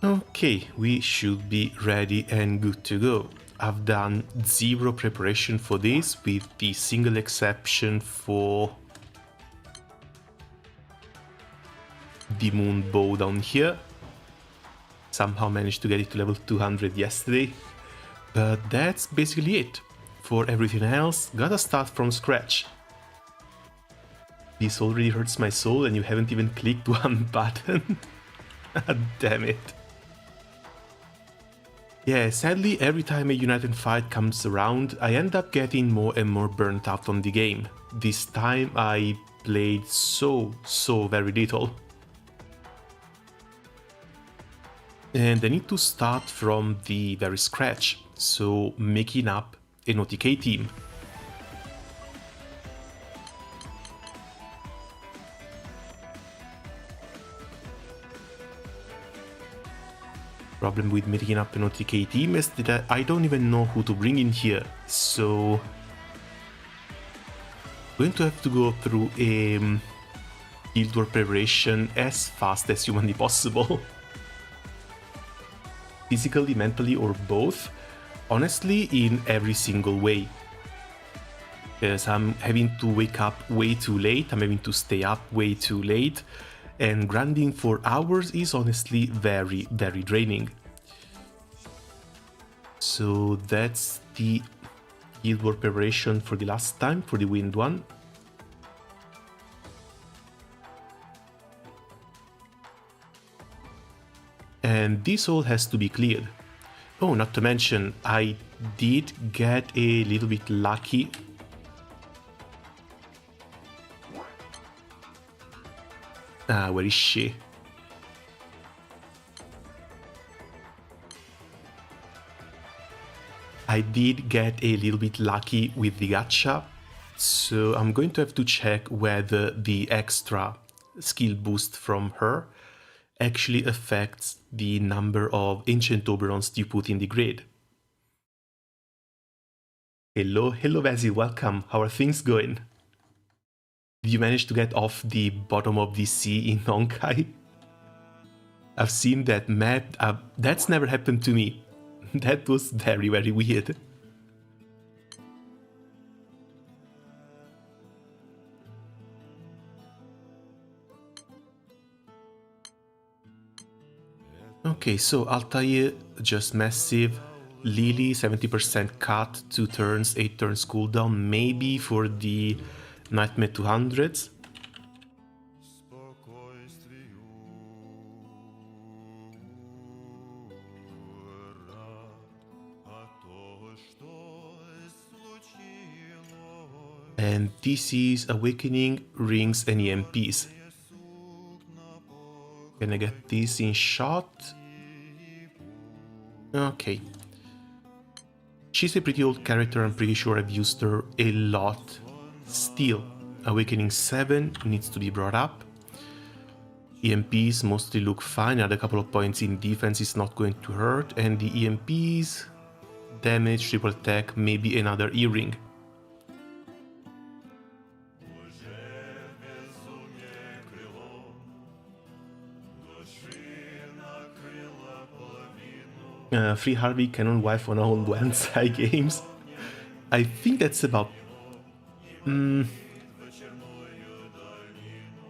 Okay, we should be ready and good to go. I've done zero preparation for this, with the single exception for the moon bow down here. Somehow managed to get it to level 200 yesterday, but that's basically it. For everything else, gotta start from scratch. This already hurts my soul and you haven't even clicked one button. Damn it. Yeah, sadly every time a United fight comes around, I end up getting more and more burnt out on the game. This time I played so very little. And I need to start from the very scratch, so making up an OTK team. Problem with making up an OTK team is that I don't even know who to bring in here, so I'm going to have to go through a Guild War preparation as fast as humanly possible. Physically, mentally, or both, honestly, in every single way. Because I'm having to wake up way too late, I'm having to stay up way too late, and grinding for hours is honestly very draining. So that's the Guild War preparation for the last time, for the Wind one. And this all has to be cleared. Oh, not to mention, I did get a little bit lucky. Where is she? I did get a little bit lucky with the gacha, so I'm going to have to check whether the extra skill boost from her actually affects the number of ancient oberons you put in the grid. Hello Basil, welcome. How are things going? Did you manage to get off the bottom of the sea in Honkai? I've seen that map. That's never happened to me. That was very weird. Okay, so Altair, just massive. Lily, 70% cut, 2 turns, 8 turns cooldown, maybe for the Nightmare 200s. And this is Awakening, Rings and EMPs. Can I get this in shot? Okay. She's a pretty old character, I'm pretty sure I've used her a lot. Still, Awakening 7 needs to be brought up. EMPs mostly look fine, add a couple of points in defense is not going to hurt, and the EMPs, damage, triple attack, maybe another earring. Free Harvey Canon Wife on all Wednesday games. I think that's about...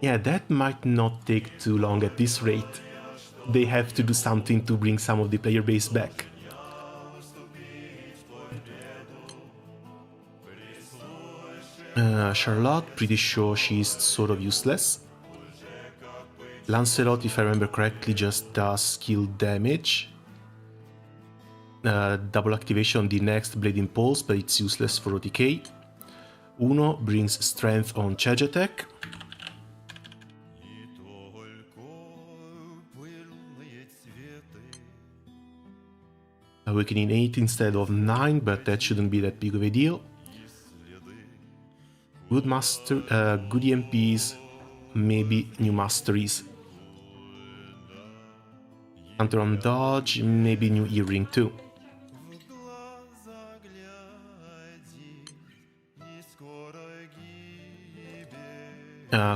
yeah, that might not take too long at this rate. They have to do something to bring some of the player base back. Charlotte, pretty sure she's sort of useless. Lancelot, if I remember correctly, just does skill damage. Double activation on the next Blade Impulse, but it's useless for OTK. Uno brings strength on charge attack. Awakening 8 instead of 9, but that shouldn't be that big of a deal. Good good EMPs, maybe new masteries. Counter on dodge, maybe new earring too.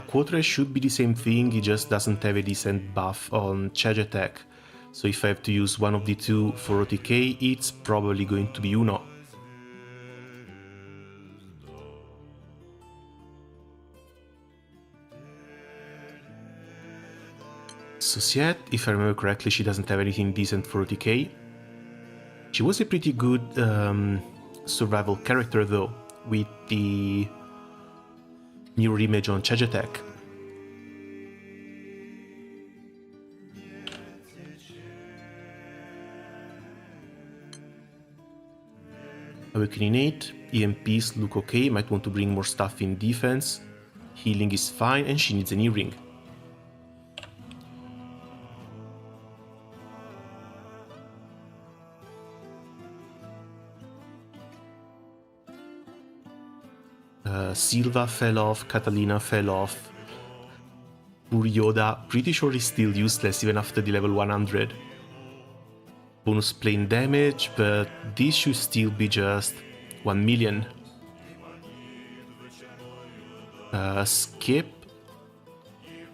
Quotre should be the same thing, he just doesn't have a decent buff on charge attack. So if I have to use one of the two for OTK, it's probably going to be Uno. Societe, if I remember correctly, she doesn't have anything decent for OTK. She was a pretty good survival character though, with the mirror image on Chagetek. Awakening 8, EMPs look okay, might want to bring more stuff in defense. Healing is fine and she needs an earring. Silva fell off, Catalina fell off. Poor Yoda, pretty sure he's still useless even after the level 100. Bonus plane damage, but this should still be just 1 million. Skip.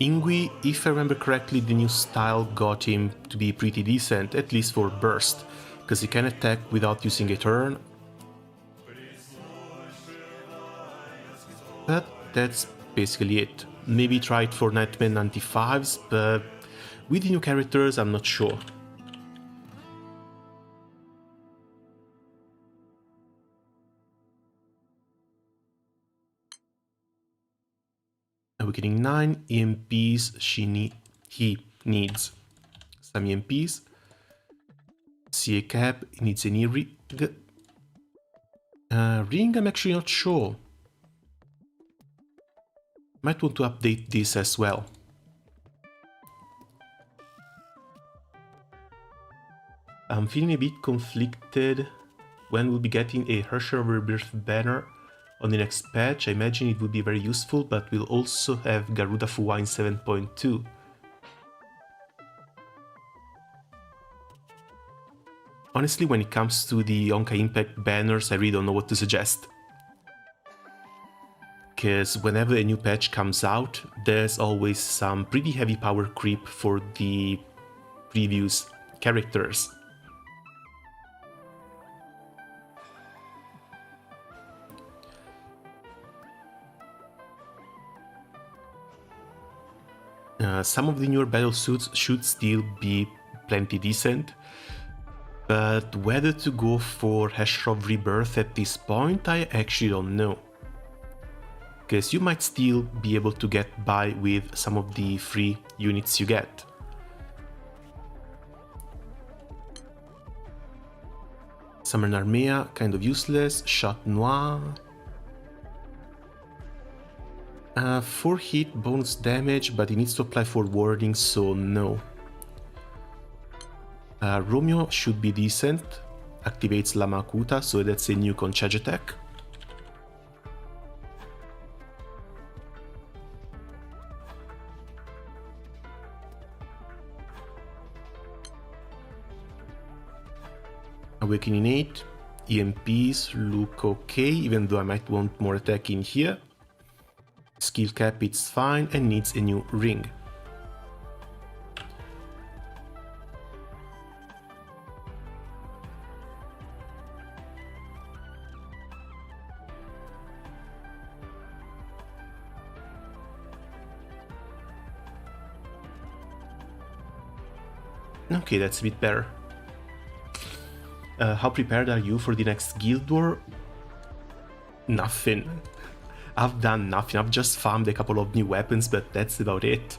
Ingui, if I remember correctly, the new style got him to be pretty decent, at least for burst, because he can attack without using a turn. But that's basically it. Maybe try it for Nightmare 95s, but with the new characters I'm not sure. Awakening 9, EMPs, he needs some EMPs. CA cap, he needs an E-ring. Ring, I'm actually not sure. Might want to update this as well. I'm feeling a bit conflicted when we'll be getting a Herrscher of Rebirth banner on the next patch. I imagine it would be very useful, but we'll also have Garuda Fuwa in 7.2. Honestly, when it comes to the Honkai Impact banners, I really don't know what to suggest. Because whenever a new patch comes out, there's always some pretty heavy power creep for the previous characters. Some of the newer battle suits should still be plenty decent, but whether to go for Herrscher of Rebirth at this point, I actually don't know. Because you might still be able to get by with some of the free units you get. Summer Narmea, kind of useless. Shot Noir. 4 hit bonus damage, but he needs to apply for warding, so no. Romeo should be decent. Activates Lama Akuta, so that's a nuke on Chagetek. Awakening 8, EMPs look okay, even though I might want more attack in here. Skill cap, it's fine, and needs a new ring. Okay, that's a bit better. How prepared are you for the next Guild War? Nothing. I've done nothing. I've just farmed a couple of new weapons, but that's about it.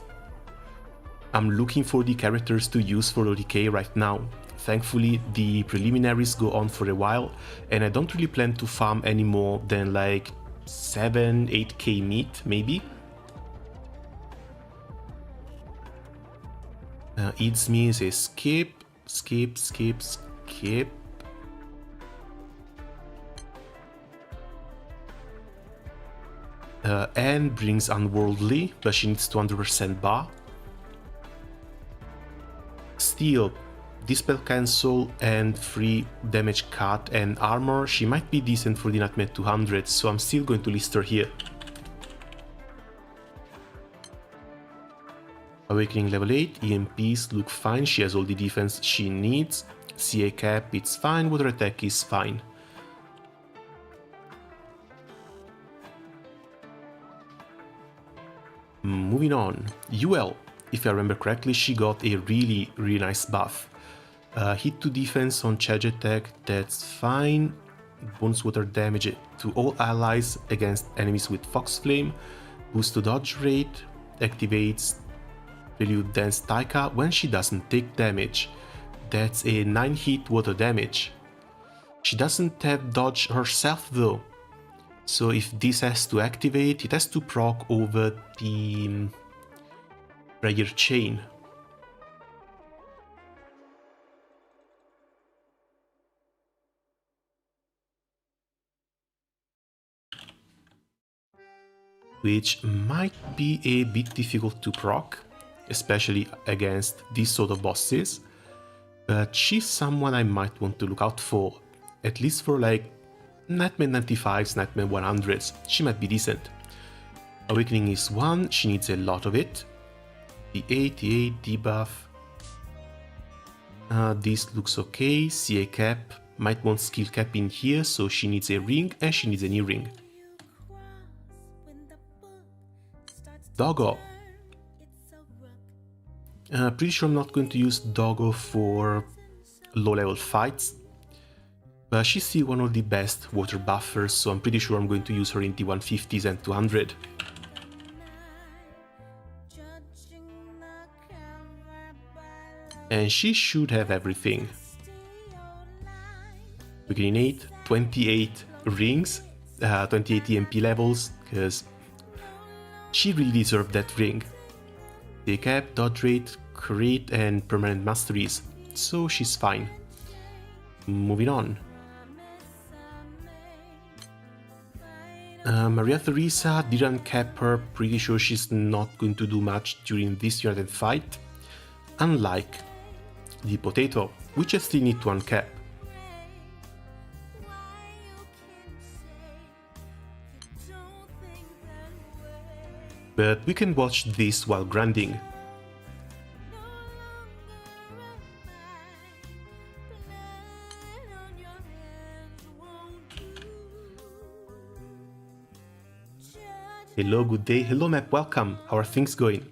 I'm looking for the characters to use for OTK right now. Thankfully, the preliminaries go on for a while, and I don't really plan to farm any more than like 7-8k meat, maybe. Eats me is a skip. And brings Unworldly, but she needs 200% bar. Steel, Dispel Cancel and free damage cut and armor. She might be decent for the Nightmare 200, so I'm still going to list her here. Awakening level 8, EMPs look fine, she has all the defense she needs. CA cap, it's fine, water attack is fine. Moving on, UL. If I remember correctly, she got a really nice buff. Hit to defense on charge attack, that's fine. Bonus water damage to all allies against enemies with Fox Flame. Boost to dodge rate, activates Prelude Dance Taika when she doesn't take damage. That's a 9 hit water damage. She doesn't have dodge herself though. So if this has to activate, it has to proc over the prayer chain. Which might be a bit difficult to proc, especially against these sort of bosses. But she's someone I might want to look out for, at least for like Nightmare 95s, Nightmare 100s, she might be decent. Awakening is 1, she needs a lot of it. The 8 debuff. This looks okay, CA cap, might want skill cap in here, so she needs a ring and she needs a new ring. Doggo. Pretty sure I'm not going to use Doggo for low level fights. But she's still one of the best water buffers, so I'm pretty sure I'm going to use her in the 150s and 200. And she should have everything. Beginning 8, 28 rings, 28 EMP levels, because she really deserved that ring. They cap, dodge rate, crit and permanent masteries, so she's fine. Moving on. Maria Theresa didn't cap her, pretty sure she's not going to do much during this United fight, unlike the Potato, which I still need to uncap. But we can watch this while grinding. Hello, good day. Hello map, welcome. How are things going?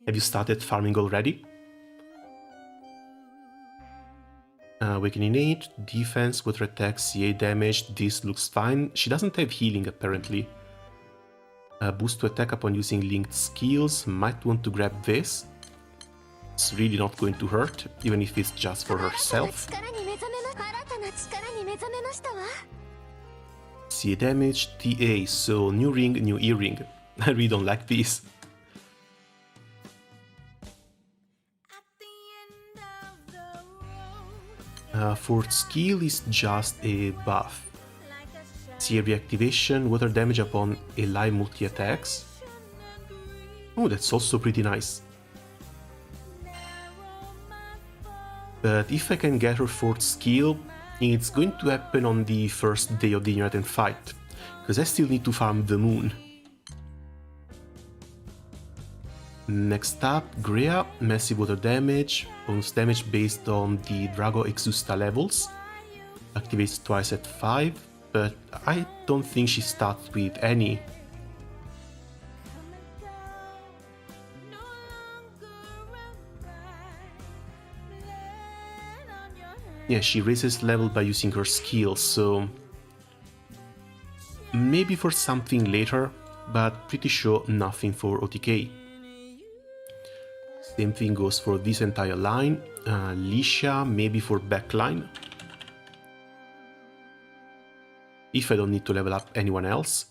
Have you started farming already? Awakening 8, defense, water attack, CA damage, this looks fine. She doesn't have healing apparently. Boost to attack upon using linked skills, might want to grab this. It's really not going to hurt, even if it's just for herself. CA damage, TA, so new ring, new earring. I really don't like this. Fourth skill is just a buff. CA reactivation, water damage upon ally multi-attacks. Oh, that's also pretty nice. But if I can get her fourth skill, it's going to happen on the first day of the United fight, because I still need to farm the moon. Next up, Grea, massive water damage, bonus damage based on the Drago Exusta levels. Activates twice at 5, but I don't think she starts with any. Yeah, she raises level by using her skills, so maybe for something later, but pretty sure nothing for OTK. Same thing goes for this entire line. Lisha, maybe for backline. If I don't need to level up anyone else.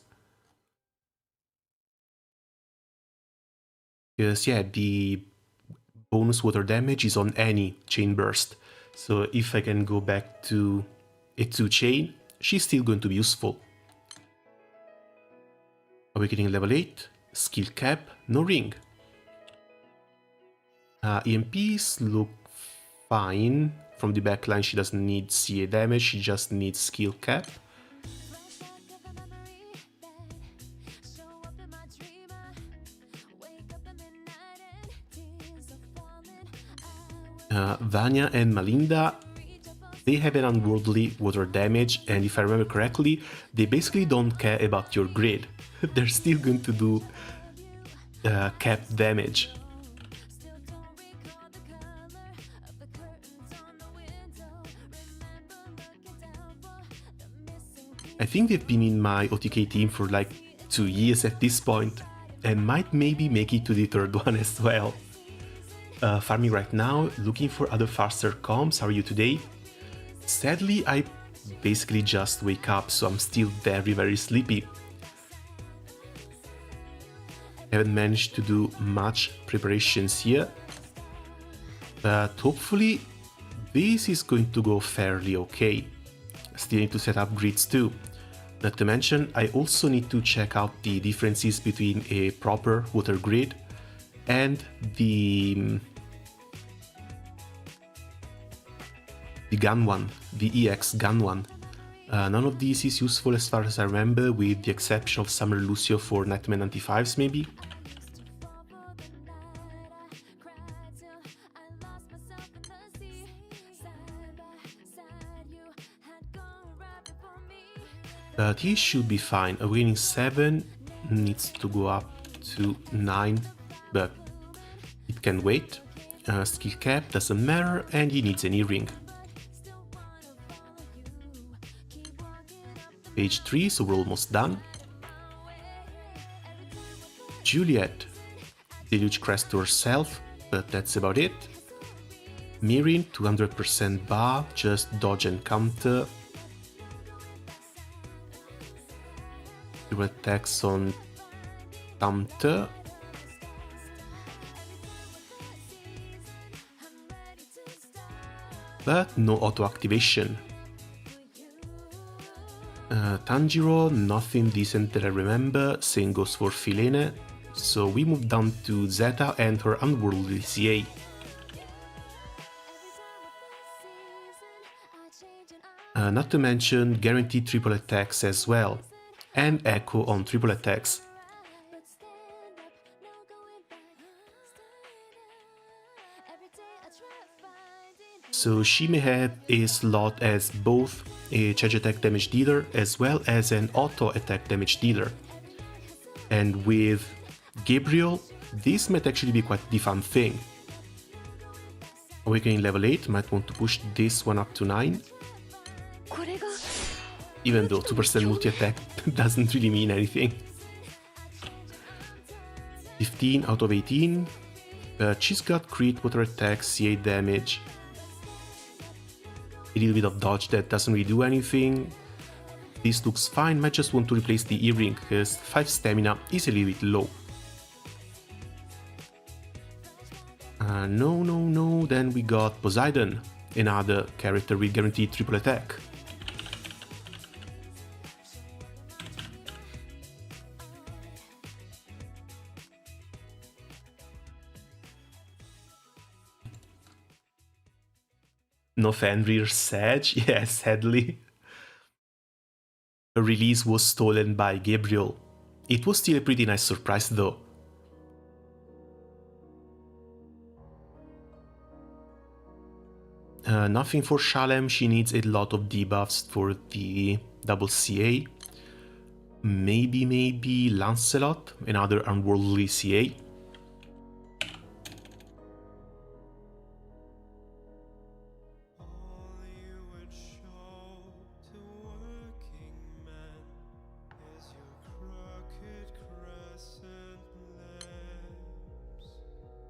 Because yeah, the bonus water damage is on any chain burst. So if I can go back to a 2 chain, she's still going to be useful. Awakening level 8, skill cap, no ring. EMPs look fine. From the backline she doesn't need CA damage, she just needs skill cap. Vanya and Malinda, they have an unworldly water damage, and if I remember correctly, they basically don't care about your grid. They're still going to do cap damage. I think they've been in my OTK team for like 2 years at this point, and might maybe make it to the third one as well. Farming right now, looking for other faster comps. How are you today? Sadly, I basically just wake up, so I'm still very sleepy. Haven't managed to do much preparations here, but hopefully this is going to go fairly okay. Still need to set up grids too. Not to mention, I also need to check out the differences between a proper water grid and the gun one, the EX gun one. None of these is useful as far as I remember, with the exception of Summer Lucio for Nightmare 95s maybe. But he should be fine. Awakening 7 needs to go up to 9, but it can wait. Skill cap doesn't matter, and he needs an earring. Page 3, so we're almost done. Juliet. Deluge crest to herself, but that's about it. Mirin, 200% bar, just dodge and counter. Attacks on counter. But no auto activation. Tanjiro, nothing decent that I remember, same goes for Filene, so we move down to Zeta and her unworldly CA. Not to mention guaranteed triple attacks as well, and Echo on triple attacks. So she may have a slot as both a charge attack damage dealer as well as an auto attack damage dealer. And with Gabriel, this might actually be quite the fun thing. Awakening level 8, might want to push this one up to 9. Even though 2% multi-attack doesn't really mean anything. 15 out of 18, but she's got crit, water attack, CA damage, a little bit of dodge that doesn't really do anything. This looks fine, might just want to replace the earring, because 5 stamina is a little bit low. No, then we got Poseidon, another character with guaranteed triple attack. No Fenrir Sage? Yes, sadly. The release was stolen by Gabriel. It was still a pretty nice surprise though. Nothing for Shalem, she needs a lot of debuffs for the double CA. Maybe Lancelot, another unworldly CA.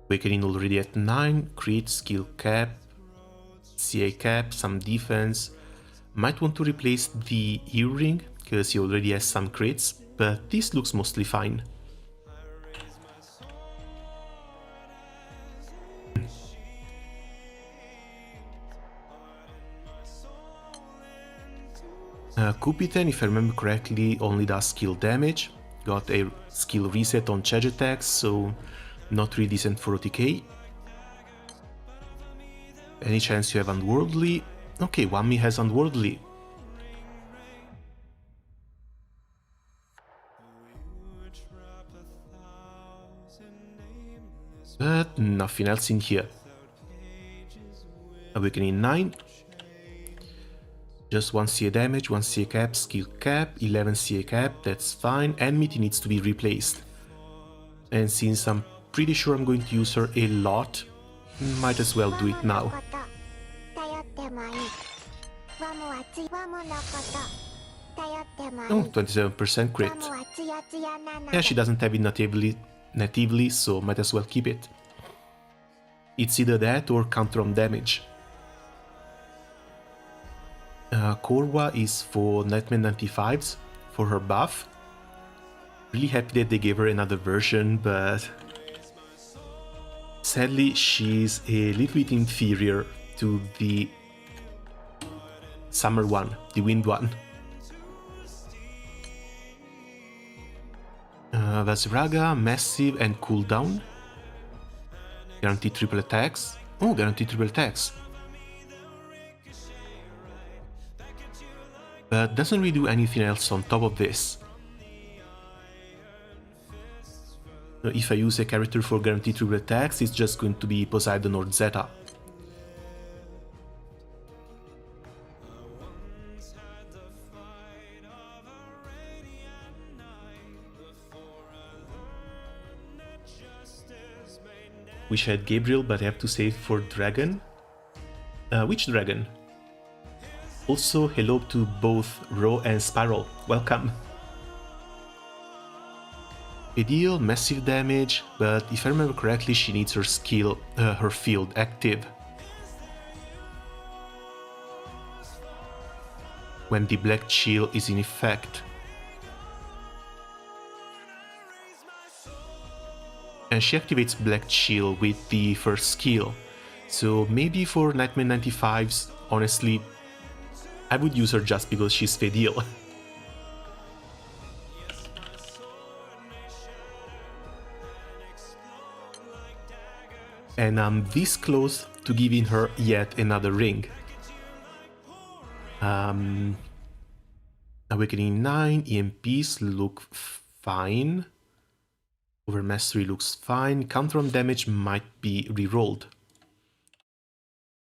Awakening already at 9, crit, skill cap, CA cap, some defense. Might want to replace the earring, because he already has some crits, but this looks mostly fine. Kupitan, if I remember correctly, only does skill damage. Got a skill reset on charge attacks, so not really decent for OTK. Any chance you have unworldly? Okay, Wami has unworldly. But nothing else in here. Awakening 9. Just 1 CA damage, 1 CA cap, skill cap, 11 CA cap, that's fine. Enmity needs to be replaced. And since I'm pretty sure I'm going to use her a lot, might as well do it now. Oh, 27% crit. Yeah, she doesn't have it natively, so might as well keep it. It's either that or counter on damage. Korwa is for Nightmare 95s for her buff. Really happy that they gave her another version, but sadly she's a little bit inferior to the summer one, the wind one. Vasiraga, massive and cooldown. Guaranteed triple attacks. Oh, guaranteed triple attacks. But doesn't really do anything else on top of this. If I use a character for guaranteed triple attacks, it's just going to be Poseidon or Zeta. Wish I had Gabriel, but I have to save for Dragon. Which Dragon? Also, hello to both Ro and Spiral. Welcome. Ideal, massive damage, but if I remember correctly, she needs her skill, her field active. When the Black Chill is in effect. And she activates Black Chill with the first skill. So maybe for Nightmare 95s, honestly, I would use her just because she's Fedial. And I'm this close to giving her yet another ring. Awakening 9, EMPs look fine. Overmastery looks fine. Counter on damage might be rerolled.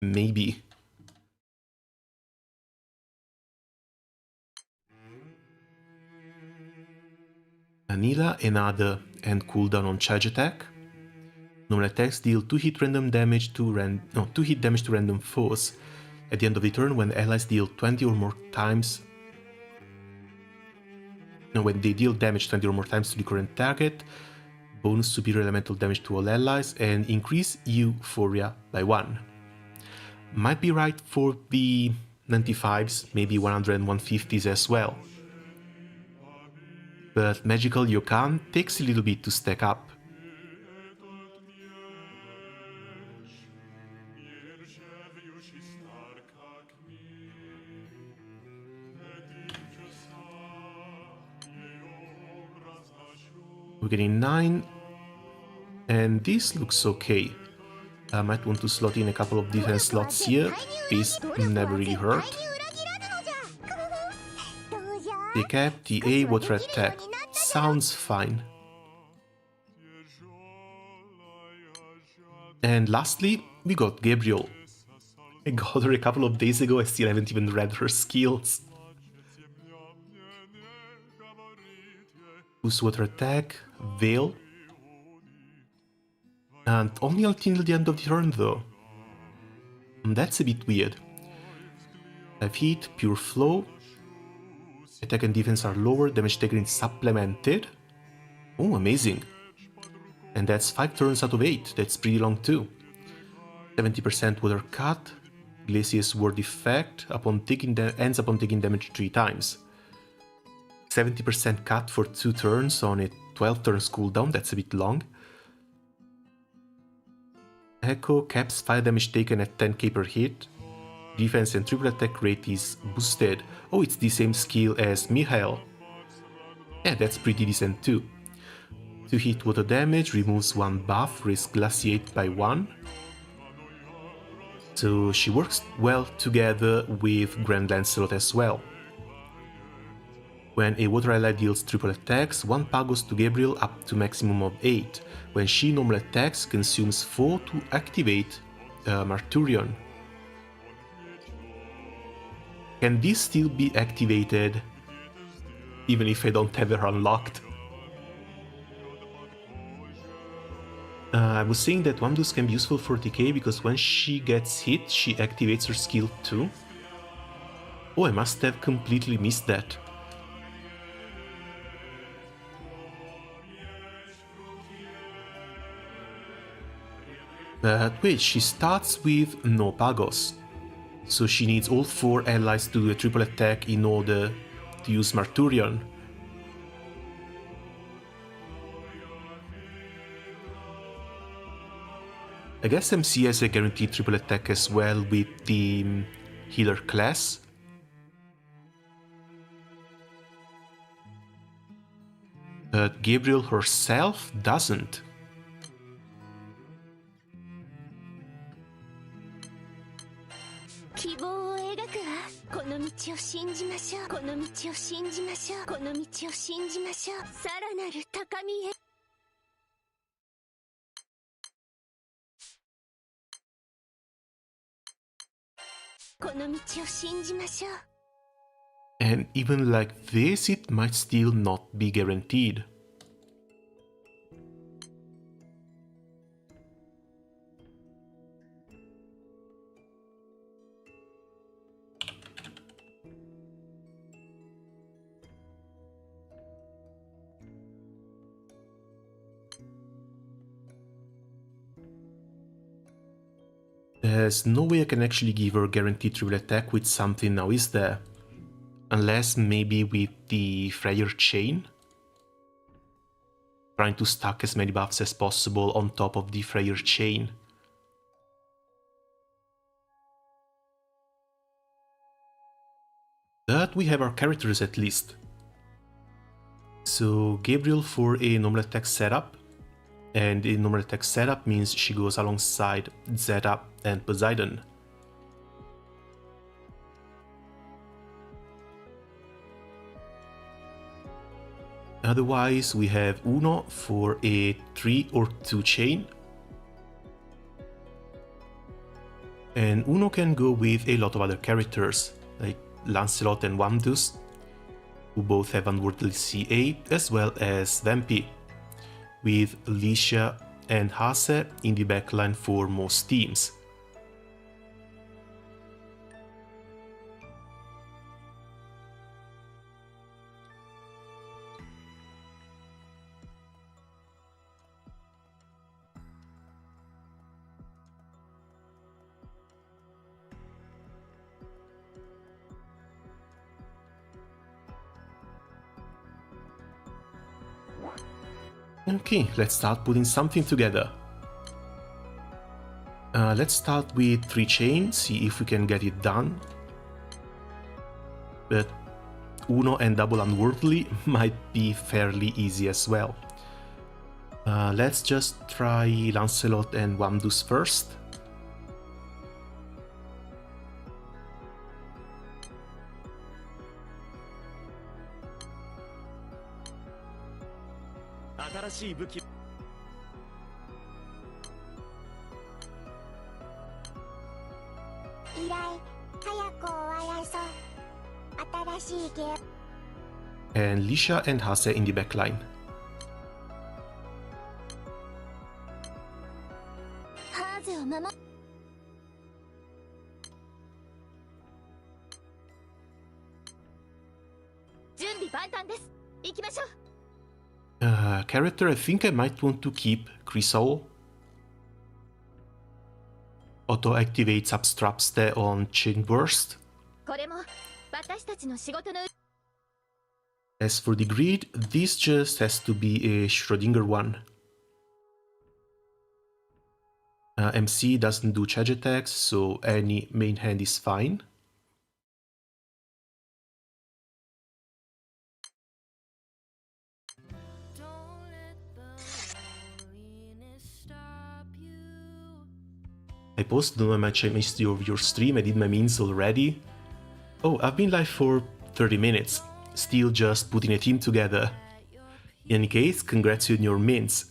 Maybe. Anila, another end cooldown on charge attack. Normal attacks deal 2 hit damage to random foes. At the end of the turn, when allies deal 20 or more times. No, when they deal damage 20 or more times to the current target, bonus superior elemental damage to all allies, and increase Euphoria by 1. Might be right for the 95s, maybe 100 and 150s as well. But Magical Yokan takes a little bit to stack up. We're getting 9, and this looks okay. I might want to slot in a couple of defense slots here. This never really hurt. The cap, TA, water attack. Sounds fine. And lastly, we got Gabriel. I got her a couple of days ago, I still haven't even read her skills. Boost water attack, Veil. And only until the end of the turn though. That's a bit weird. 5 hit, pure flow. Attack and defense are lower, damage taken is supplemented. Oh, amazing. And that's 5 turns out of 8, that's pretty long too. 70% water cut. Glacier's ward effect ends upon taking damage 3 times. 70% cut for 2 turns on a 12 turns cooldown, that's a bit long. Echo caps fire damage taken at 10k per hit. Defense and triple attack rate is boosted. Oh, it's the same skill as Mihail. Yeah, that's pretty decent too. 2 hit water damage, removes 1 buff, risk glaciate by 1. So she works well together with Grand Lancelot as well. When a water ally deals triple attacks, 1 power goes to Gabriel up to maximum of 8. When she normal attacks, consumes 4 to activate Marturion. Can this still be activated even if I don't have her unlocked? I was saying that Wamdus can be useful for DK because when she gets hit, she activates her skill too. Oh, I must have completely missed that. But wait, she starts with no Pagos. So she needs all 4 allies to do a triple attack in order to use Marturion. I guess MC has a guaranteed triple attack as well with the healer class. But Gabriel herself doesn't. And even like this, it might still not be guaranteed. There's no way I can actually give her guaranteed triple attack with something now, is there? Unless maybe with the Freyr chain? Trying to stack as many buffs as possible on top of the Freyr chain. But we have our characters at least. So Gabriel for a normal attack setup. And a normal attack setup means she goes alongside Zeta and Poseidon. Otherwise, we have Uno for a 3 or 2 chain. And Uno can go with a lot of other characters, like Lancelot and Wamdus, who both have unworldly CA, as well as Vampy, with Alicia and Hase in the backline for most teams. Okay, let's start putting something together. Let's start with 3 chain, see if we can get it done. But Uno and double unworldly might be fairly easy as well. Let's just try Lancelot and Wamdus first. And Lisha and Hase in the backline. Character, I think I might want to keep Chrysaor. Auto activates Substrapste on Chain Burst. As for the grid, this just has to be a Schrödinger one. MC doesn't do charge attacks, so any main hand is fine. I posted on my history of your stream, I did my means already. Oh, I've been live for 30 minutes, still just putting a team together. In any case, congrats on your mints.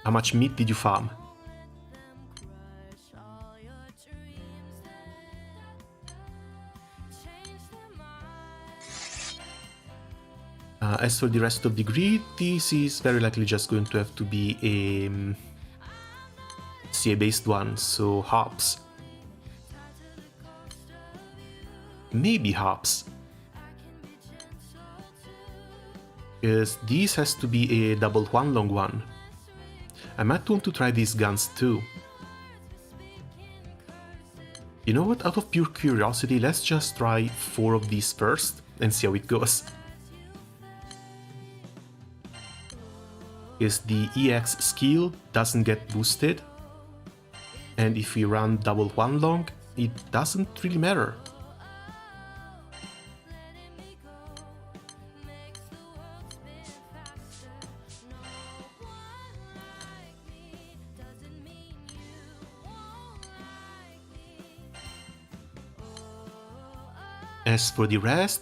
How much meat did you farm? As for the rest of the grid, this is very likely just going to have to be a CA-based one, so hops. Maybe hops. Because this has to be a double one long one. I might want to try these guns too. You know what, out of pure curiosity, let's just try 4 of these first and see how it goes. Because the EX skill doesn't get boosted, and if we run double one long, it doesn't really matter. As for the rest,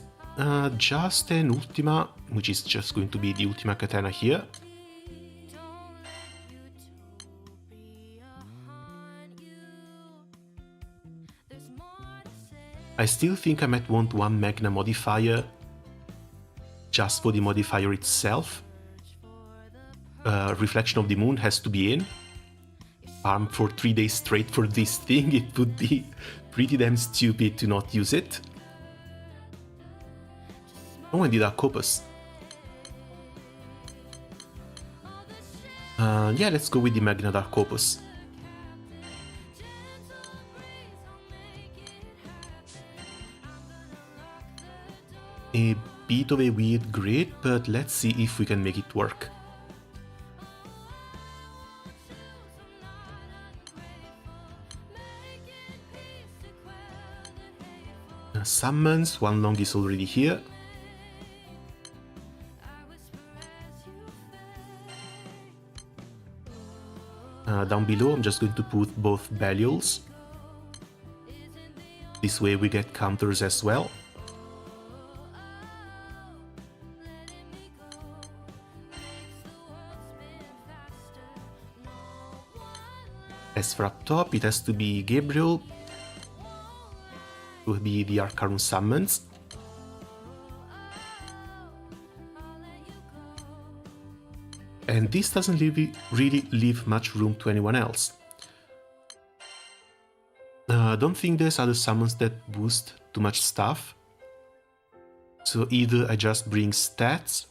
just an Ultima, which is just going to be the Ultima Katana here. I still think I might want one Magna modifier, just for the modifier itself. Reflection of the Moon has to be in. Armed for 3 days straight for this thing, it would be pretty damn stupid to not use it. Oh, and the Dark Opus. Yeah, let's go with the Magna Dark Opus. A bit of a weird grid, but let's see if we can make it work. Summons, one long is already here. Down below, I'm just going to put both Belials. This way we get counters as well. As for up top, it has to be Gabriel. It will be the Arcanum summons. And this doesn't really leave much room to anyone else. Don't think there's other summons that boost too much stuff. So either I just bring stats,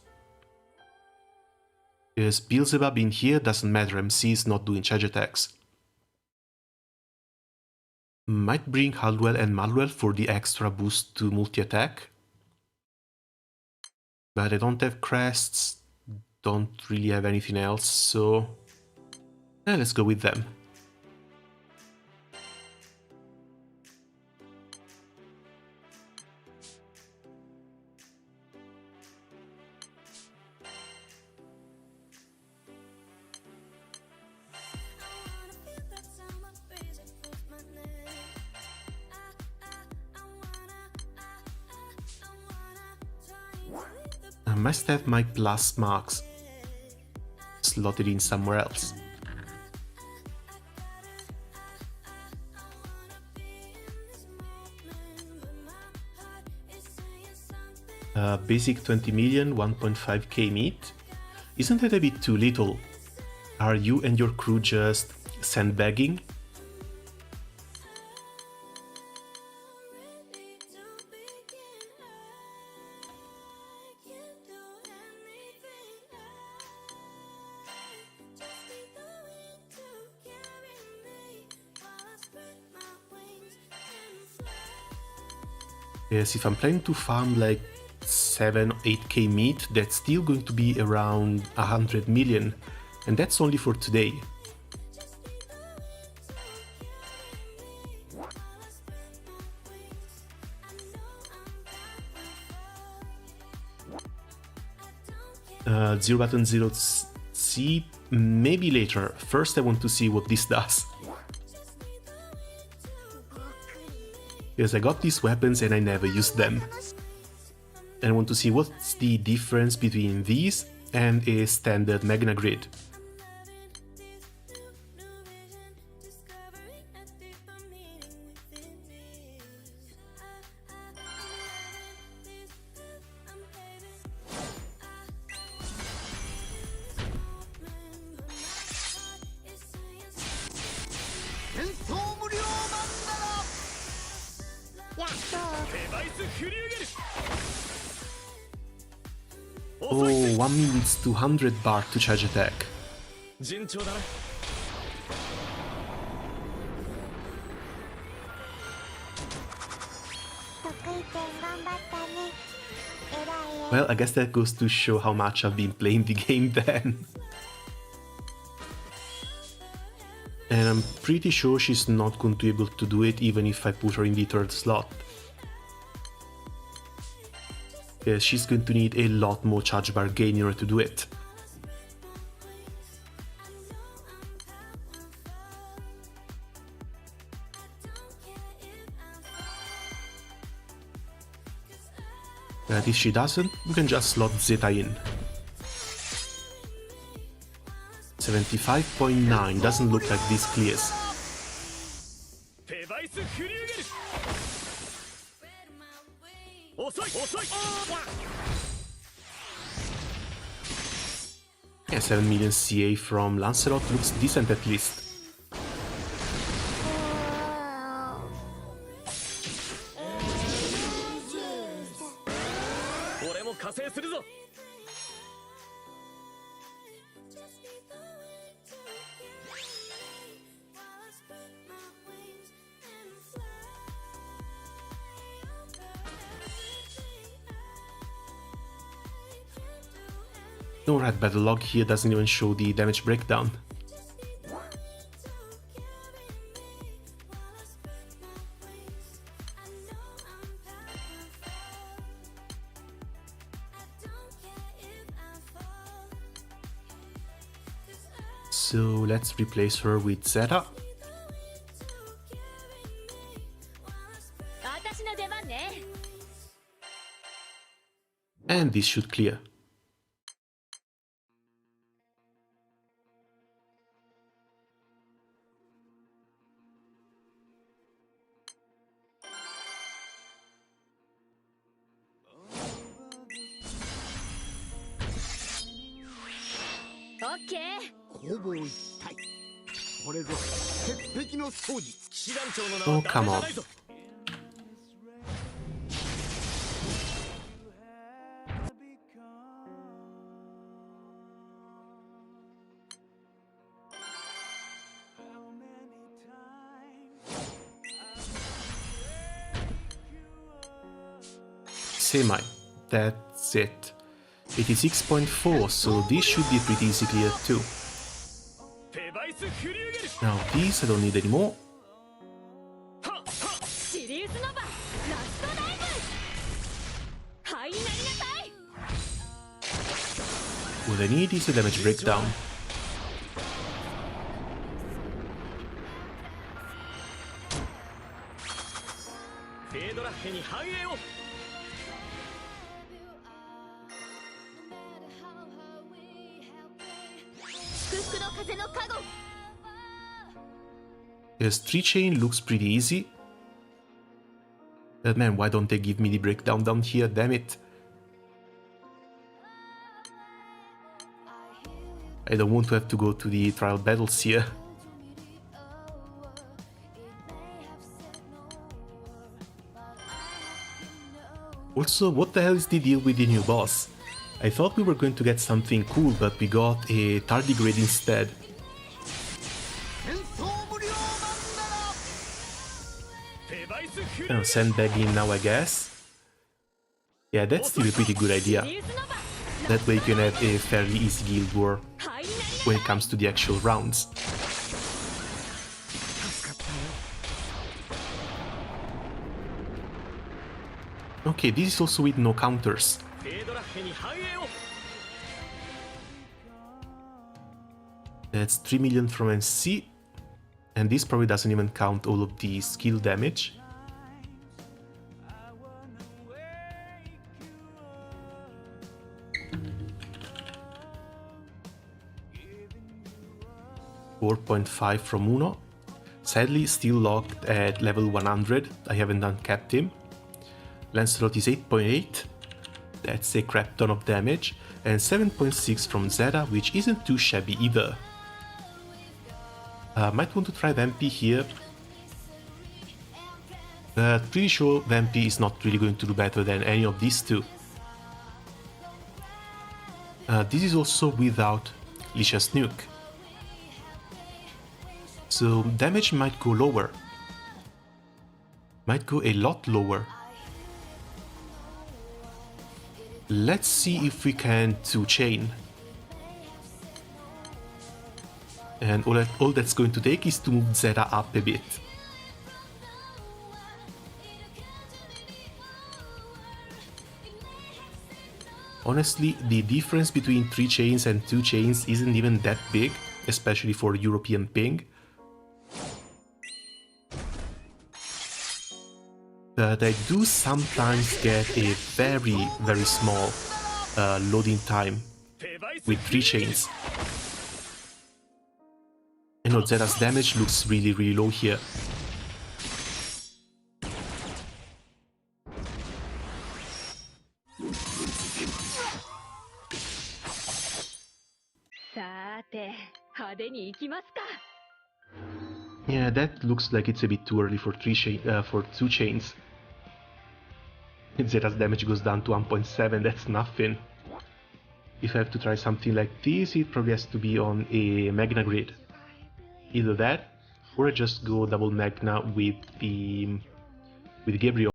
because Beelzebub in here doesn't matter, MC is not doing charge attacks. Might bring Haldwell and Malwell for the extra boost to multi-attack. But I don't have crests, don't really have anything else, so let's go with them. I must have my plus marks slotted in somewhere else. Basic 20 million, 1.5k meat. Isn't that a bit too little? Are you and your crew just sandbagging? Yes, if I'm planning to farm like 7 or 8k meat, that's still going to be around 100 million, and that's only for today. Zero button 0C, maybe later. First I want to see what this does. Because I got these weapons and I never used them. And I want to see what's the difference between these and a standard Magna Grid. Oh, 1 minute 200 bar to charge attack. Well, I guess that goes to show how much I've been playing the game then. And I'm pretty sure she's not going to be able to do it even if I put her in the third slot. Yes, she's going to need a lot more charge bar gain in order to do it. And if she doesn't, we can just slot Zeta in. 75.9, doesn't look like this clears. Yeah, 7 million CA from Lancelot looks decent at least. No red battle log here, doesn't even show the damage breakdown. So let's replace her with Zeta. And this should clear. Oh, come on. Semi. That's it. 86.4, so this should be pretty easy clear too. Now these I don't need anymore. What I need is a damage breakdown. Yes, 3 chain looks pretty easy. But man, why don't they give me the breakdown down here, damn it. I don't want to have to go to the trial battles here. Also, what the hell is the deal with the new boss? I thought we were going to get something cool, but we got a tardigrade instead. Sandbagging now, I guess. Yeah, that's still a pretty good idea. That way you can have a fairly easy guild war when it comes to the actual rounds. Okay, this is also with no counters. That's 3 million from NC, and this probably doesn't even count all of the skill damage. $4.5 from Uno. Sadly, still locked at level 100. I haven't uncapped him. Lancelot is 8.8. That's a crap ton of damage. And 7.6 from Zeta, which isn't too shabby either. Might want to try Vampy here. But pretty sure Vampy is not really going to do better than any of these two. This is also without Licious Nuke. So damage might go lower. Might go a lot lower. Let's see if we can 2-chain. And all that's going to take is to move Zeta up a bit. Honestly, the difference between 3 chains and 2 chains isn't even that big, especially for European ping. But I do sometimes get a very, very small loading time with 3 chains. I know Zeta's damage looks really, really low here. Yeah, that looks like it's a bit too early for 2 chains. Zeta's damage goes down to 1.7, that's nothing. If I have to try something like this, it probably has to be on a Magna grid. Either that, or I just go double Magna with Gabriel.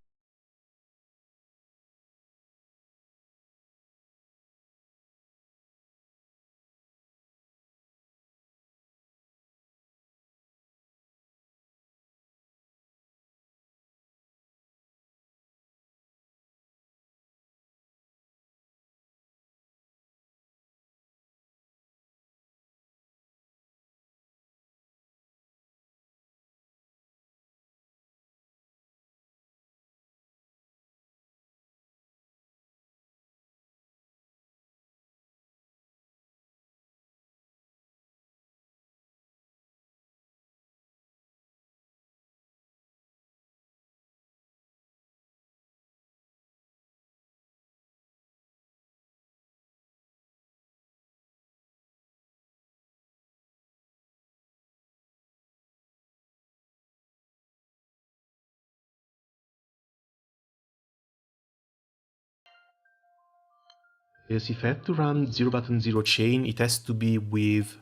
Because if I have to run 0 button 0 chain, it has to be with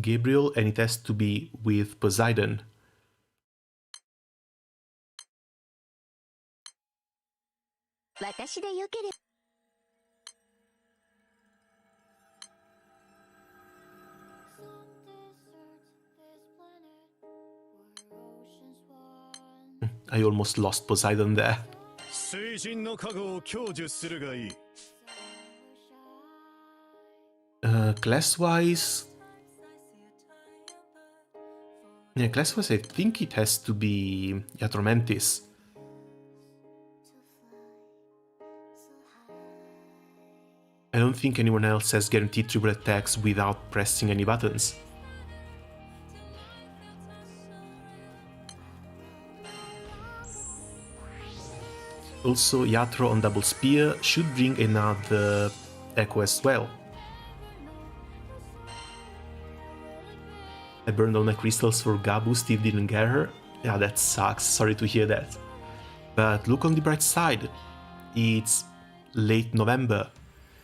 Gabriel and it has to be with Poseidon. I almost lost Poseidon there. Class-wise... Yeah, class-wise I think it has to be Atormentis. I don't think anyone else has guaranteed triple attacks without pressing any buttons. Also, Yatro on double spear should bring another echo as well. I burned all my crystals for Gabu, Steve didn't get her. Yeah, that sucks, sorry to hear that. But look on the bright side, it's late November,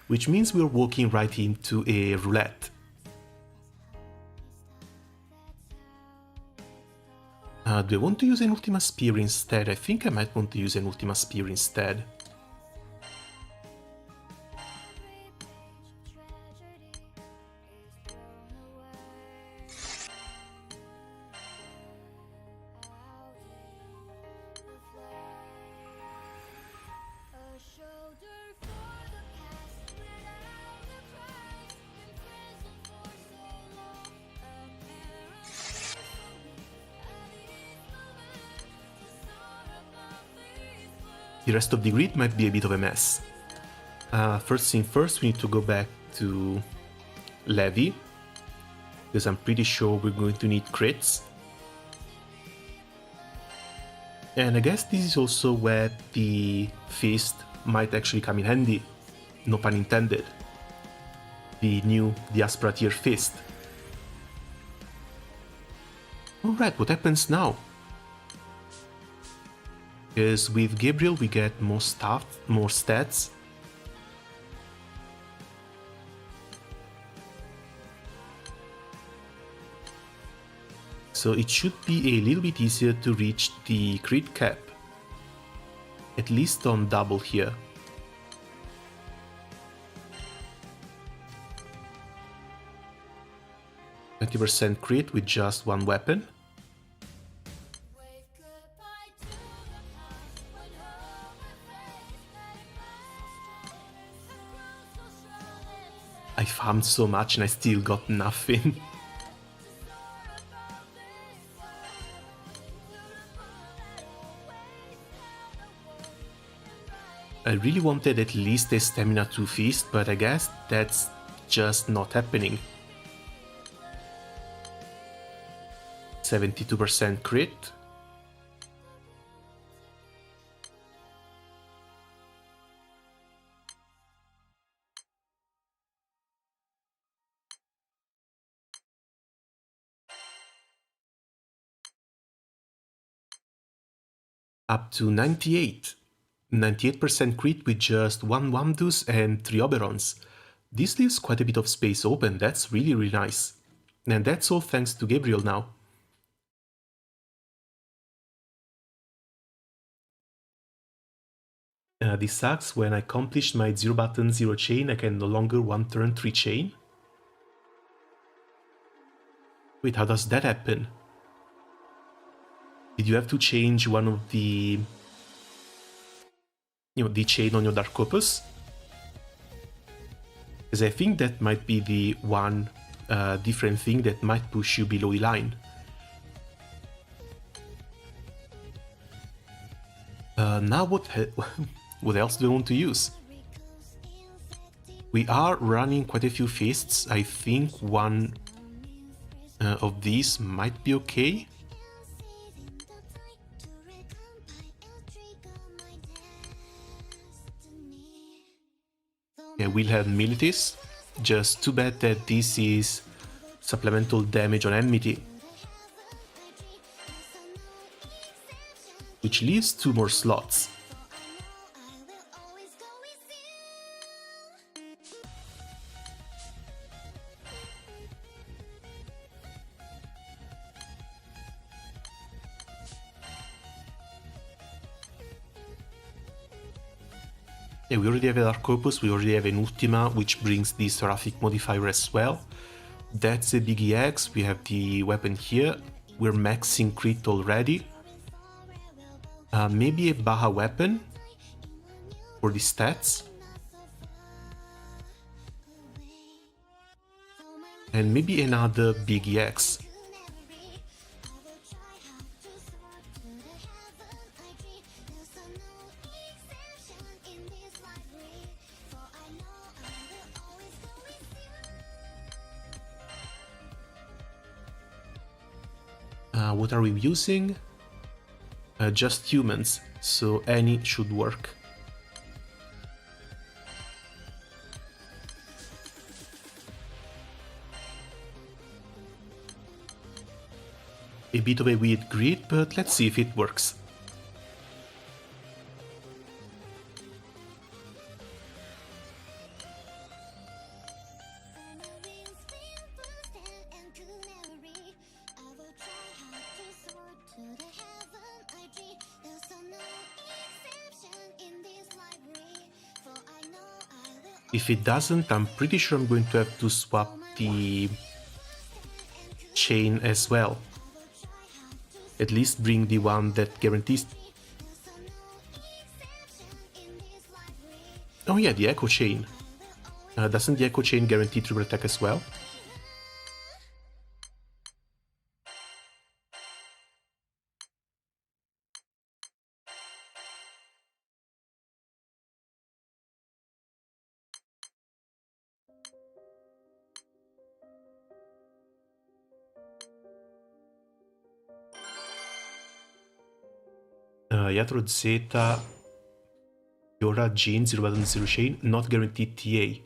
which means we're walking right into a roulette. Do I want to use an Ultima Spear instead? I think I might want to use an Ultima Spear instead. The rest of the grid might be a bit of a mess. First thing first, we need to go back to Levi, because I'm pretty sure we're going to need crits. And I guess this is also where the Fist might actually come in handy, no pun intended. The new Diaspora tier Fist. Alright, what happens now? Because with Gabriel we get more stuff, more stats. So it should be a little bit easier to reach the crit cap. At least on double here. %20 crit with just one weapon. I farmed so much and I still got nothing. I really wanted at least a stamina 2 feast, but I guess that's just not happening. 72% crit. Up to 98. 98% crit with just 1 Wamdus and 3 Oberons. This leaves quite a bit of space open, that's really nice. And that's all thanks to Gabriel now. This sucks. When I accomplished my 0 button 0 chain, I can no longer 1 turn 3 chain. Wait, how does that happen? Did you have to change one of the... the chain on your Dark Opus? Because I think that might be the one different thing that might push you below the line. Now what else do I want to use? We are running quite a few feasts. I think one of these might be okay. Yeah, we'll have Militis. Just too bad that this is supplemental damage on enmity. Which leaves 2 more slots. Yeah, we already have a Dark Opus, we already have an Ultima, which brings the Seraphic modifier as well. That's a big EX, we have the weapon here, we're maxing crit already. Maybe a Baja weapon for the stats. And maybe another big EX. What are we using? Just humans, so any should work. A bit of a weird grid, but let's see if it works. If it doesn't, I'm pretty sure I'm going to have to swap the chain as well. At least bring the one that guarantees... Oh yeah, the Echo Chain. Doesn't the Echo Chain guarantee triple attack as well? Yatro Zeta, Yora, Jin, 0 button 0 chain, not guaranteed TA.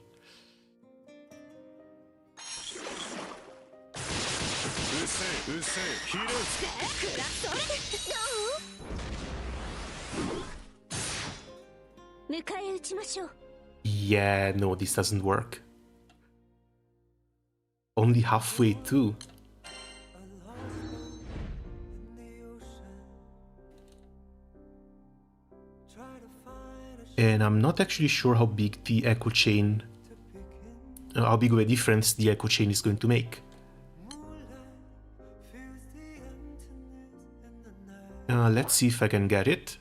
Yeah, no, this doesn't work. Only halfway too. And I'm not actually sure how big the echo chain, how big of a difference the echo chain is going to make. Let's see if I can get it.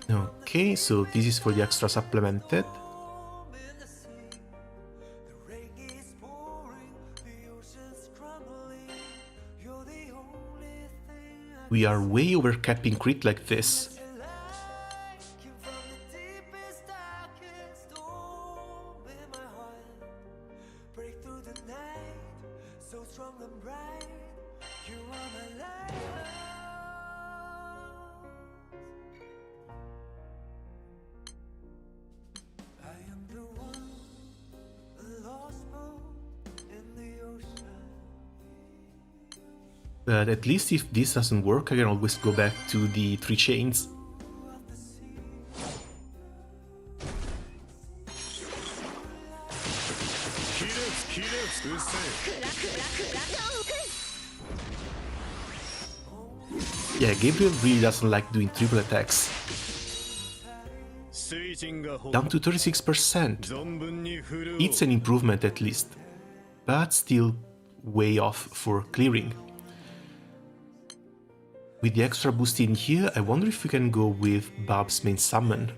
Okay, so this is for the extra supplemented. We are way overcapping crit like this. But at least if this doesn't work, I can always go back to the 3 chains. Yeah, Gabriel really doesn't like doing triple attacks. Down to 36%. It's an improvement at least, but still way off for clearing. With the extra boost in here, I wonder if we can go with Bab's main summon.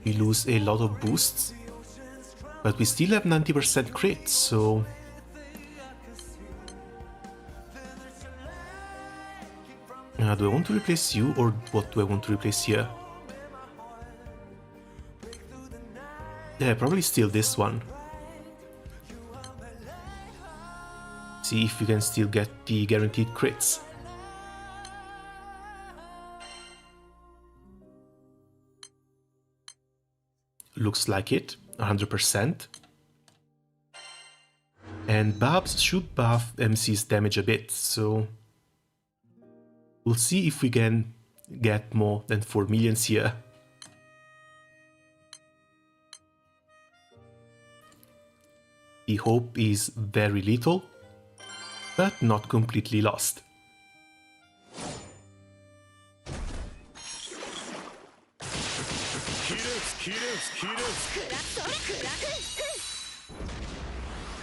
We lose a lot of boosts, but we still have 90% crit, so... do I want to replace you, or what do I want to replace here? Yeah, probably still this one. See if we can still get the guaranteed crits. Looks like it, 100%. And Babs should buff MC's damage a bit, so... we'll see if we can get more than 4 millions here. The hope is very little, but not completely lost.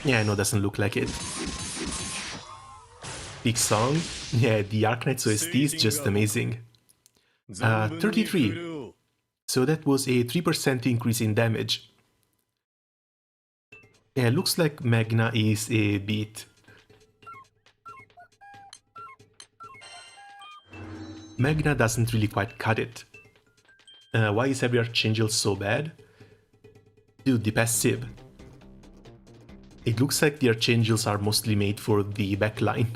Yeah, no, doesn't look like it. Big song. Yeah, the Arknight's OST is just amazing. 33. So that was a 3% increase in damage. Yeah, looks like Magna is a beat. Magna doesn't really quite cut it. Why is every Archangel so bad? Dude, the passive. It looks like the Archangels are mostly made for the backline.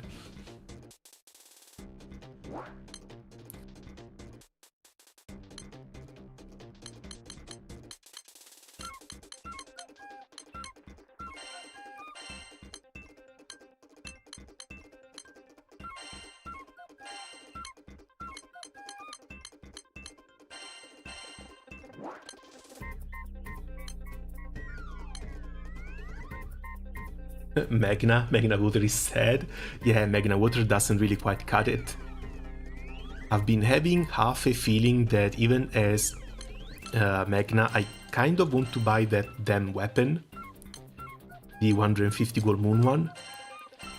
Magna Water is sad. Yeah, Magna Water doesn't really quite cut it. I've been having half a feeling that even as Magna, I kind of want to buy that damn weapon, the 150 gold moon one,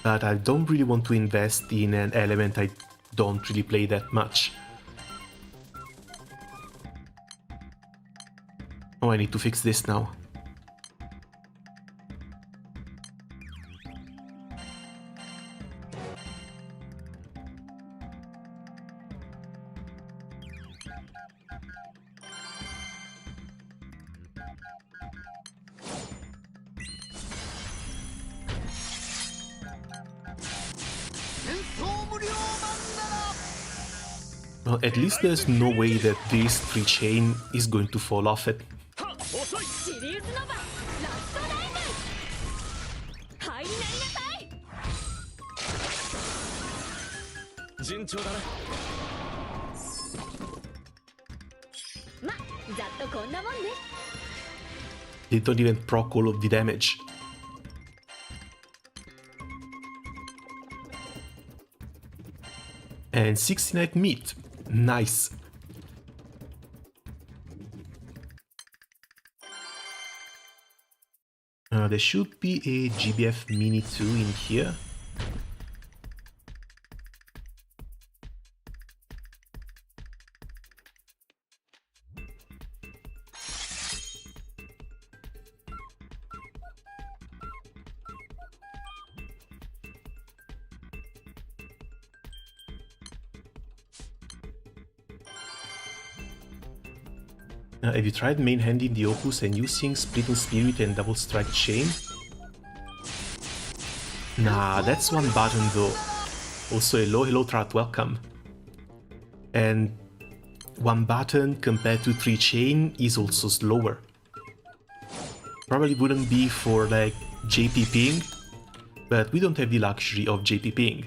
but I don't really want to invest in an element I don't really play that much. Oh, I need to fix this now. Well, at least there's no way that this 3-chain is going to fall off it. They don't even proc all of the damage. And 69 meat. Nice. There should be a GBF Mini 2 in here. Have you tried main-handing the Opus and using Splitting Spirit and Double Strike Chain? Nah, that's one button though. Also, hello Trat, welcome. And one button compared to 3-chain is also slower. Probably wouldn't be for like JP ping, but we don't have the luxury of JP ping.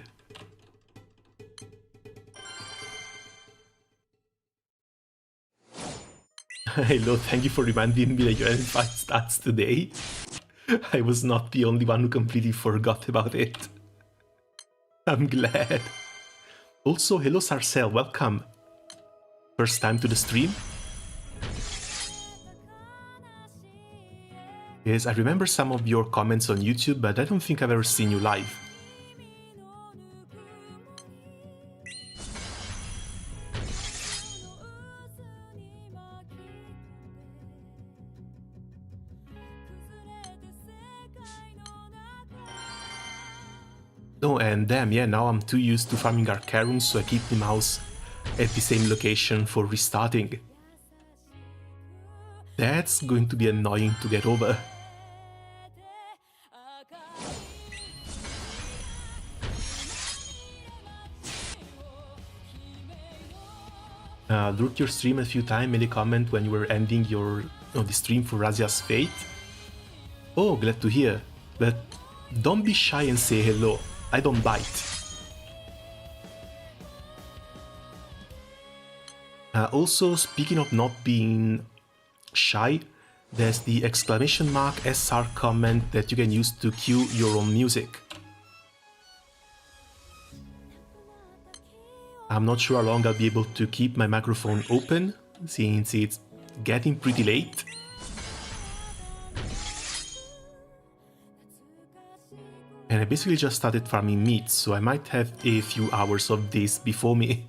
Hello, thank you for reminding me that you hadn't 5 stats today. I was not the only one who completely forgot about it. I'm glad. Also, hello Sarcel, welcome. First time to the stream? Yes, I remember some of your comments on YouTube, but I don't think I've ever seen you live. Oh, and damn, yeah, now I'm too used to farming Arcarums, so I keep the mouse at the same location for restarting. That's going to be annoying to get over. Lurked your stream a few times, made a comment when you were ending the stream for Razia's Fate. Oh, glad to hear, but don't be shy and say hello. I don't bite. Also, speaking of not being shy, there's the exclamation mark SR comment that you can use to cue your own music. I'm not sure how long I'll be able to keep my microphone open, since it's getting pretty late. And I basically just started farming meat, so I might have a few hours of this before me.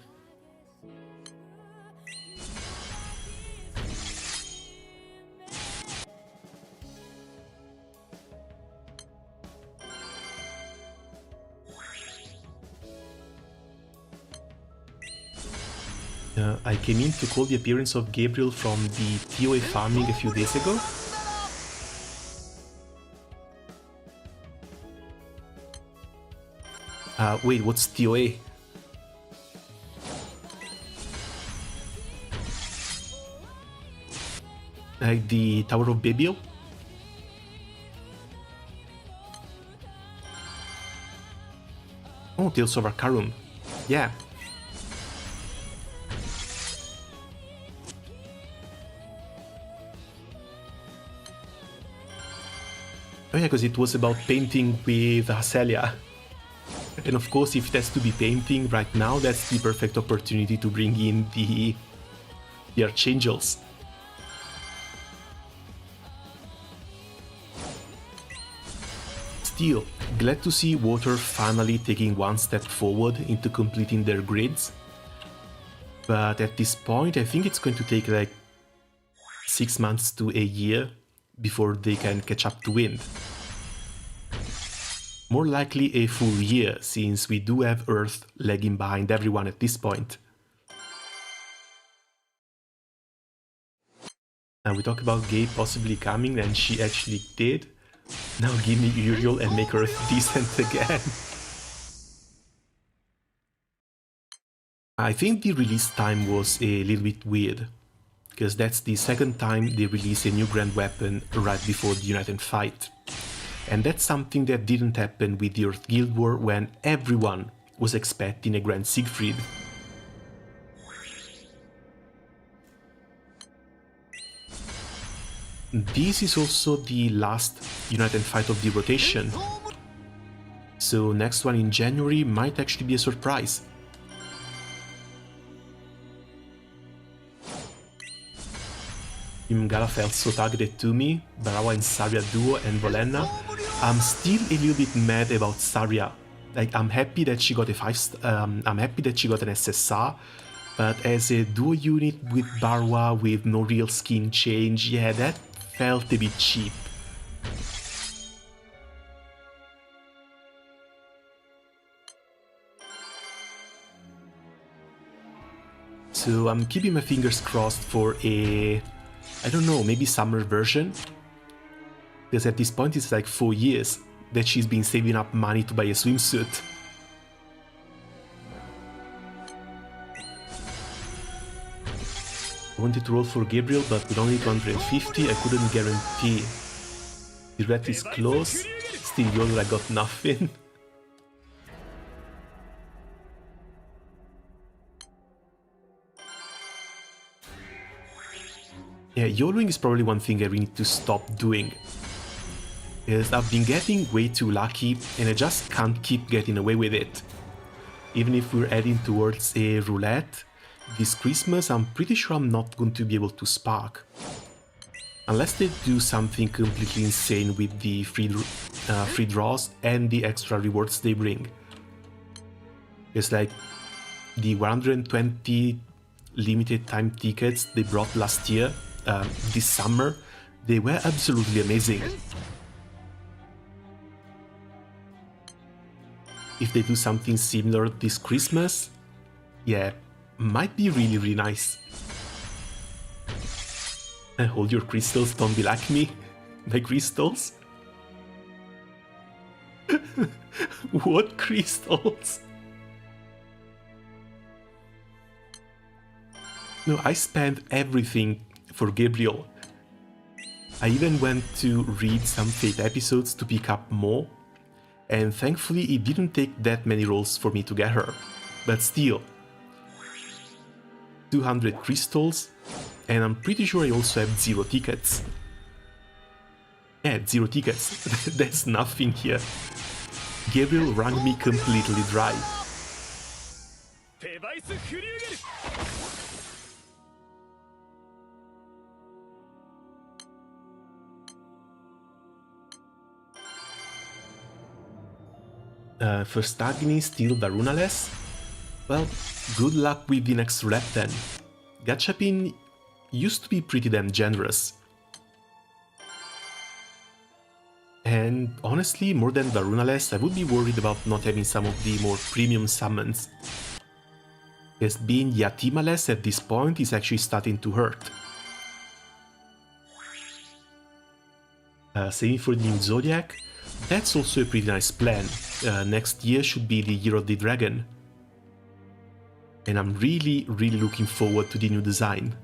I came in to call the appearance of Gabriel from the TOA farming a few days ago. Wait, what's TOA? Like the Tower of Babel? Oh, Tales of Arcarum. Yeah. Oh yeah, because it was about painting with Hacelia. And of course, if it has to be painting right now, that's the perfect opportunity to bring in the Archangels. Still, glad to see Water finally taking one step forward into completing their grids. But at this point, I think it's going to take like 6 months to a year before they can catch up to Wind. More likely a full year, since we do have Earth lagging behind everyone at this point. And we talk about Gabe possibly coming, and she actually did. Now give me Uriel and make Earth decent again. I think the release time was a little bit weird, because that's the second time they release a new grand weapon right before the United fight. And that's something that didn't happen with the Earth Guild War when everyone was expecting a Grand Siegfried. This is also the last United fight of the rotation, so next one in January might actually be a surprise. Team Gala felt so targeted to me, Barawa and Saria duo and Volenna. I'm still a little bit mad about Saria. Like, I'm happy that she got a I'm happy that she got an SSR, but as a duo unit with Barwa with no real skin change, yeah, that felt a bit cheap. So I'm keeping my fingers crossed for a, I don't know, maybe summer version? Because at this point it's like 4 years that she's been saving up money to buy a swimsuit. I wanted to roll for Gabriel, but with only 250 I couldn't guarantee. The red is close, still YOLO, I got nothing. Yeah, YOLOing is probably one thing I really need to stop doing. Because I've been getting way too lucky and I just can't keep getting away with it. Even if we're heading towards a roulette, this Christmas I'm pretty sure I'm not going to be able to spark. Unless they do something completely insane with the free draws and the extra rewards they bring. It's like the 120 limited time tickets they brought last year, this summer, they were absolutely amazing. If they do something similar this Christmas, yeah, might be really nice. Hold your crystals, don't be like me. My crystals? What crystals? No, I spent everything for Gabriel. I even went to read some Fate episodes to pick up more, and thankfully it didn't take that many rolls for me to get her. But still, 200 crystals, and I'm pretty sure I also have 0 tickets. Yeah, 0 tickets. That's nothing here. Gabriel wrung me completely dry. First Agni, still Darunaless? Well, good luck with the next rep then. Gachapin used to be pretty damn generous. And honestly, more than Darunaless, I would be worried about not having some of the more premium summons. Because being Yatimaless at this point is actually starting to hurt. Same for the new Zodiac. That's also a pretty nice plan. Next year should be the Year of the Dragon. And I'm really looking forward to the new design.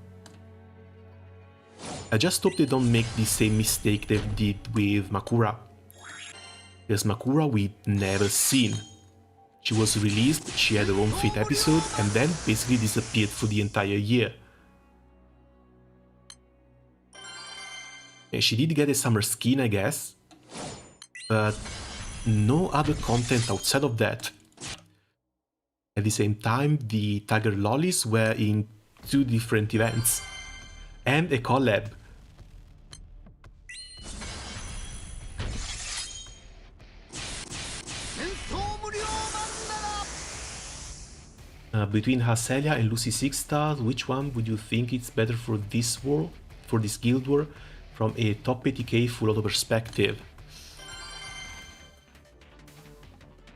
I just hope they don't make the same mistake they did with Makura. Because Makura we've never seen. She was released, she had her own Fate episode, and then basically disappeared for the entire year. And she did get a summer skin, I guess, but no other content outside of that. At the same time, the Tiger Lollies were in 2 different events, and a collab. Between Hacelia and Lucy 6 stars, which one would you think is better for this war, for this guild war, from a top 80k full auto perspective?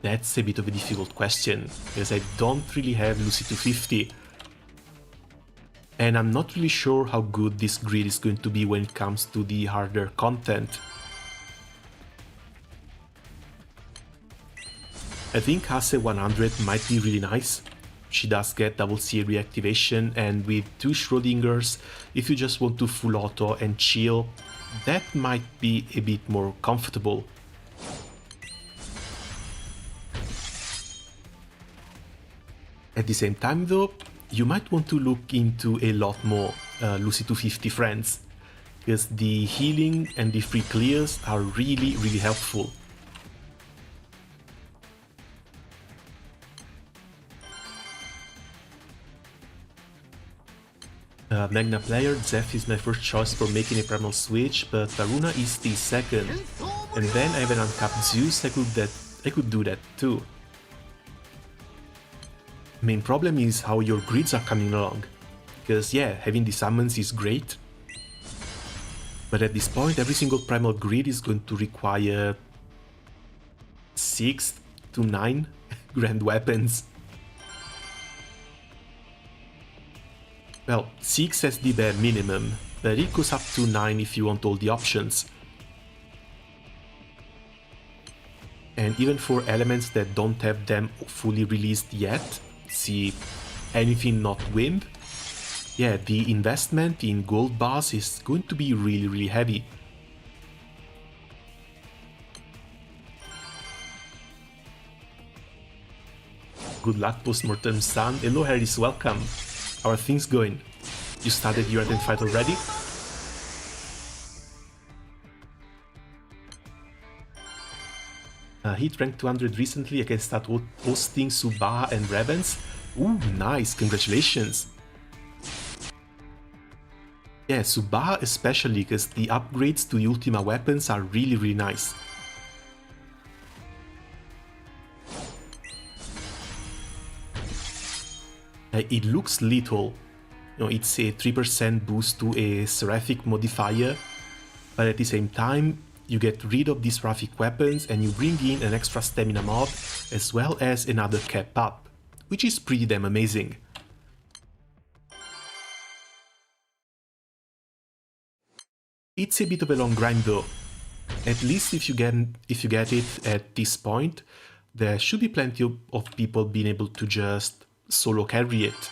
That's a bit of a difficult question, because I don't really have Lucy 250. And I'm not really sure how good this grid is going to be when it comes to the harder content. I think Hase 100 might be really nice, she does get double CA reactivation, and with 2 Schrodingers, if you just want to full auto and chill, that might be a bit more comfortable. At the same time though, you might want to look into a lot more Lucy 250 friends, because the healing and the free clears are really helpful. Magna player, Zeph is my first choice for making a primal switch, but Varuna is the second. And then I have an uncapped Zeus, I could do that too. Main problem is how your grids are coming along, because yeah, having the summons is great, but at this point every single primal grid is going to require 6 to 9 grand weapons. Well, 6 as the bare minimum, but it goes up to 9 if you want all the options. And even for elements that don't have them fully released yet, see anything not Wimp, yeah, the investment in gold bars is going to be really heavy. Good luck post-mortem, son. Hello Harris, welcome. How are things going? You started your Ardent fight already? Hit rank 200 recently, I can start hosting Subaha and Ravens. Ooh, nice, congratulations! Yeah, Subaha especially, because the upgrades to the Ultima weapons are really nice. It looks little, you know, it's a 3% boost to a Seraphic modifier, but at the same time, you get rid of these Seraphic weapons and you bring in an extra stamina mob as well as another cap up, which is pretty damn amazing. It's a bit of a long grind though. At least if you get it at this point, there should be plenty of people being able to just solo carry it.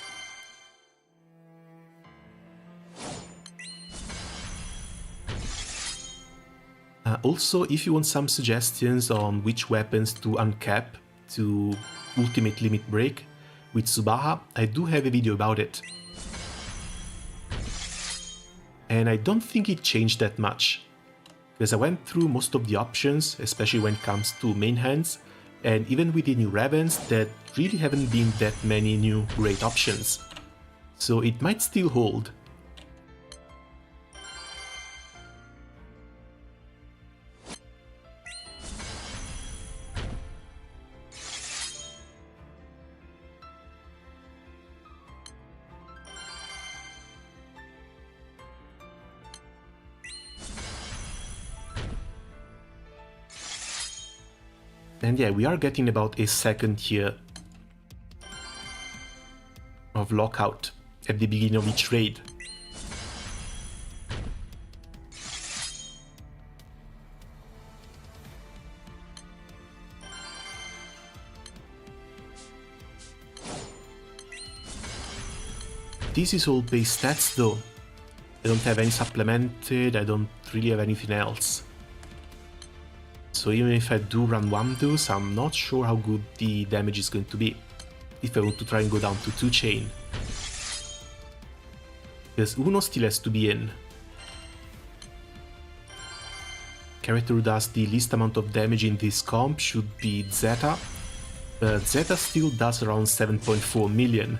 Also, if you want some suggestions on which weapons to uncap to ultimate limit break with Subaha, I do have a video about it. And I don't think it changed that much, because I went through most of the options, especially when it comes to main hands, and even with the new Ravens, there really haven't been that many new great options. So it might still hold. And yeah, we are getting about a second here of lockout at the beginning of each raid. This is all base stats though. I don't have any supplemented, I don't really have anything else. So even if I do run Wamdus, I'm not sure how good the damage is going to be if I want to try and go down to 2 chain. Because Uno still has to be in. Character who does the least amount of damage in this comp should be Zeta, but Zeta still does around 7.4 million.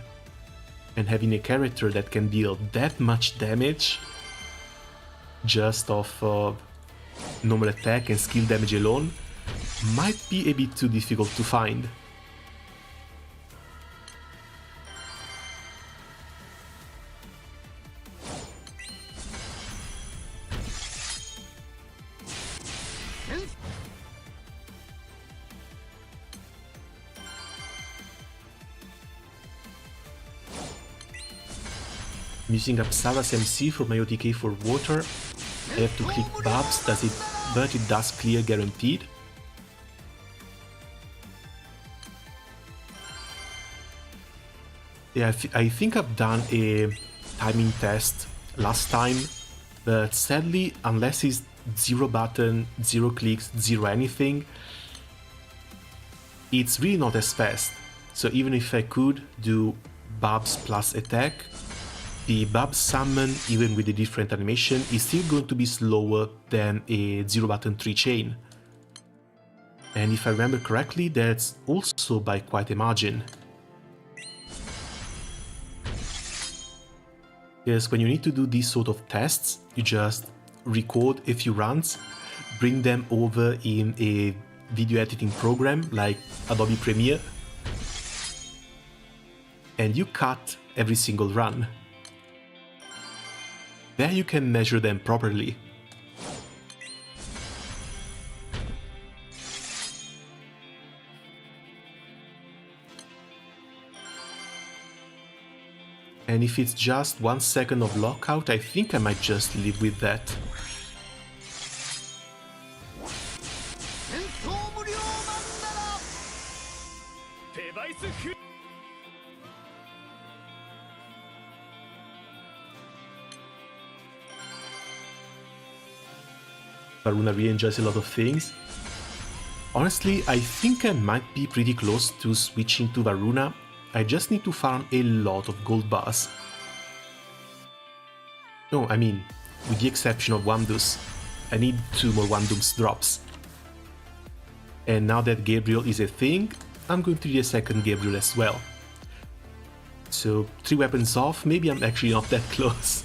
And having a character that can deal that much damage just off normal attack and skill damage alone might be a bit too difficult to find. I'm using Apsara's MC for my OTK for water. I have to click Babs, but it does clear guaranteed. Yeah, I think I've done a timing test last time, but sadly, unless it's 0 button, 0 clicks, 0 anything, it's really not as fast. So even if I could do Babs plus attack, the Babs summon, even with a different animation, is still going to be slower than a 0 button 3 chain. And if I remember correctly, that's also by quite a margin. Because when you need to do these sort of tests, you just record a few runs, bring them over in a video editing program like Adobe Premiere, and you cut every single run. There you can measure them properly. And if it's just 1 second of lockout, I think I might just live with that. Varuna really enjoys a lot of things. Honestly, I think I might be pretty close to switching to Varuna. I just need to farm a lot of gold bars. No, I mean, with the exception of Wandus. I need 2 more Wandus drops. And now that Gabriel is a thing, I'm going to do a second Gabriel as well. So 3 weapons off, maybe I'm actually not that close.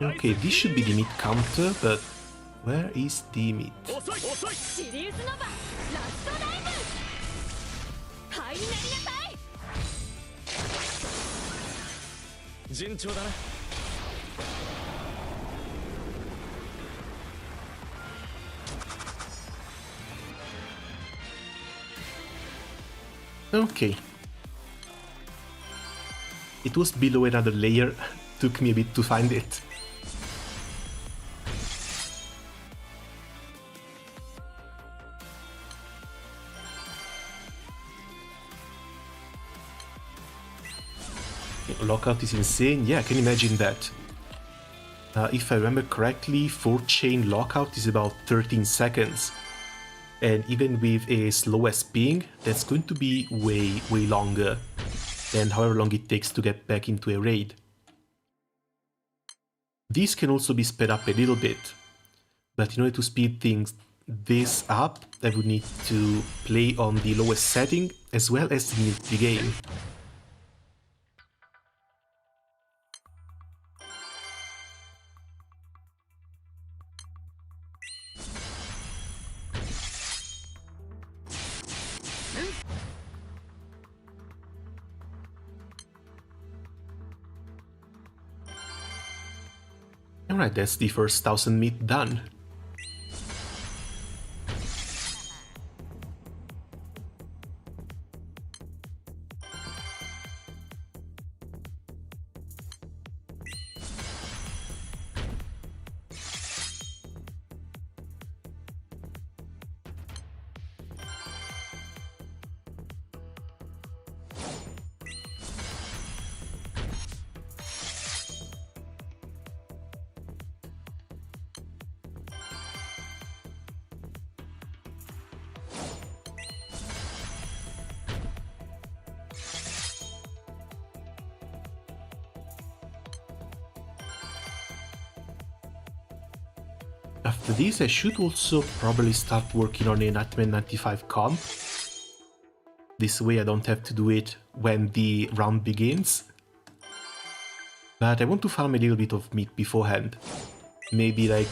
Okay, this should be the mid counter, but where is the mid? Okay. It was below another layer, took me a bit to find it. Lockout is insane, yeah, I can imagine that. If I remember correctly, 4-chain lockout is about 13 seconds. And even with a slowest ping, that's going to be way longer than however long it takes to get back into a raid. This can also be sped up a little bit, but in order to speed things this up, I would need to play on the lowest setting as well as mute the game. Alright, that's the first 1000 meat done. After this, I should also probably start working on a Nightmare 95 comp. This way I don't have to do it when the round begins. But I want to farm a little bit of meat beforehand. Maybe like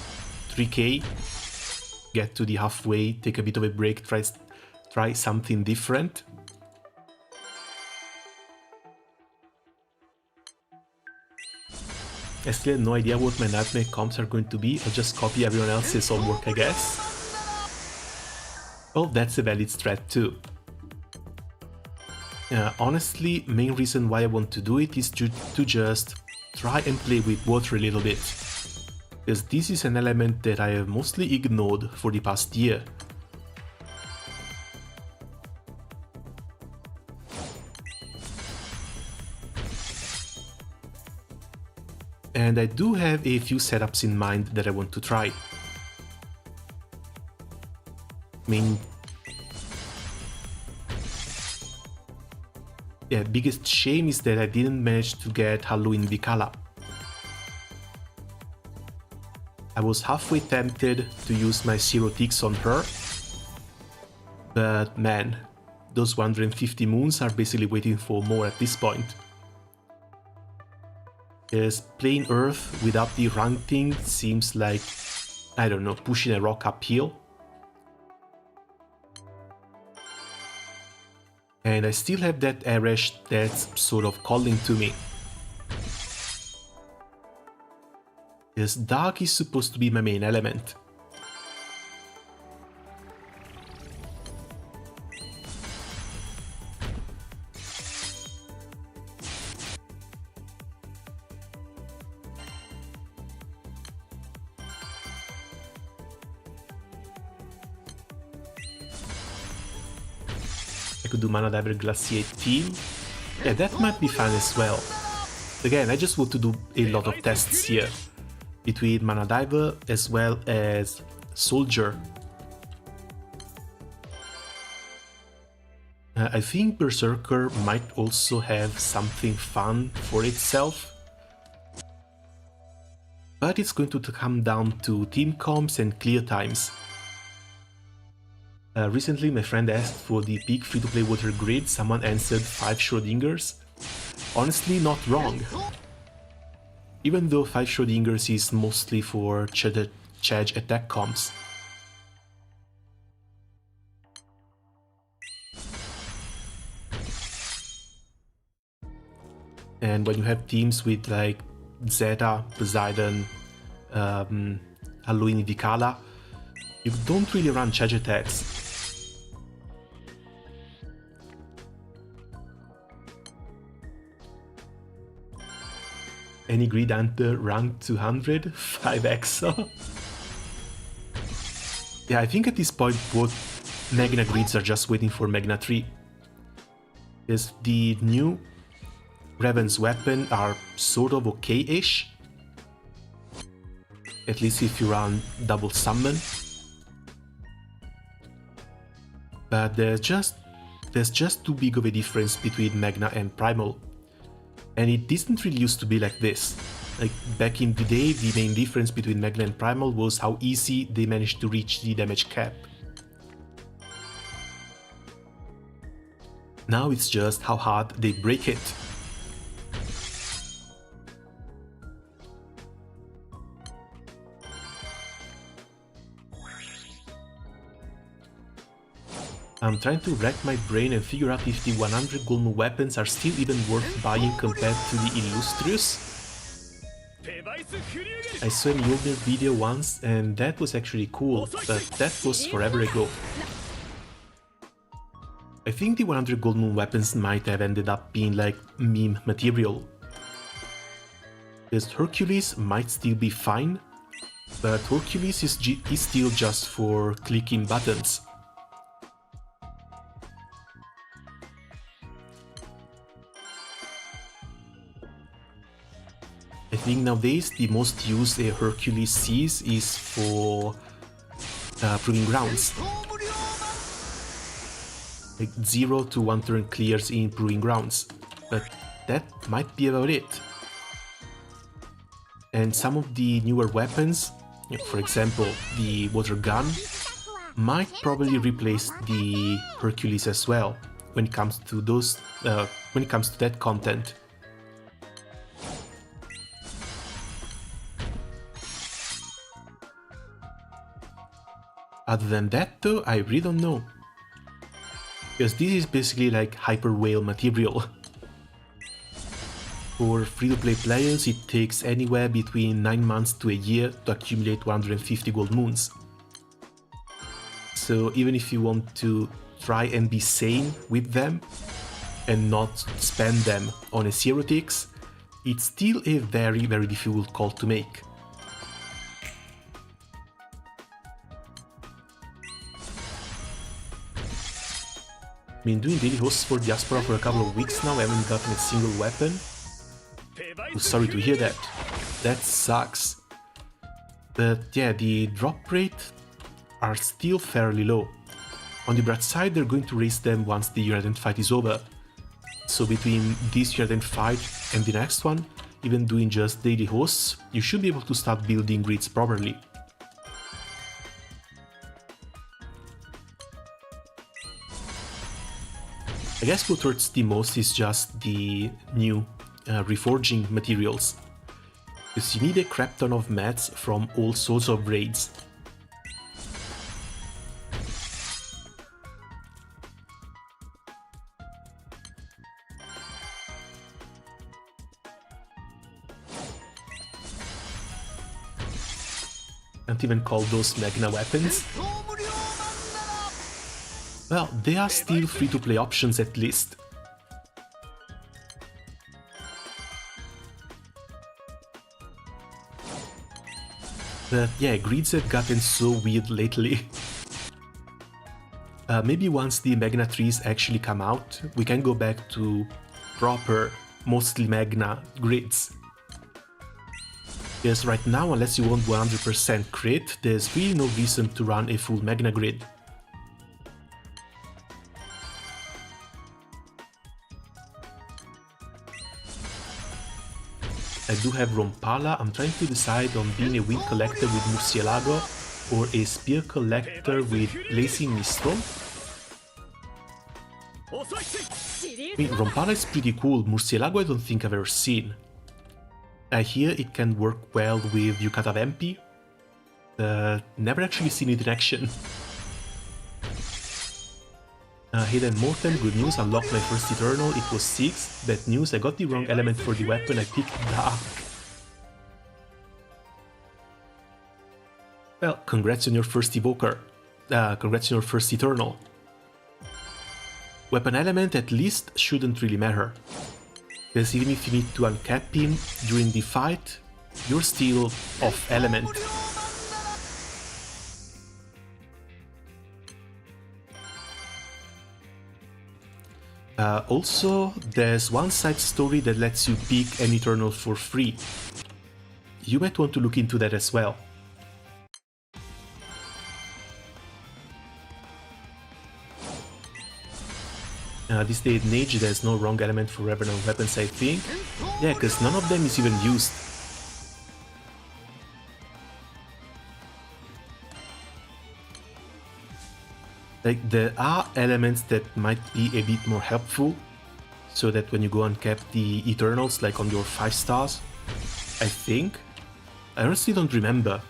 3k, get to the halfway, take a bit of a break, try something different. I still have no idea what my Nightmare comps are going to be, I'll just copy everyone else's homework, I guess. Oh, that's a valid strat too. Honestly, main reason why I want to do it is to just try and play with water a little bit, because this is an element that I have mostly ignored for the past year. And I do have a few setups in mind that I want to try. I mean, yeah, biggest shame is that I didn't manage to get Halloween Vikala. I was halfway tempted to use my Zero Ticks on her, but man, those 150 moons are basically waiting for more at this point. Because playing Earth without the rank thing seems like, I don't know, pushing a rock uphill. And I still have that Eresh that's sort of calling to me. Because Dark is supposed to be my main element. I could do Mana Diver Glaciate team. Yeah, that might be fun as well. Again, I just want to do a lot of tests here, between Mana Diver as well as Soldier. I think Berserker might also have something fun for itself, but it's going to come down to team comps and clear times. Recently my friend asked for the peak free-to-play water grid, someone answered 5 Schrodingers. Honestly, not wrong. Even though 5 Schrodingers is mostly for charge attack comps. And when you have teams with like Zeta, Poseidon, Halloween Vikala, you don't really run charge attacks. Any Grid Hunter rank 200? 5 Exo? Yeah, I think at this point both Magna Grids are just waiting for Magna 3. Because the new Raven's weapon are sort of okay-ish. At least if you run double summon. But there's just too big of a difference between Magna and Primal. And it didn't really used to be like this. Like back in the day, the main difference between Magna and Primal was how easy they managed to reach the damage cap. Now it's just how hard they break it. I'm trying to rack my brain and figure out if the 100 gold moon weapons are still even worth buying compared to the Illustrious. I saw an older video once and that was actually cool, but that was forever ago. I think the 100 gold moon weapons might have ended up being like meme material. Because Hercules might still be fine, but Hercules is still just for clicking buttons. I think nowadays the most used a Hercules sees is for Proving Grounds. Like 0 to 1 turn clears in Proving Grounds, but that might be about it. And some of the newer weapons, for example the water gun, might probably replace the Hercules as well when it comes to those that content. Other than that though, I really don't know. Because this is basically like Hyper Whale material. For free-to-play players it takes anywhere between 9 months to a year to accumulate 150 gold moons. So even if you want to try and be sane with them, and not spend them on a Zerotix, it's still a very, very difficult call to make. Been doing daily hosts for Diaspora for a couple of weeks now, I haven't gotten a single weapon. I'm sorry to hear that. That sucks. But yeah, the drop rate are still fairly low. On the bright side, they're going to raise them once the year-end fight is over. So between this year-end fight and the next one, even doing just daily hosts, you should be able to start building grids properly. I guess what hurts the most is just the new reforging materials, because you need a crap ton of mats from all sorts of raids. Can't even call those Magna weapons. Well, they are still free-to-play options at least. But yeah, grids have gotten so weird lately. Maybe once the Magna trees actually come out, we can go back to proper, mostly Magna grids. Because right now, unless you want 100% crit, there's really no reason to run a full Magna grid. I do have Rompala. I'm trying to decide on being a Wind Collector with Murcielago or a Spear Collector with Blazing Mistral. I mean, Rompala is pretty cool. Murcielago I don't think I've ever seen. I hear it can work well with Yukata Vampi. Never actually seen it in action. Hey then, Mortem, good news, unlocked my first Eternal, it was 6. Bad news, I got the wrong element for the weapon, I picked Dark. Well, congrats on your first Evoker. Congrats on your first Eternal. Weapon element at least shouldn't really matter. Because even if you need to uncap him during the fight, you're still off element. Also, there's one side story that lets you pick an Eternal for free. You might want to look into that as well. This day and age, there's no wrong element for Revenant weapons, I think. Yeah, because none of them is even used. Like, there are elements that might be a bit more helpful, so that when you go and cap the Eternals, like on your 5 stars, I think. I honestly don't remember.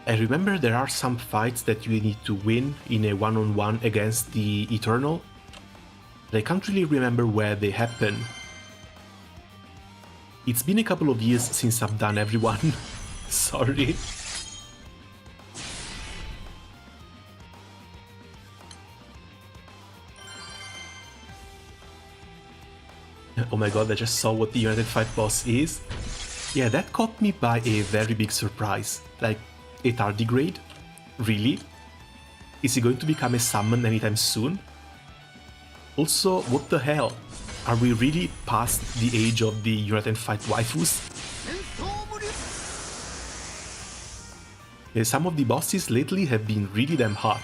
I remember there are some fights that you need to win in a one-on-one against the Eternal, but I can't really remember where they happen. It's been a couple of years since I've done everyone. Sorry. Oh my god, I just saw what the United Fight boss is. Yeah, that caught me by a very big surprise. Like, a tardigrade? Really? Is he going to become a summon anytime soon? Also, what the hell? Are we really past the age of the United Fight waifus? Yeah, some of the bosses lately have been really damn hot.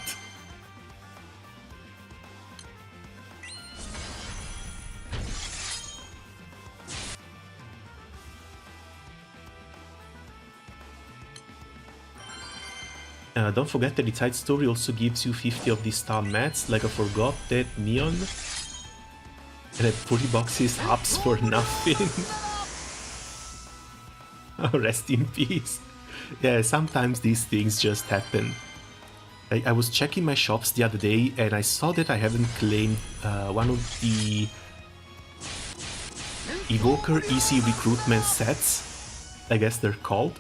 Don't forget that the side story also gives you 50 of these star mats, like I forgot that Neon. And at 40 boxes ups for nothing. Rest in peace. Yeah, sometimes these things just happen. I was checking my shops the other day and I saw that I haven't claimed one of the Evoker Easy Recruitment sets, I guess they're called.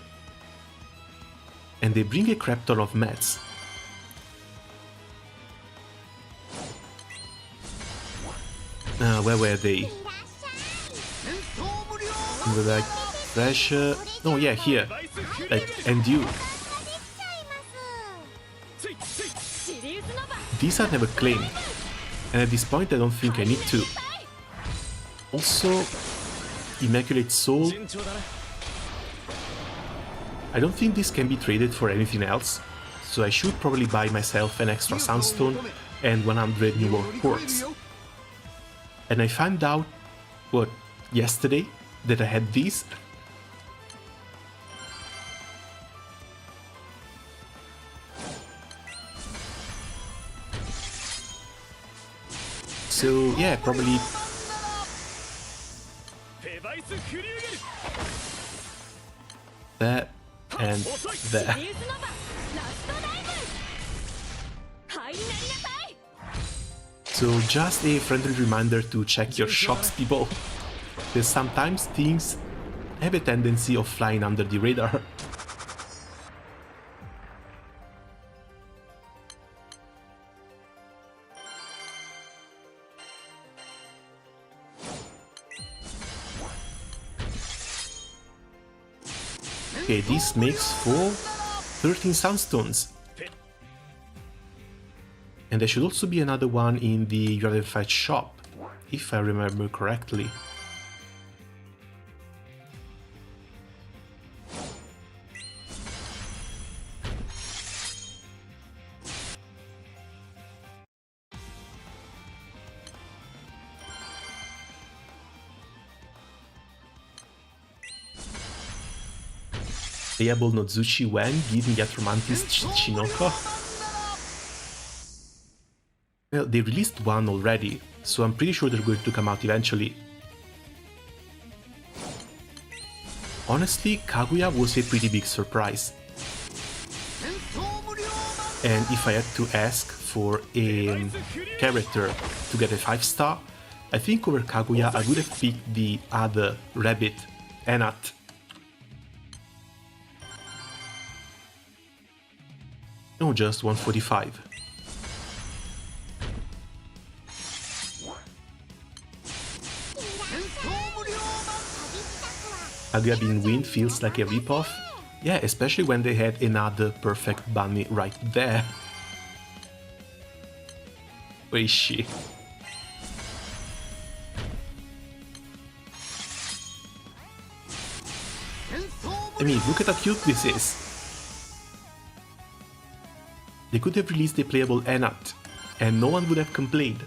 And they bring a crap ton of mats. Where were they? They were like fresh. No, yeah, here. Like, and you. These are never claimed, and at this point I don't think I need to. Also, Immaculate Soul. I don't think this can be traded for anything else, so I should probably buy myself an extra Soundstone and 100 New World Quartz. And I found out, what, yesterday, that I had these. So yeah, probably that and that. So just a friendly reminder to check your shops, people, because sometimes things have a tendency of flying under the radar. Okay, this makes for 13 Soundstones. And there should also be another one in the Fight shop, if I remember correctly. Playable Nozuchi when giving Yatromantis Chinoko? Well, they released one already, so I'm pretty sure they're going to come out eventually. Honestly, Kaguya was a pretty big surprise. And if I had to ask for a character to get a 5-star, I think over Kaguya I would have picked the other rabbit, Enat. No, just 145. Kaguya being Wind feels like a ripoff. Yeah, especially when they had another perfect bunny right there. Where is she? I mean, look at how cute this is. They could have released a playable Enat, and no one would have complained.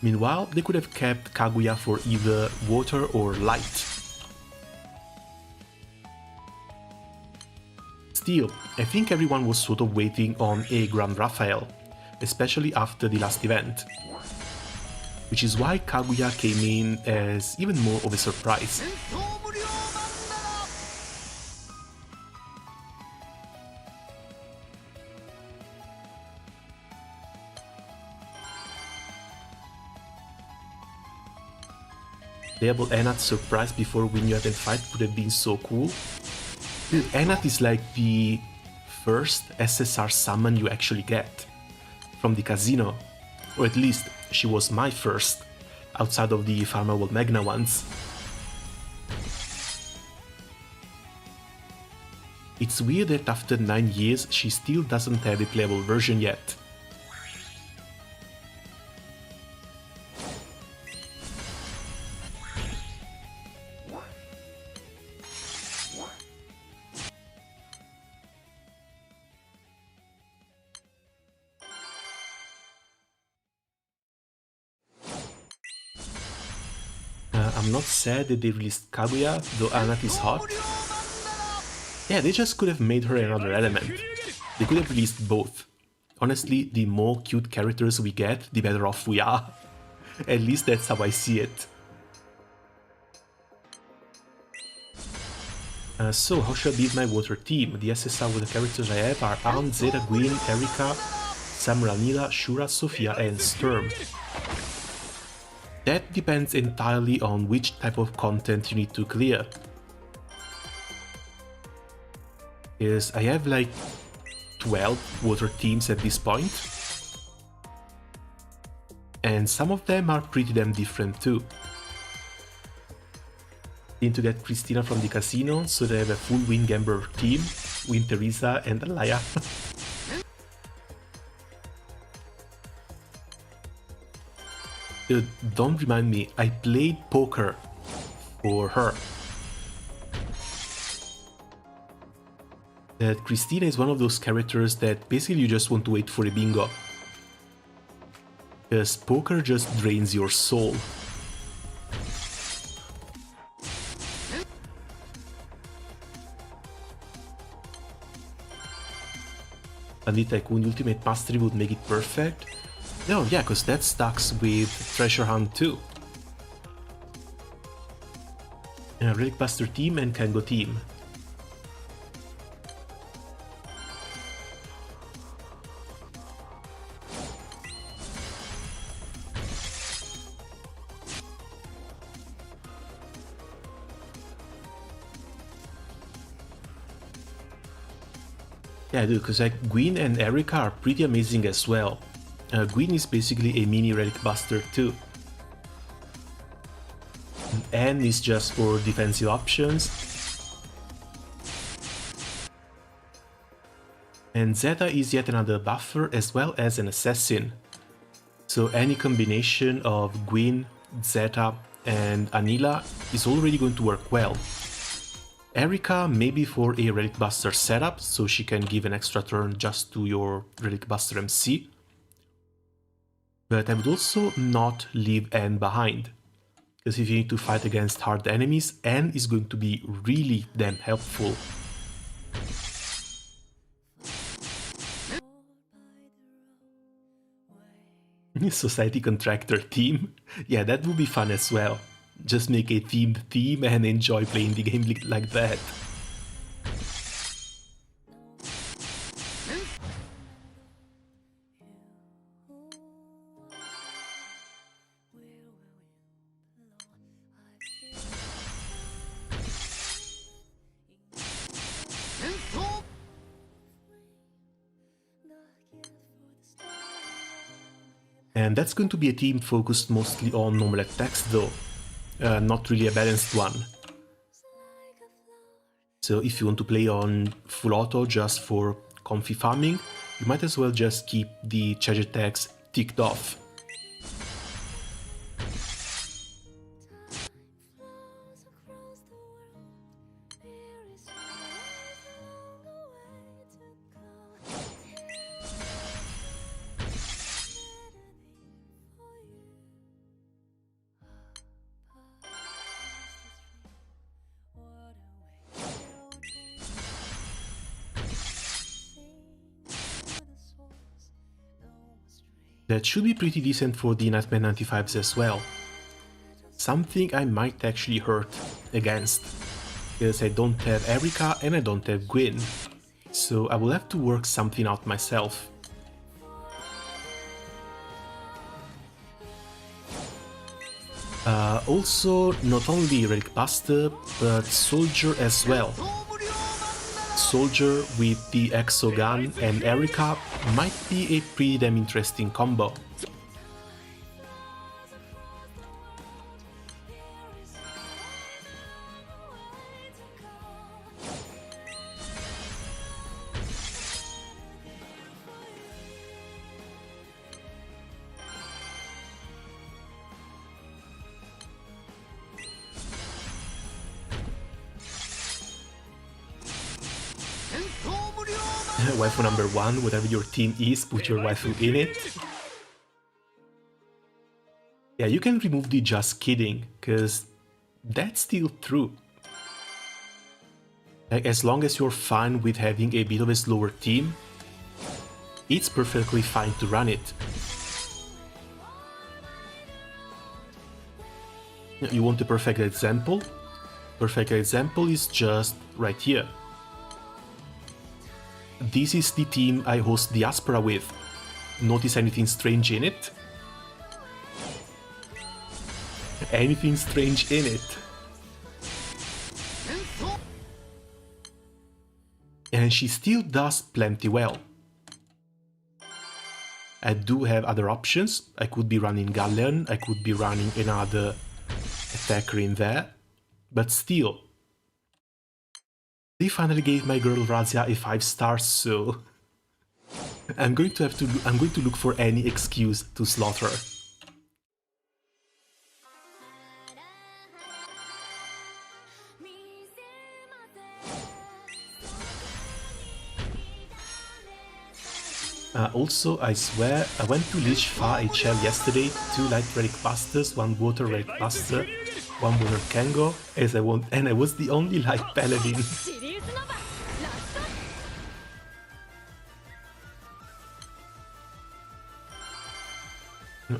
Meanwhile, they could have kept Kaguya for either water or light. Still, I think everyone was sort of waiting on a Grand Raphael, especially after the last event. Which is why Kaguya came in as even more of a surprise. Playable Enat surprise before winning and fight would have been so cool. Dude, Enat is like the first SSR summon you actually get from the casino, or at least she was my first, outside of the farmable Magna ones. It's weird that after 9 years she still doesn't have a playable version yet. I'm not sad that they released Kaguya, though Enat is hot. Yeah, they just could have made her another element. They could have released both. Honestly, the more cute characters we get, the better off we are. At least that's how I see it. So, how should I build my water team? The SSR with the characters I have are Aunt, Zeta, Gwyn, Erika, Samurai Nila, Shura, Sophia and Sturm. That depends entirely on which type of content you need to clear. Because I have like 12 water teams at this point. and some of them are pretty damn different too. Need to get Christina from the casino, so they have a full Win Gambler team, Win Teresa and Alaya. Dude, don't remind me, I played poker for her. That Christina is one of those characters that basically you just want to wait for a bingo. Because poker just drains your soul. Bandit Tycoon Ultimate Mastery would make it perfect. No, yeah, because that stacks with Treasure Hunt too. Relic Buster team and Kango team. Yeah, dude, because like Gwyn and Erika are pretty amazing as well. Gwyn is basically a mini Relic Buster too. N is just for defensive options. And Zeta is yet another buffer as well as an assassin. So any combination of Gwyn, Zeta and Anila is already going to work well. Erika maybe for a Relic Buster setup, so she can give an extra turn just to your Relic Buster MC. But I would also not leave N behind, because if you need to fight against hard enemies, N is going to be really damn helpful. Society Contractor team? Yeah, that would be fun as well. Just make a themed team and enjoy playing the game like that. And that's going to be a team focused mostly on normal attacks though. Not really a balanced one. So if you want to play on full auto just for comfy farming, you might as well just keep the charge attacks ticked off. That should be pretty decent for the Nightmare 95s as well. Something I might actually hurt against, because I don't have Erika and I don't have Gwyn, so I will have to work something out myself. Also, not only Relic Buster, but Soldier as well. Soldier with the Exo Gun and Erika might be a pretty damn interesting combo. Waifu number 1, whatever your team is, put your waifu in it. Yeah, you can remove the just kidding, cause that's still true. Like, as long as you're fine with having a bit of a slower team, it's perfectly fine to run it. You want a perfect example? Perfect example is just right here. This is the team I host Diaspora with. Notice anything strange in it? Anything strange in it? And she still does plenty well. I do have other options. I could be running Galleon, I could be running another attacker in there, but still. They finally gave my girl Razia a 5-star, so I'm going to look for any excuse to slaughter her. Also, I swear, I went to Lich Fa HL yesterday, 2 Light Relic Busters, 1 Water Relic Buster, 1 Water Kango, and I was the only Light Paladin.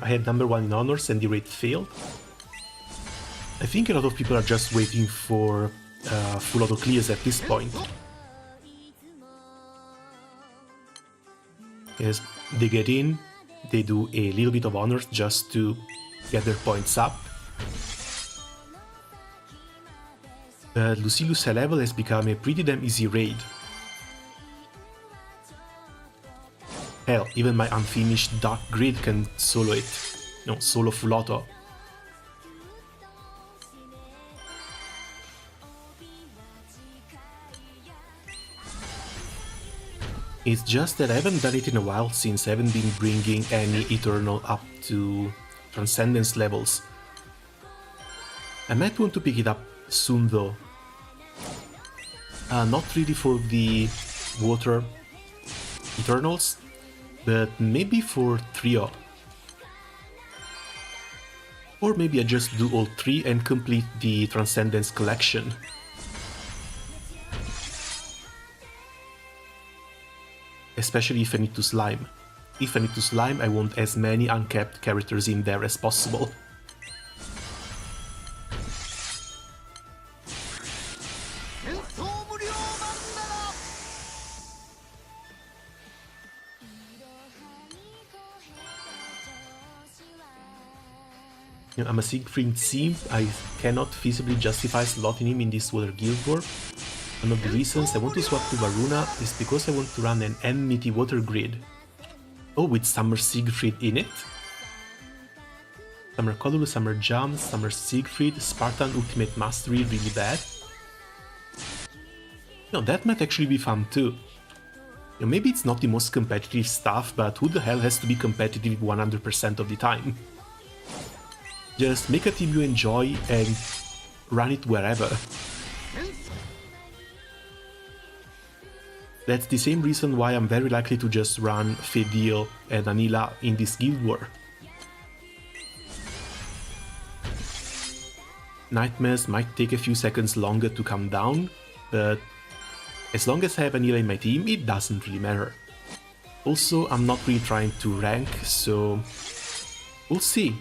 I had number 1 in honors and the raid failed. I think a lot of people are just waiting for full auto clears at this point. Yes, they get in, they do a little bit of honors just to get their points up. Lucilius High Level has become a pretty damn easy raid. Hell, even my unfinished Dark Grid can solo it. No, solo full auto. It's just that I haven't done it in a while since I haven't been bringing any Eternal up to Transcendence levels. I might want to pick it up soon though. Not really for the Water Eternals, but maybe for Trio. Or maybe I just do all 3 and complete the Transcendence collection. Especially if I need to slime. If I need to slime, I want as many uncapped characters in there as possible. I'm a Siegfried simp, I cannot feasibly justify slotting him in this Water Guild War. One of the reasons I want to swap to Varuna is because I want to run an Enmity Water Grid. Oh, with Summer Siegfried in it? Summer Codulu, Summer Jam, Summer Siegfried, Spartan Ultimate Mastery really bad? No, that might actually be fun too. Maybe it's not the most competitive stuff, but who the hell has to be competitive 100% of the time? Just make a team you enjoy and run it wherever. That's the same reason why I'm very likely to just run Fedil and Anila in this guild war. Nightmares might take a few seconds longer to come down, but as long as I have Anila in my team, it doesn't really matter. Also, I'm not really trying to rank, so we'll see.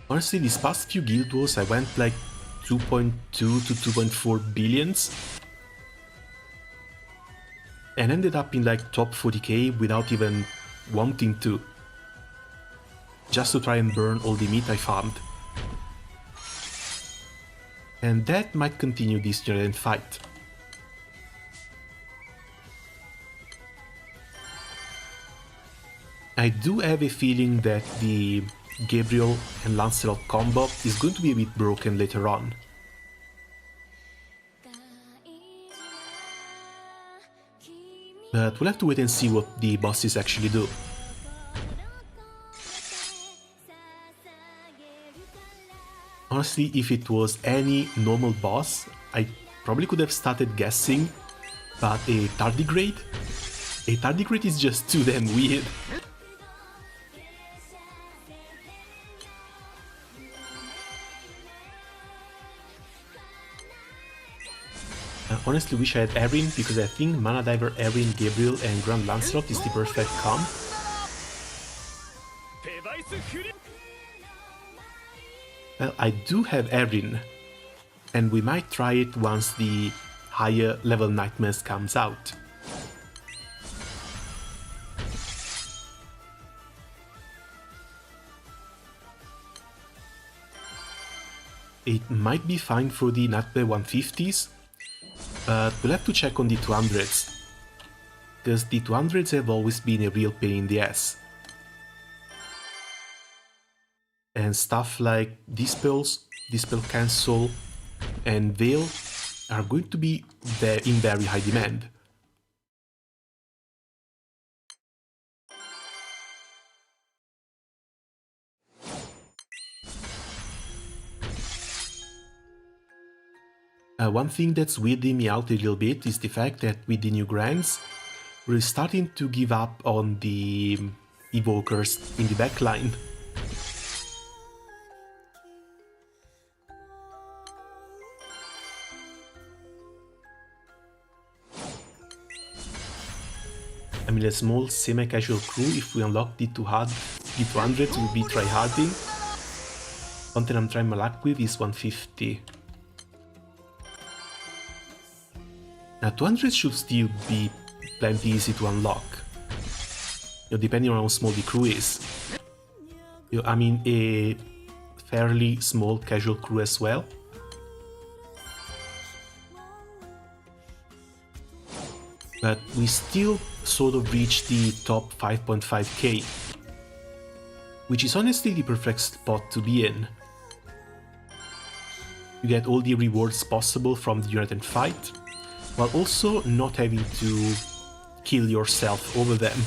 Honestly, these past few guild wars I went like 2.2 to 2.4 billions and ended up in like top 40k without even wanting to. Just to try and burn all the meat I farmed. And that might continue this General fight. I do have a feeling that the Gabriel and Lancelot combo is going to be a bit broken later on. But we'll have to wait and see what the bosses actually do. Honestly, if it was any normal boss, I probably could have started guessing, but a tardigrade? A tardigrade is just too damn weird. I honestly wish I had Erin, because I think Mana Diver, Erin, Gabriel and Grand Lancelot is the perfect comp. Well, I do have Erin, and we might try it once the higher level Nightmares comes out. It might be fine for the Nightmare 150s, But we'll have to check on the 200s, because the 200s have always been a real pain in the ass. And stuff like Dispels, Dispel Cancel, and Veil are going to be in very high demand. One thing that's weirding me out a little bit is the fact that with the new grinds, we're starting to give up on the evokers in the backline. I mean, a small semi-casual crew, if we unlock the 200s, will be tryharding. Something I'm trying my luck with is 150. Now 200 should still be plenty easy to unlock, depending on how small the crew is. I mean, a fairly small casual crew as well. But we still sort of reach the top 5.5k, which is honestly the perfect spot to be in. You get all the rewards possible from the United Fight, while also not having to kill yourself over them.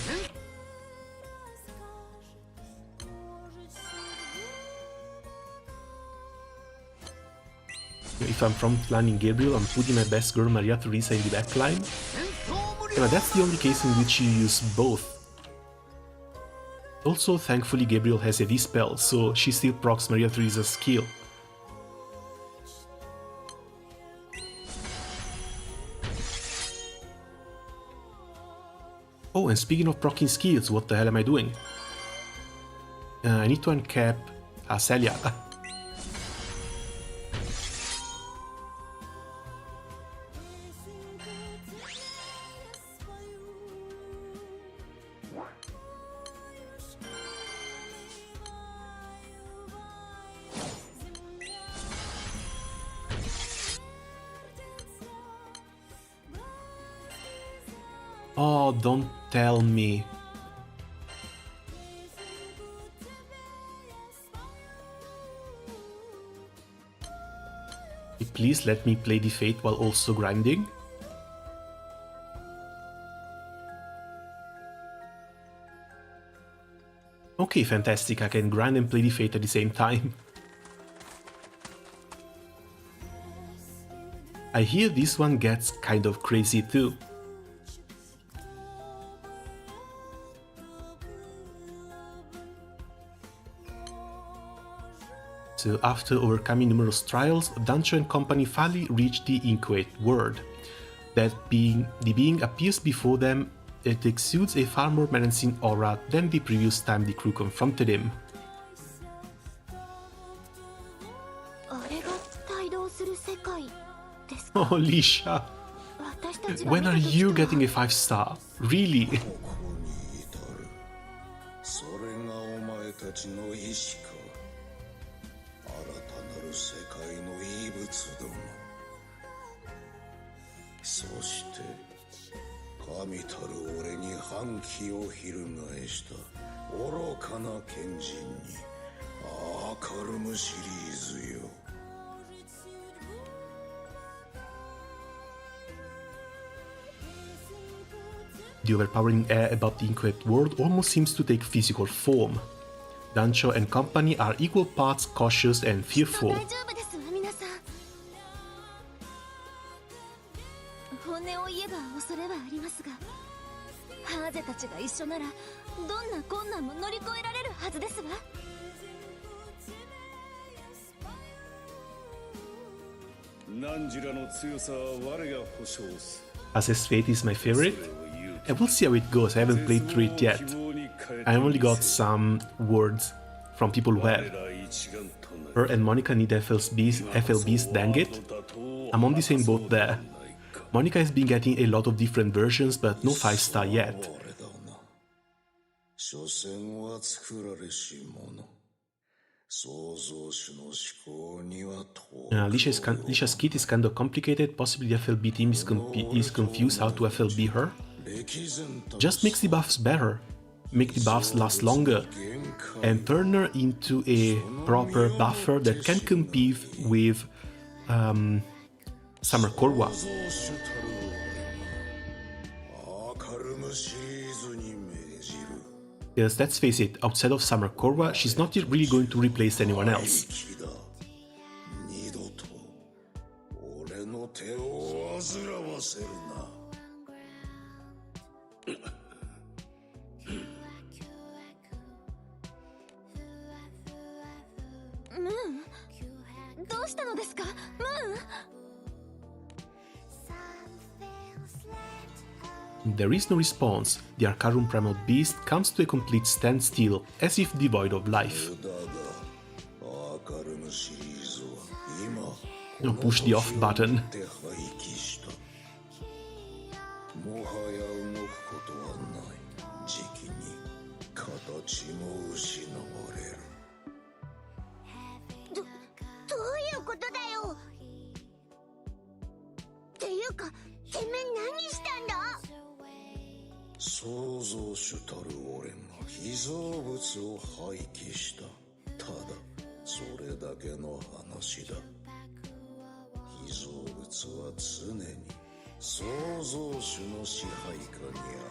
If I'm frontlining Gabriel, I'm putting my best girl Maria Theresa in the backline. But that's the only case in which you use both. Also, thankfully Gabriel has a Dispel, so she still procs Maria Theresa's skill. Oh, and speaking of proccing skills, what the hell am I doing? I need to uncap Celia. Oh, don't tell me. Please let me play the Fate while also grinding. Okay, fantastic, I can grind and play the Fate at the same time. I hear this one gets kind of crazy too. So after overcoming numerous trials, Dancho and company finally reach the Inchoate world. The being appears before them. It exudes a far more menacing aura than the previous time the crew confronted him. Oh, Lisha! When are you getting a 5-star? Really? The overpowering air about the Inchoate world almost seems to take physical form. Dancho and company are equal parts cautious and fearful. As Fate is my favorite, and we'll see how it goes. I haven't played through it yet. I only got some words from people who have. Her and Monica need FLBs, dang it. I'm on the same boat there. Monica has been getting a lot of different versions, but no 5-star yet. Lisha's kit is kind of complicated. Possibly the FLB team is confused how to FLB her. Just makes the buffs better, make the buffs last longer, and turn her into a proper buffer that can compete with Summer Korwa. Because let's face it, outside of Summer Korwa, she's not really going to replace anyone else. There is no response. The Arcarum Primal Beast comes to a complete standstill, as if devoid of life. Now push the off button.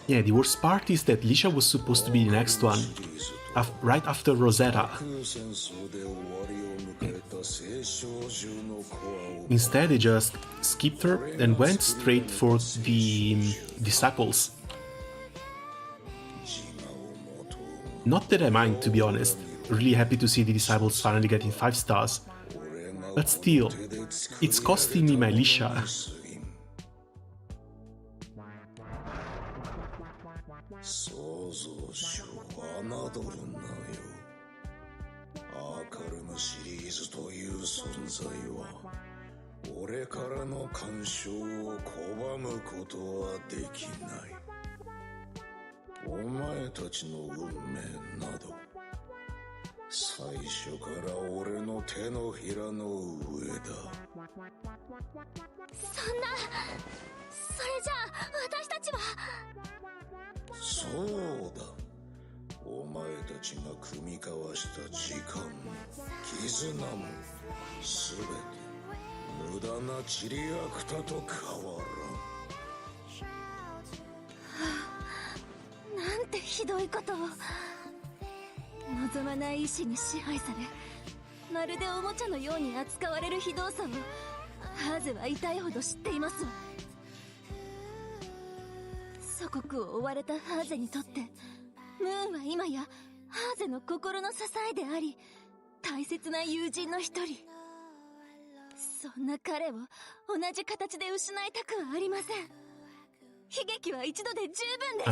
Yeah, the worst part is that Lisha was supposed to be the next one, right after Rosetta. Instead, they just skipped her and went straight for the disciples. Not that I mind, to be honest. Really happy to see the disciples finally getting 5 stars. But still, it's costing me my Lisha.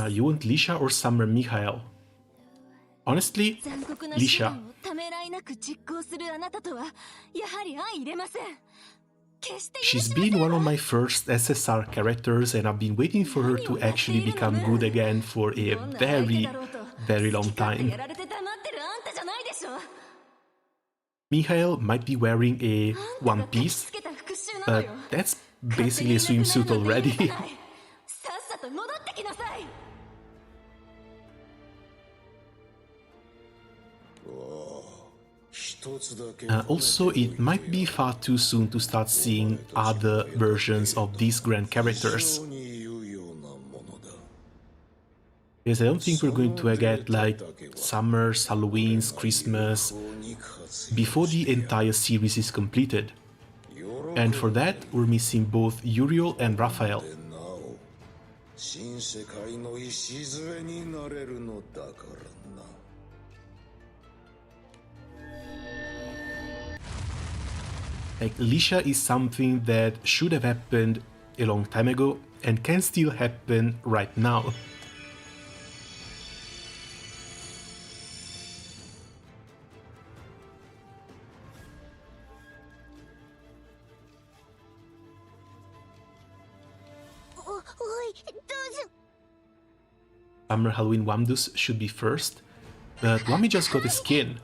You want Lisha or Summer Mikhail? Honestly, Lisha. She's been one of my first SSR characters and I've been waiting for her to actually become good again for a very, very long time. Mikhail might be wearing a one piece, but that's basically a swimsuit already. Also, it might be far too soon to start seeing other versions of these grand characters. Because I don't think we're going to get like Summers, Halloween's, Christmas before the entire series is completed. And for that, we're missing both Uriel and Raphael. Like, Lisha is something that should have happened a long time ago and can still happen right now. Summer Halloween Wamdus should be first, but Wami just got a skin.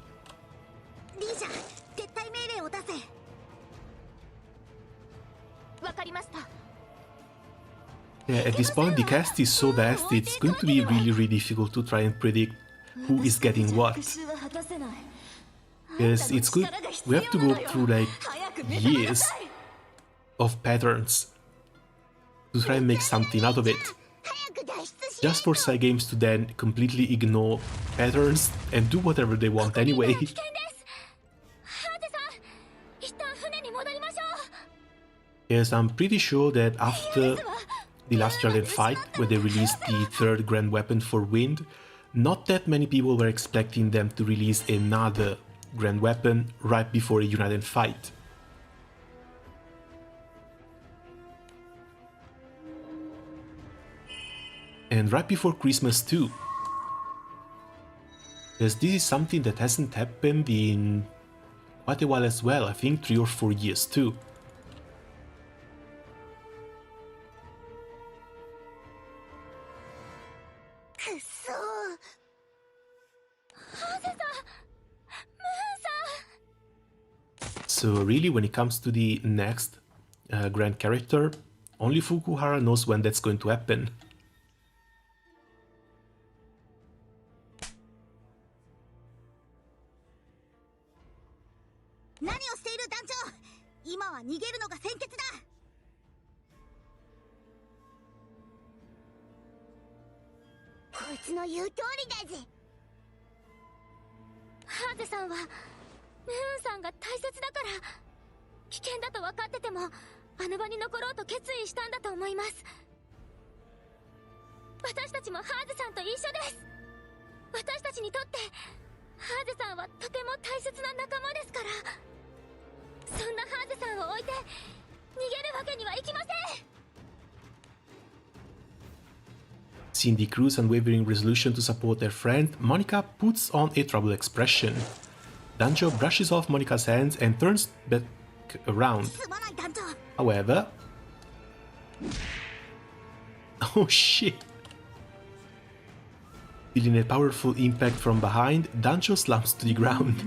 Yeah, at this point the cast is so vast it's going to be really difficult to try and predict who is getting what. Because it's good, we have to go through like years of patterns to try and make something out of it. Just for side games to then completely ignore patterns and do whatever they want anyway. Yes, I'm pretty sure that after the last United fight, where they released the third grand weapon for wind, not that many people were expecting them to release another grand weapon right before a United fight. And right before Christmas too. Because this is something that hasn't happened in quite a while as well, I think 3 or 4 years too. So really, when it comes to the next grand character, only Fukuhara knows when that's going to happen. Seeing the crew's unwavering resolution to support their friend, Monika puts on a troubled expression. Danjo brushes off Monika's hands and turns back around. However... Oh shit! Feeling a powerful impact from behind, Danjo slumps to the ground.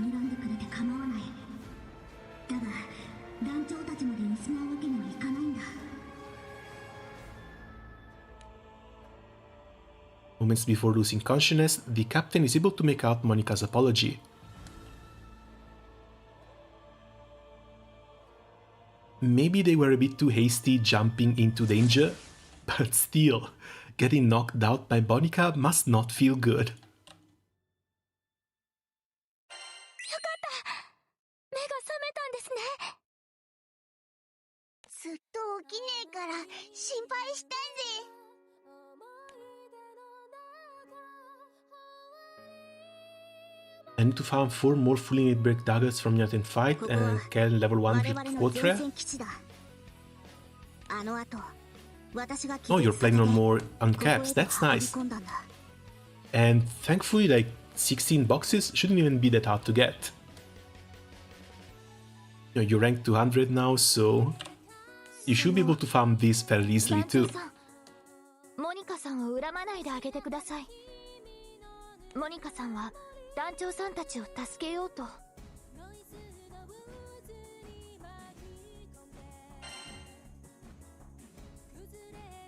Moments before losing consciousness, the captain is able to make out Monika's apology. Maybe they were a bit too hasty jumping into danger, but still, getting knocked out by Monika must not feel good. I need to farm 4 more fully knit break daggers from United Fight and can level 1 with Quotre. Oh, you're playing on more uncaps, that's nice. And thankfully, like 16 boxes shouldn't even be that hard to get. You're ranked 200 now, so you should be able to farm this fairly easily too.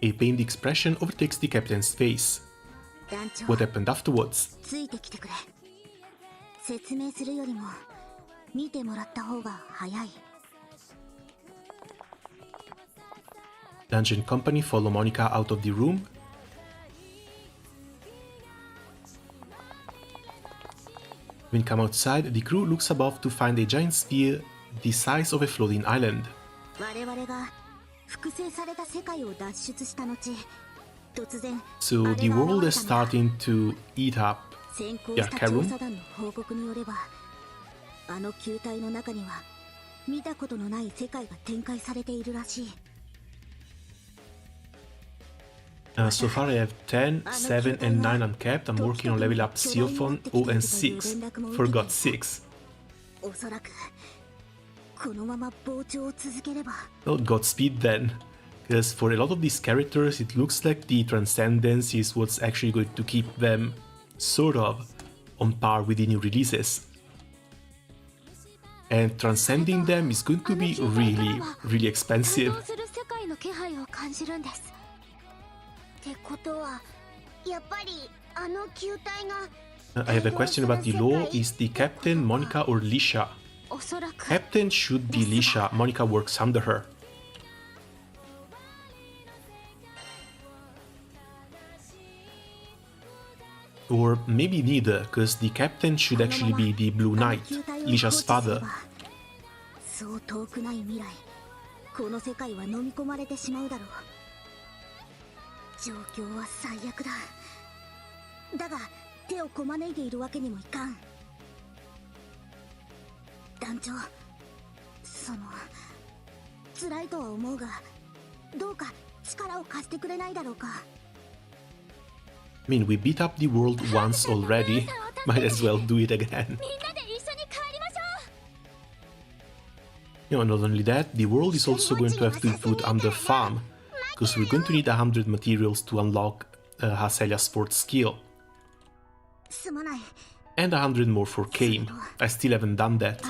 A pained expression overtakes the captain's face. What happened afterwards? Danjo and company follow Monika out of the room. When come outside, the crew looks above to find a giant sphere the size of a floating island. So the world is starting to eat up Yakarum. So far I have 10, 7 and 9 uncapped. I'm working on level up Siophon, 0 and 6. Forgot 6. Well, Godspeed then. Because for a lot of these characters it looks like the Transcendence is what's actually going to keep them sort of on par with the new releases. And transcending them is going to be really expensive. I have a question about the law. Is the captain Monica or Lisha? Captain should be Lisha. Monica works under her. Or maybe neither, because the captain should actually be the Blue Knight, Lisha's father. そう遠くない未来、この世界は飲み込まれてしまうだろう。状況は最悪だ。だが手をこまねいているわけにもいかん。団長、その辛いとは思うが、どうか力を貸してくれないだろうか。I mean, we beat up the world once already. Might as well do it again. You know, not only that, the world is also going to have to be put under farm, because we're going to need 100 materials to unlock Haselia's fourth skill. And 100 more for Kame. I still haven't done that.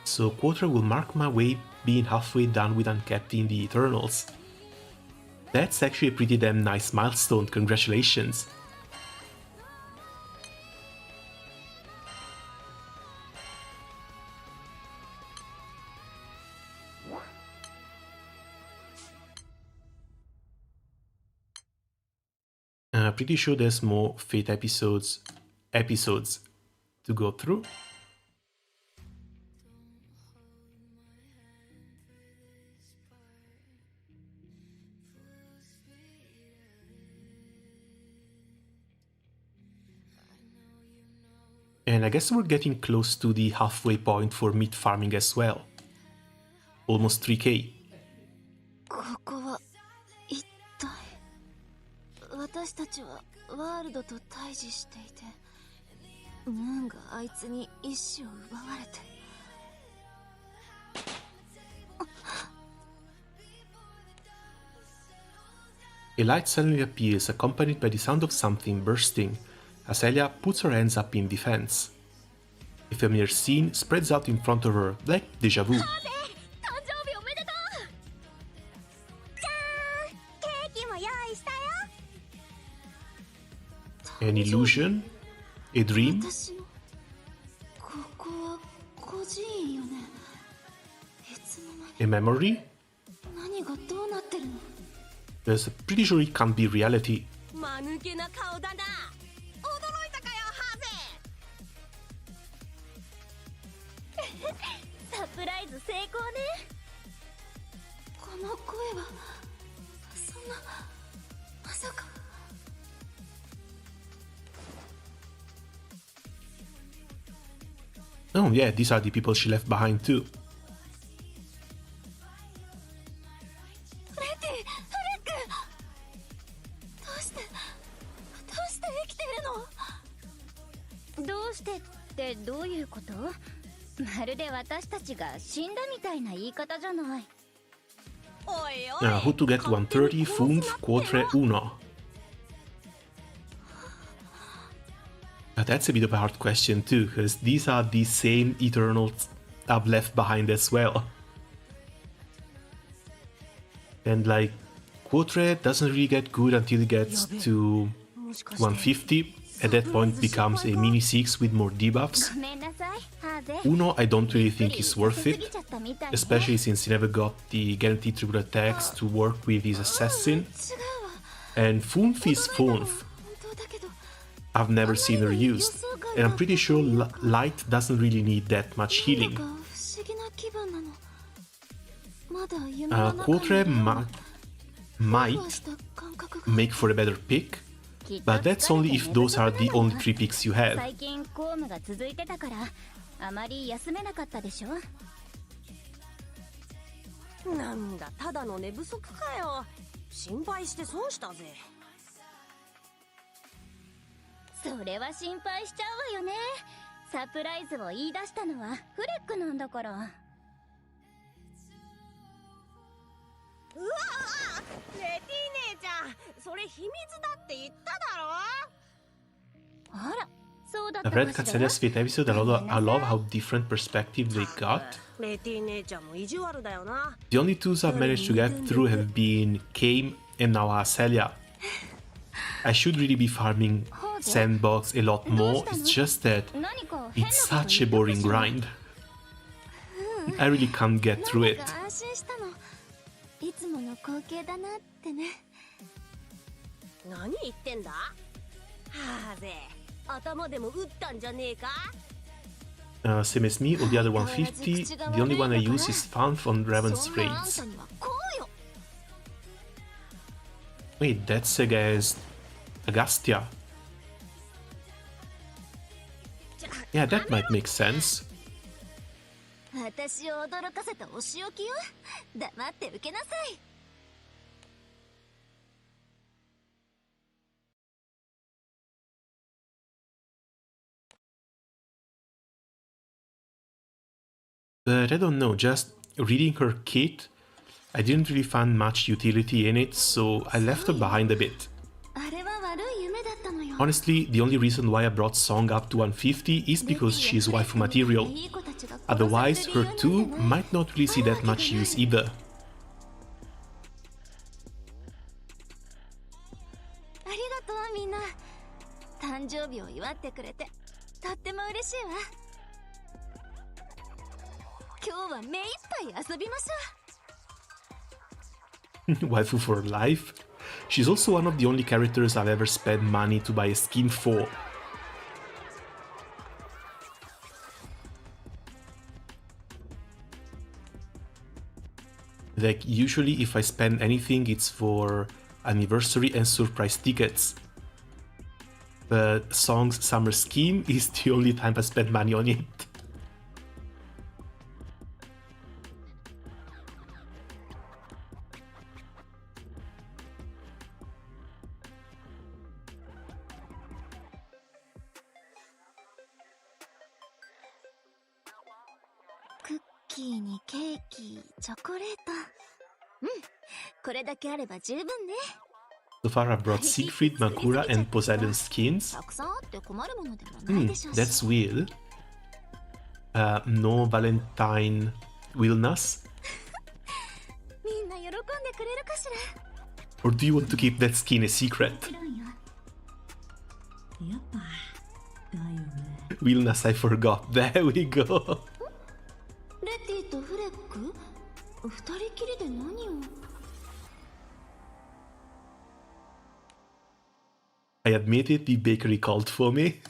So Quarter will mark my way being halfway done with Uncapting the Eternals. That's actually a pretty damn nice milestone, congratulations. I'm pretty sure there's more Fate episodes to go through. And I guess we're getting close to the halfway point for meat farming as well. Almost 3k. 私たちはワールドと対峙していて、ムーンがあいつに意志を奪われて。A light suddenly appears, accompanied by the sound of something bursting. Haselia puts her hands up in defense. A familiar scene spreads out in front of her, like déjà vu. An illusion? A dream? A memory? Because I'm pretty sure it can't be reality. Oh yeah, these are the people she left behind too. Who to get 130, Funf, Quatre, Uno? That's a bit of a hard question too, because these are the same Eternals I've left behind as well. And like, Quatre doesn't really get good until it gets to 150. At that point becomes a mini 6 with more debuffs. Uno I don't really think is worth it, especially since he never got the guaranteed triple attacks to work with his assassin. And Funf is Funf. I've never seen her used, and I'm pretty sure Light doesn't really need that much healing. Quatre might make for a better pick, but that's only if those are the only 3 picks you have. I've read Katsuya's Fate episode. I love how different perspective they got. The only twos I've managed to get through have been Kame and now Celia. I should really be farming Sandbox a lot more. It's just that it's such a boring grind. I really can't get through it. いつもの光景だなってね。何言ってんだ？はぜ、頭でも打ったんじゃねえか？ Same as me, or the other 150. The only one I use is Fanf on Raven's raids. Wait, that's against Agastya. Yeah, that might make sense. 私を驚かせたお仕置きよ。黙って受けなさい。But I don't know, just reading her kit, I didn't really find much utility in it, so I left her behind a bit. Honestly, the only reason why I brought Song up to 150 is because she's waifu material. Otherwise, her 2 might not really see that much use either. ありがとうみんな。誕生日を祝ってくれてとっても嬉しいわ。今日は目いっぱい遊びましょう。Waifu for life? She's also one of the only characters I've ever spent money to buy a skin for. Like, usually if I spend anything, it's for anniversary and surprise tickets. But Song's summer scheme is the only time I spend money on it. So far I've brought Siegfried, Makura and Poseidon skins. That's weird. No Valentine Wilnas. Or do you want to keep that skin a secret? Wilnas, I forgot. There we go. I admit it, the bakery called for me.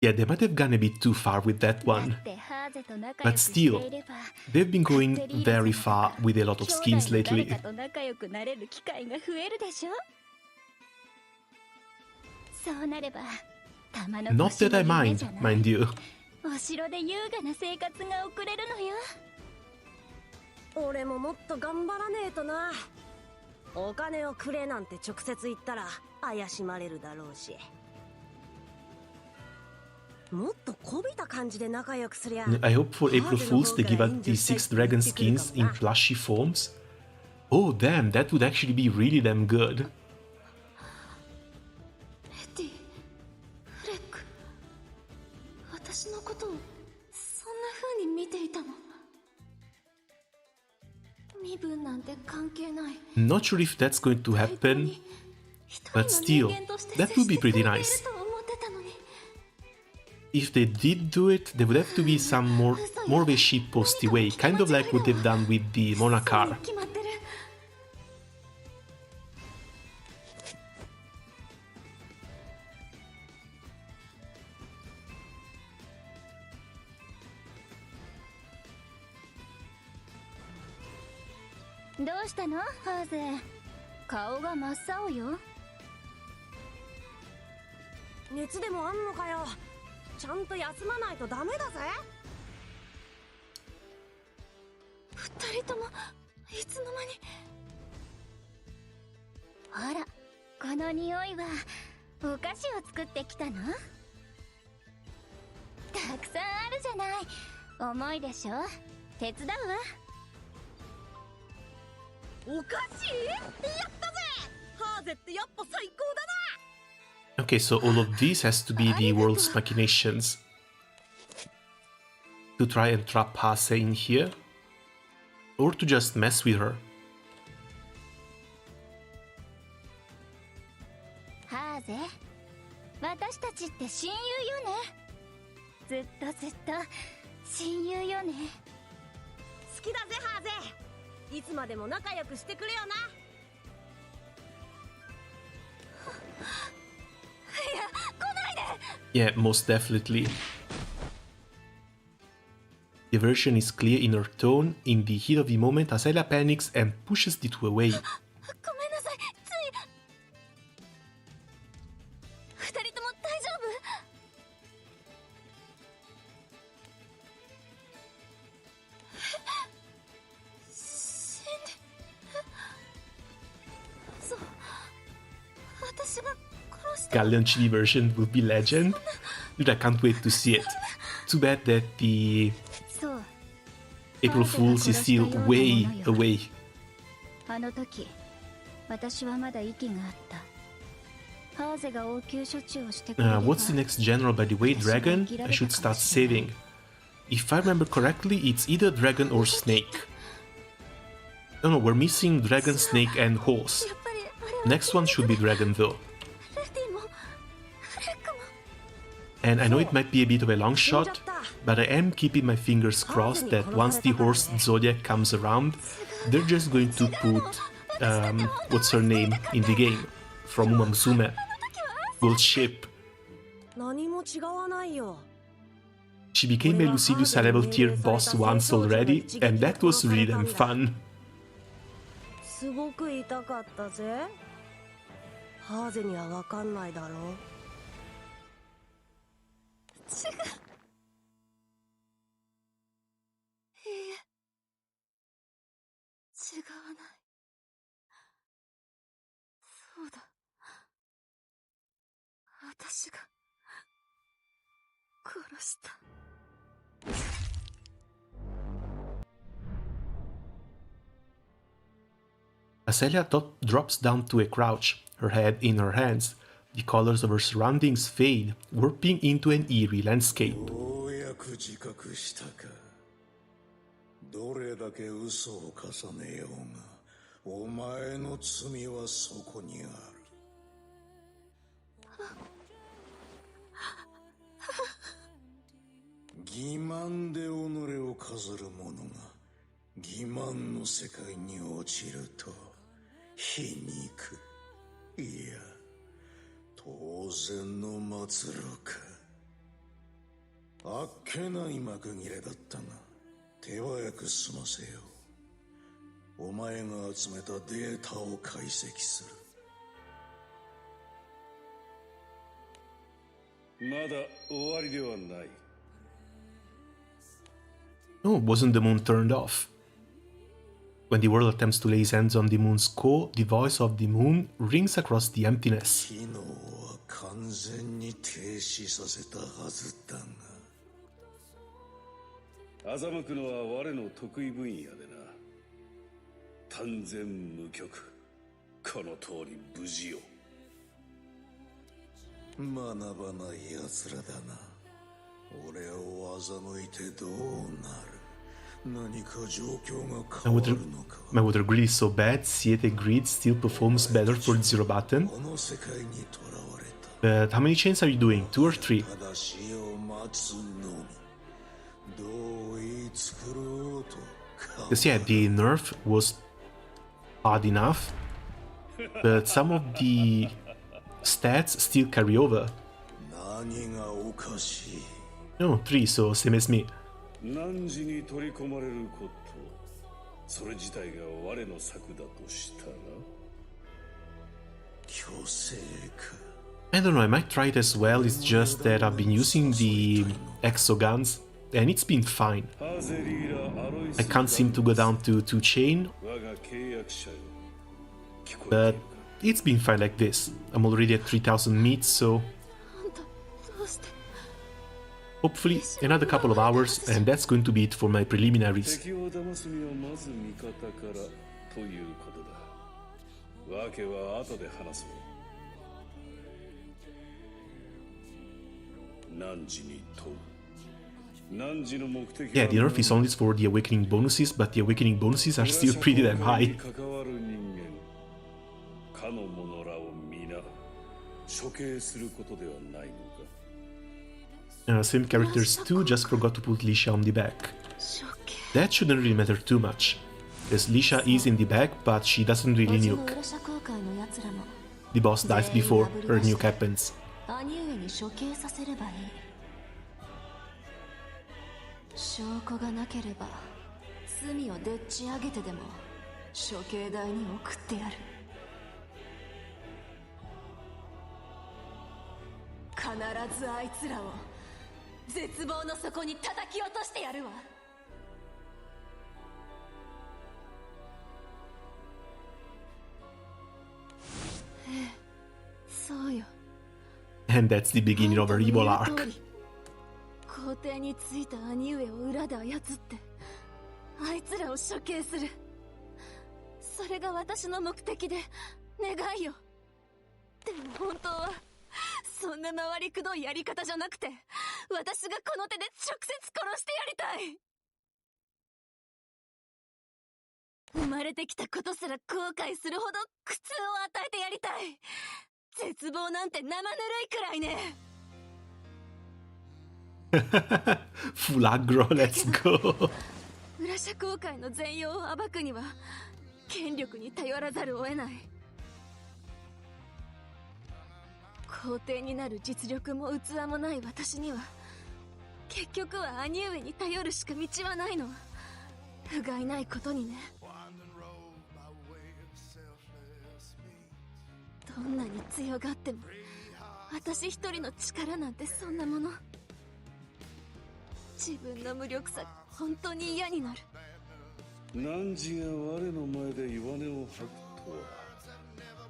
Yeah, they might have gone a bit too far with that one. But still, they've been going very far with a lot of skins lately. Not that I mind you. 俺ももっと頑張らねえとな。お金をくれなんて直接言ったら怪しまれるだろうし。もっとこびた感じで仲良くすりゃ。I hope for April Fools they give out these 6 dragon skins in plushy forms. Oh damn, that would actually be really damn good. Not sure if that's going to happen, but still, that would be pretty nice. If they did do it, there would have to be some more of a shitposty way, kind of like what they've done with the Monacar. おかしい？やったぜ！ハーゼってやっぱ最高だな。 Okay, so all of this has to be the world's machinations to try and trap Hase in here, or to just mess with her. ハーゼ、私たちって親友よね。ずっとずっと親友よね。好きだぜハーゼ。いつまでも仲良くしてくれよな。 Yeah, most definitely. The aversion is clear in her tone. In the heat of the moment, Azalea panics and pushes the two away. ごめんなさい、つい。二人とも大丈夫？死んで。そう、私が殺した。 Galleon Chibi version will be legend. Dude, I can't wait to see it. Too bad that the そう。 April Fools is still way away. あの時、私はまだ息があった。ハーゼが応急処置をしてくれれば。 What's the next general, by the way? Dragon? I should start saving. If I remember correctly, it's either dragon or snake. No, no, we're missing dragon, snake, and horse. Next one should be dragon though. And I know it might be a bit of a long shot, but I am keeping my fingers crossed that once the horse Zodiac comes around, they're just going to put, what's her name, in the game, from Uma Musume. We'll ship. 何も違わないよ。 She became a Lucidius level tier boss once already, and that was really damn fun. すごく痛かったぜ。ハーゼにはわかんないだろう。 違う。いいえ、違わない。そうだ。私が殺した。 Azalea drops down to a crouch, her head in her hands. The colors of her surroundings fade, warping into an eerie landscape. ようやく自覚したか。どれだけ嘘を重ねようが、お前の罪はそこにある。欺瞞で己を飾る者が欺瞞の世界に落ちると皮肉。いや、当然の末路か。あっけない幕切れだったが、手早く済ませよう。お前が集めたデータを解析する。まだ終わりではない。 Oh, wasn't the moon turned off? When the world attempts to lay its hands on the moon's core, the voice of the moon rings across the emptiness. 機能は完全に停止させたはずだが。欺くのは我の得意分野でな。単然無極。この通り無事よ。学ばない奴らだな。俺を欺いてどうなる。何か状況が変わるのか。 My water grid is so bad, Siete Grid still performs better for the zero button. この世界に囚われた。 But how many chains are you doing? 2 or 3? ただ死を待つのみ。どう言い作ろうと。 Because yeah, the nerf was hard enough, but some of the stats still carry over. 何がおかしい。 No, 3, so same as me. 汝に取り込まれること、それ自体が我の策だとしたら、虚勢か。 I don't know, I might try it as well, it's just that I've been using the exoguns and it's been fine. I can't seem to go down to 2 chain, but it's been fine like this. I'm already at 3000 meats, so hopefully another couple of hours and that's going to be it for my preliminaries. 敵を騙すにはまず味方からということだ。わけは後で話そう。汝に問う。汝の目的は Yeah, the nerf is only for the awakening bonuses, but the awakening bonuses are still pretty damn high. 関わる人間、かの者らを皆処刑することではないのか。Same characters too, just forgot to put Lisha on the back. That shouldn't really matter too much, because Lisha is in the back, but she doesn't really nuke. The boss dies before her nuke happens. 兄上に処刑させればいい。証拠がなければ罪をでっち上げてでも処刑台に送ってやる。必ずあいつらを絶望の底に叩き落としてやるわ。そうよ。And that's the beginning of her evil arc. 皇帝についた兄上を裏で操ってあいつらを処刑する。それが私の目的で願いよ。でも本当はそんな回りくどいやり方じゃなくて、私がこの手で直接殺してやりたい。生まれてきたことすら後悔するほど苦痛を与えてやりたい。絶望なんて生ぬるいくらいね。Full aggro, let's go. 裏社交界の全容を暴くには権力に頼らざるを得ない。皇帝になる実力も器もない私には結局は兄上に頼るしか道はないの。不甲斐ないことにね。どんなに強がっても私一人の力なんてそんなもの。自分の無力さが本当に嫌になる。汝が我の前で弱音を吐くとは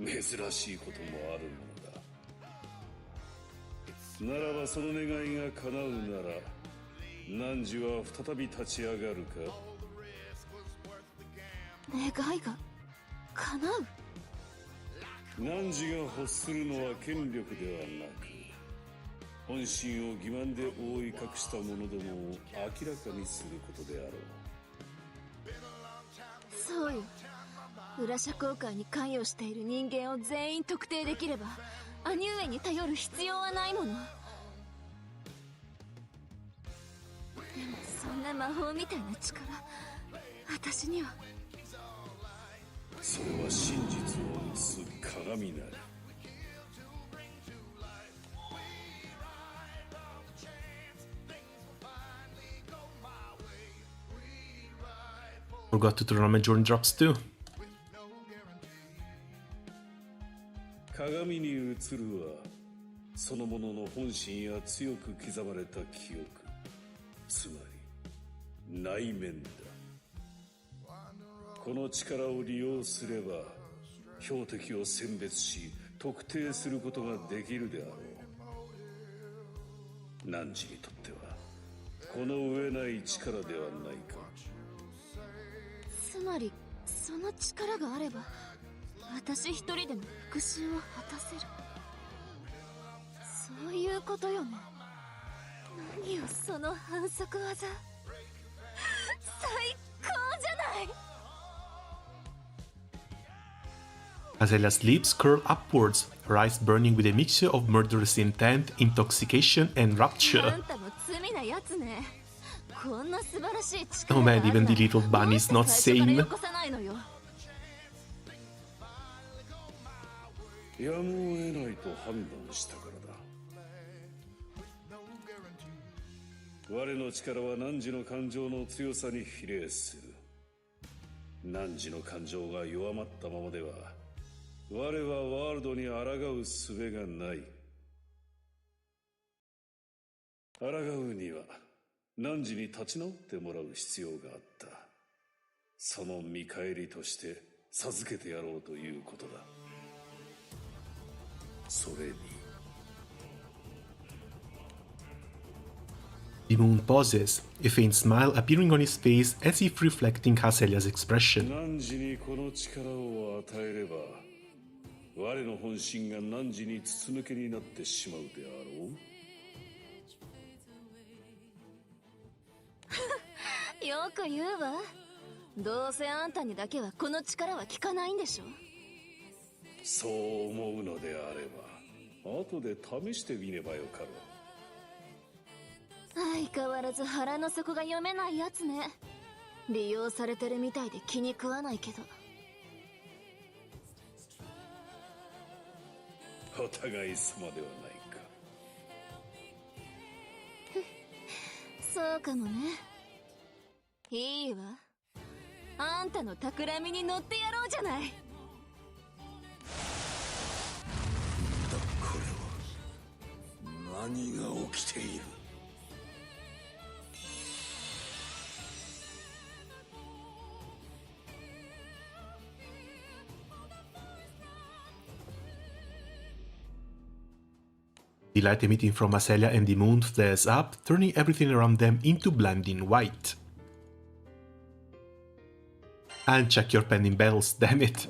珍しいこともあるものだ。ならばその願いが叶うなら汝は再び立ち上がるか。願いが叶う。汝が欲するのは権力ではなく、本心を欺瞞で覆い隠した者どもを明らかにすることであろう。そうよ。裏社交界に関与している人間を全員特定できれば兄上に頼る必要はないもの。でもそんな魔法みたいな力私には。それは真実を映す鏡なり。Forgot to turn on my journey drops too. 鏡に映るはそのものの本心や強く刻まれた記憶、つまり内面だ。この力を利用すれば標的を選別し特定することができるであろう。汝にとってはこの上ない力ではないか。つまりその力があれば私一人でも復讐を果たせる。そういうことよね。何よその反則技。最高じゃない。Azalea's lips curl upwards, her eyes burning with a mixture of murderous intent, intoxication, and あ rapture. んたも罪なやつね。こんな素晴らしい Oh 力 man, がある even な the little ら bunny is どう not して最初から sane. よこさないのよ。やむを得ないと判断したからだ。我の力は汝の感情の強さに比例する。汝の感情が弱まったままでは我はワールドに抗う術がない。抗うには汝に立ち直ってもらう必要があった。その見返りとして授けてやろうということだ。それに The moon pauses, a faint smile appearing on his face as if reflecting Haselia's expression. 汝にこの力を与えれば我の本心が汝に筒抜けになってしまうであろう。よく言うわ。どうせあんたにだけはこの力は効かないんでしょ。そう思うのであれば後で試してみればよかろう。相変わらず腹の底が読めないやつね。利用されてるみたいで気に食わないけど。お互い様ではないか。そうかもね。いいわ。あんたの企みに乗ってやろうじゃない。これは何が起きている。The light emitting from Aselia and the moon flares up, turning everything around them into blinding white. And check your pending battles, damn it.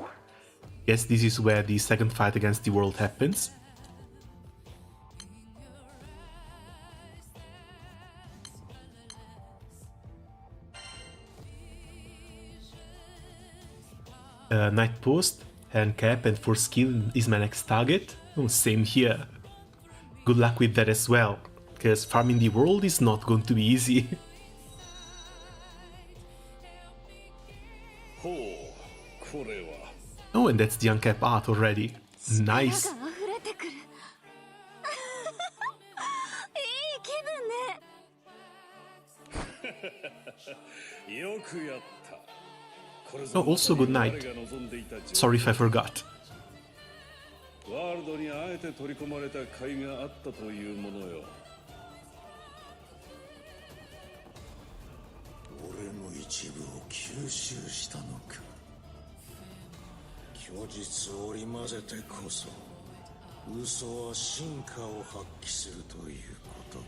Guess this is where the second fight against the world happens. Night Post, hand cap and force skill is my next target. Oh, same here. Good luck with that as well, because farming the world is not going to be easy. Oh, and that's the uncap art already. Nice. よくやった。 Oh, also good night. Sorry if I forgot. ワールドにあえて取り込まれた甲斐があったというものよ。俺の一部を吸収したのか。虚実を織り交ぜてこそ嘘は真価を発揮するということか。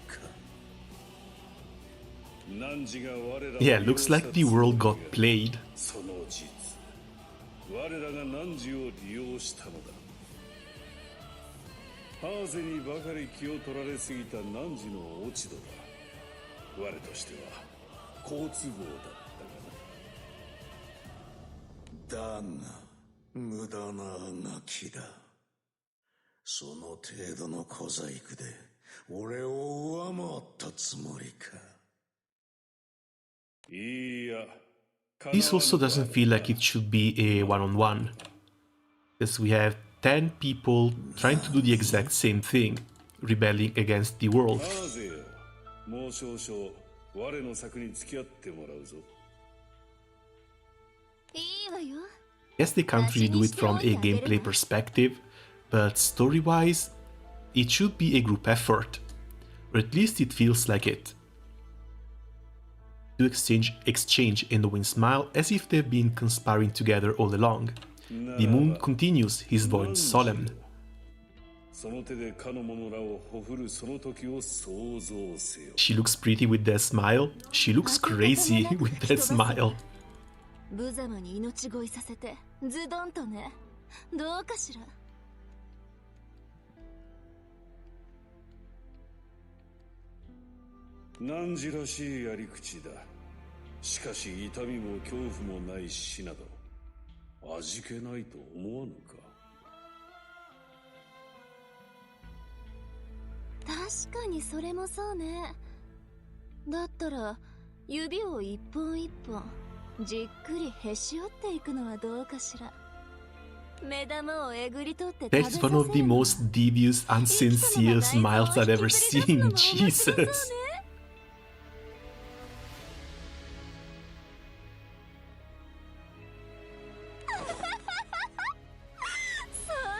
Yeah, looks like the world got played. その実、我らが汝を利用したのだ。ハーゼにばかり気を取られすぎた汝の落ち度だ。我としては好都合だったがな。だが無駄なあがきだ。その程度の小細工で俺を上回ったつもりか。いや。This also doesn't feel like it should be a one-on-one. Because we have 10 people trying to do the exact same thing, rebelling against the world. Yes, they can't really do it from a gameplay perspective, but story-wise, it should be a group effort, or at least it feels like it. To exchange a knowing smile as if they've been conspiring together all along. The moon continues, his voice solemn. She looks pretty with that smile. She looks crazy with that smile. 無様に命乞いさせてズドンとね。どうかしら。汝らしいやり口だ。しかし痛みも恐怖もない死など味気ないと思わぬか。確かにそれもそうね。だったら指を一本一本じっくりへし折っていくのはどうかしら。目玉をえぐり取って食べさせる。 That's one of the most devious, unsincere smiles I've ever seen. Jesus. 想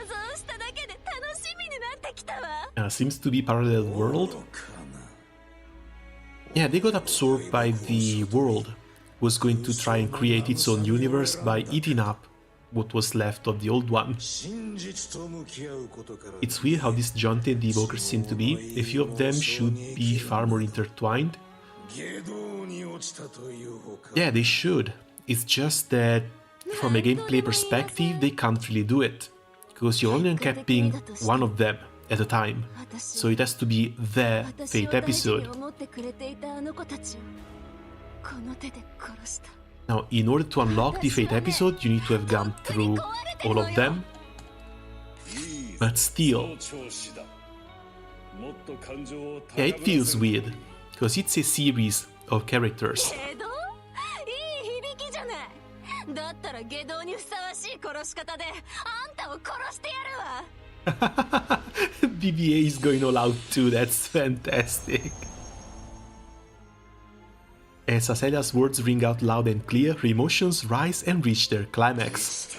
像しただけで楽しみになってきたわ。Seems to be parallel world. Yeah, they got absorbed by the world. Was going to try and create its own universe by eating up what was left of the old one. It's weird how disjointed the evokers seem to be. A few of them should be far more intertwined. Yeah, they should. It's just that from a gameplay perspective, they can't really do it. Because you're only uncapping one of them at a time. So it has to be the Fate episode. Now, in order to unlock the Fate episode, you need to have gone through all of them. But still, yeah, it feels weird, because it's a series of characters. BBA is going all out too, that's fantastic. As Aselia's words ring out loud and clear, her emotions rise and reach their climax.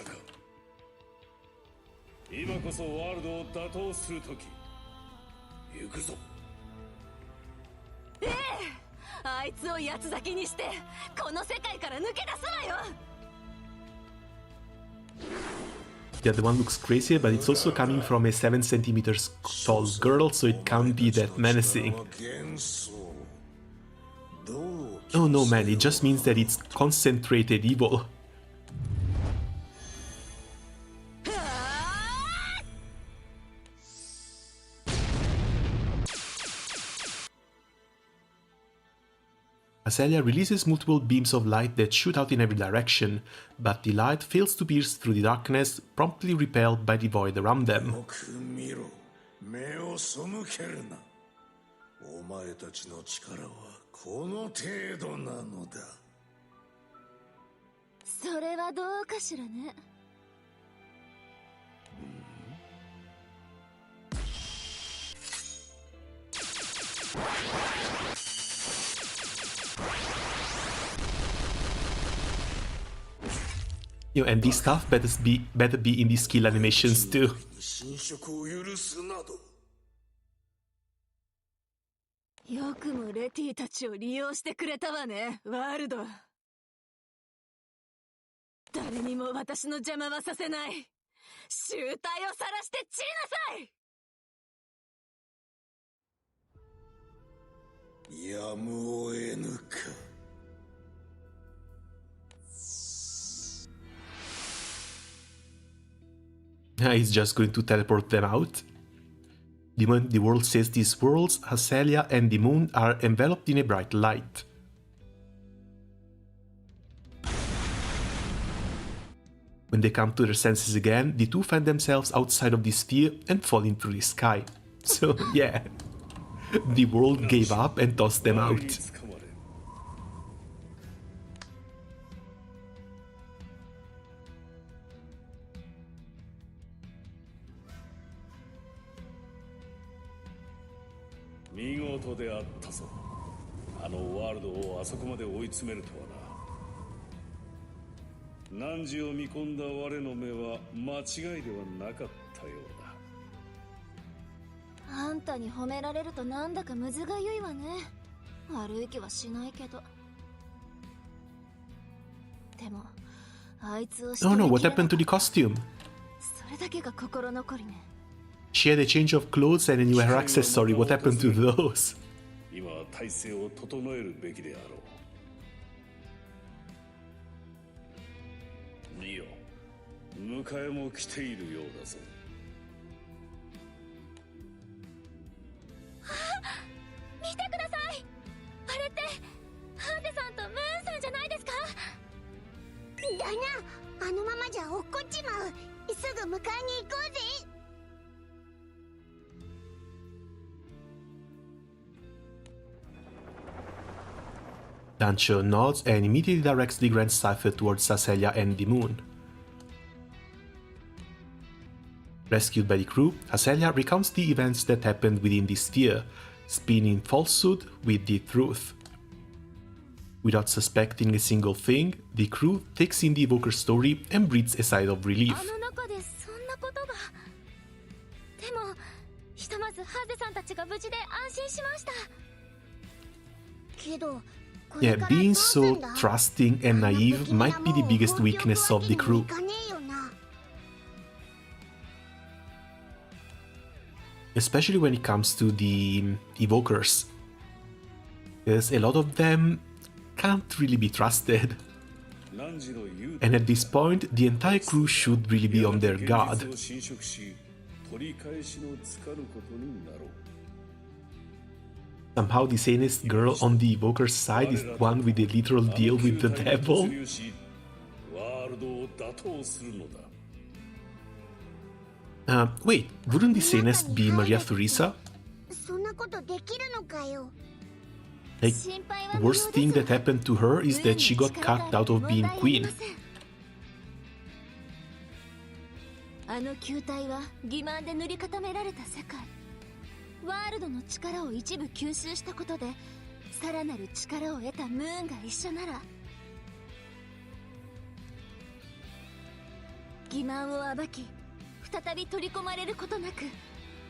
The other one looks crazier, but it's also coming from a 7 centimeters tall girl, so it can't be that menacing. Oh no man, it just means that it's concentrated evil. Aselia releases multiple beams of light that shoot out in every direction, but the light fails to pierce through the darkness, promptly repelled by the void around them. You know, and this stuff better be in the skill animations too. He's just going to teleport them out. The moment the world says these worlds, Aselia and the moon are enveloped in a bright light. When they come to their senses again, the two find themselves outside of the sphere and fall into the sky. So yeah, the world gave up and tossed them out. Oh no, what happened to the costume? She had a change of clothes and a new hair accessory. What happened to those? Dancho nods and immediately directs the Grand Cipher towards Aselia and the moon. Rescued by the crew, Aselia recounts the events that happened within the sphere, spinning falsehood with the truth. Without suspecting a single thing, the crew takes in the evoker's story and breathes a sigh of relief. Yeah, being so trusting and naive might be the biggest weakness of the crew. Especially when it comes to the evokers. because a lot of them can't really be trusted. And at this point, the entire crew should really be on their guard. Somehow the sanest girl on the evoker's side is the one with a literal deal with the devil. Wait, wouldn't the sanest be Maria Theresa? そんなことできるのかよ。 Like, the worst thing that happened to her is that she got cut out of being queen. あの球体は欺瞞で塗り固められた世界。ワールドの力を一部吸収したことで、さらなる力を得たムーンが一緒なら、欺瞞を暴き、再び取り込まれることなく、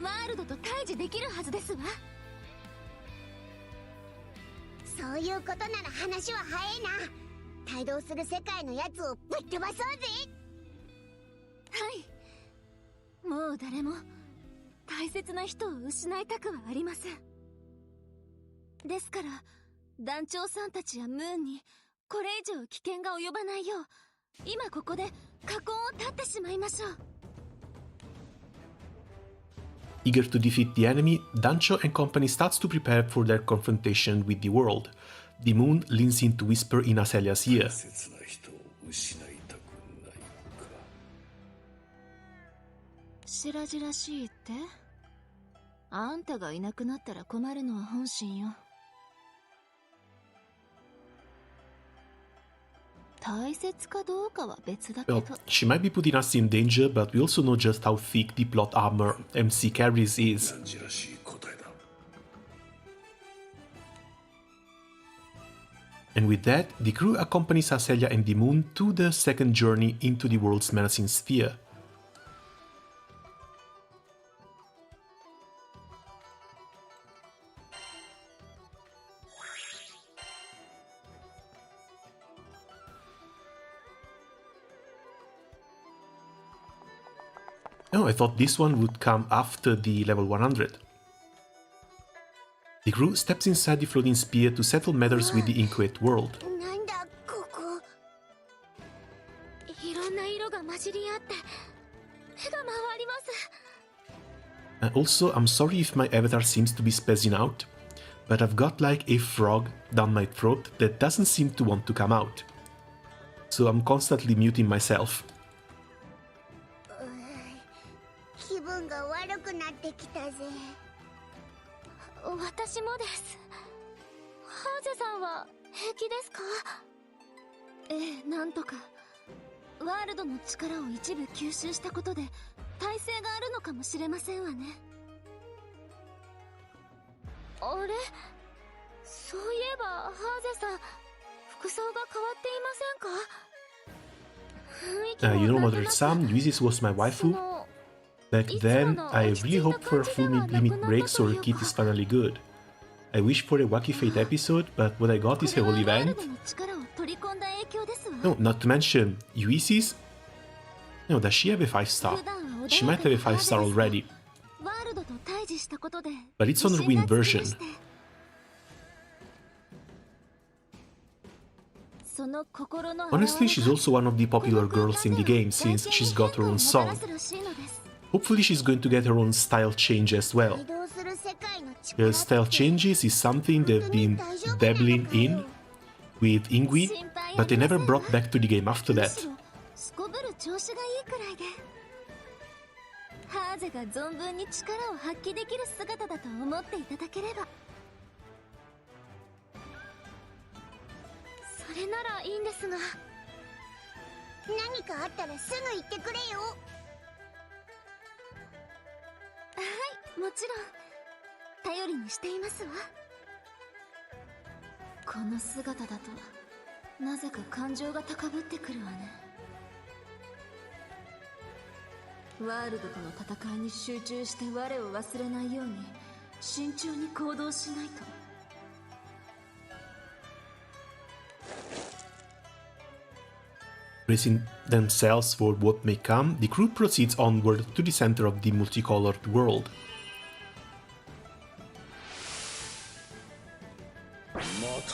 ワールドと対峙できるはずですわ。そういうことなら話は早いな。帯同する世界のやつをぶっ飛ばそうぜ。はい。もう誰も大切な人を失いたくはありません。ですから団長さんたちやムーンにこれ以上危険が及ばないよう、今ここで禍根を断ってしまいましょう。Eager to defeat the enemy, Dancho and company starts to prepare for their confrontation with the world. The moon leans in to whisper in Aselia's ear. 白々しいって？あんたがいなくなったら困るのは本心よ。大切かどうかは別だけど。Well, she might be putting us in danger, but we also know just how thick the plot armor MC carries is. And with that, the crew accompanies Aselia and the moon to the second journey into the world's menacing sphere. Oh, I thought this one would come after the level 100. The crew steps inside the floating sphere to settle matters with the inchoate world. なんだここ。いろんな色が混じり合って目が回ります。Also, I'm sorry if my avatar seems to be spazzing out, but I've got like a frog down my throat that doesn't seem to want to come out. So I'm constantly muting myself. 気分が悪くなってきたぜ。私もです。ハーゼさんは平気ですか？ええ、なんとか。ワールドの力を一部吸収したことで耐性があるのかもしれませんわね。あれ？そういえばハーゼさん、服装が変わっていませんか？ You know, Mother-san, Ulysses was my waifu. Back then, I really hoped for a full limit break so her kit is finally good. I wished for a Wacky Fate episode, but what I got is a whole event. No, not to mention, Ulysses? No, does she have a 5-star? She might have a 5-star already. But it's on the win version. Honestly, she's also one of the popular girls in the game since she's got her own song. Hopefully she's going to get her own style change as well. Her style changes is something they've been dabbling in with Ingui, but they never brought back to the game after that. ハーゼが存分に力を発揮できる姿だと思っていただければ。それならいいんですが。何かあったらすぐ言ってくれよ。はい、もちろん頼りにしていますわ。この姿だとなぜか感情が高ぶってくるわね。ワールドとの戦いに集中して我を忘れないように慎重に行動しないと。Bracing themselves for what may come, the crew proceeds onward to the center of the multicolored world.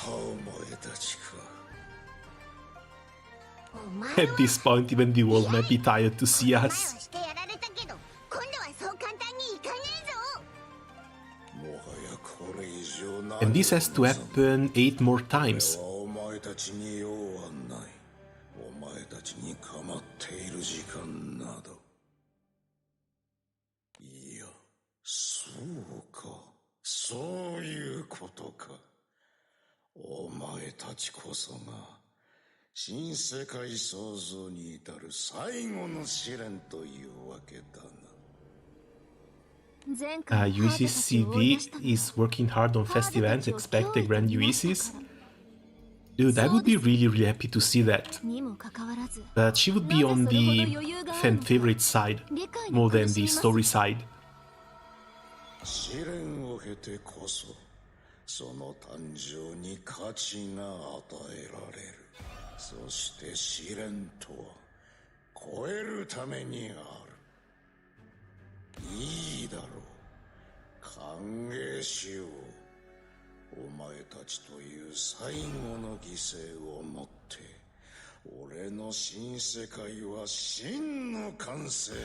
お前たちか。 At this point, even the world might be tired to see 前は us. してやられたけど、今度はそう簡単にいかねえぞ。もはやこれ以上ない。 And this has to happen 8 more times. お前たちに用はない。お前たちに構っている時間など。いや、そうか。そういうことか。お前たちこそが新世界創造に至る最後の試練というわけだな。Ulysses CV is working hard on fest events. Expect a grand Ulysses. Dude, I would be really happy to see that. But she would be on the fan favorite side, more than the story side. 試練を経てこそ、その誕生に価値が与えられる。そして試練とは、超えるためにある。いいだろう。歓迎しよう。お前たちという最後の犠牲をもって、俺の新世界は真の完成を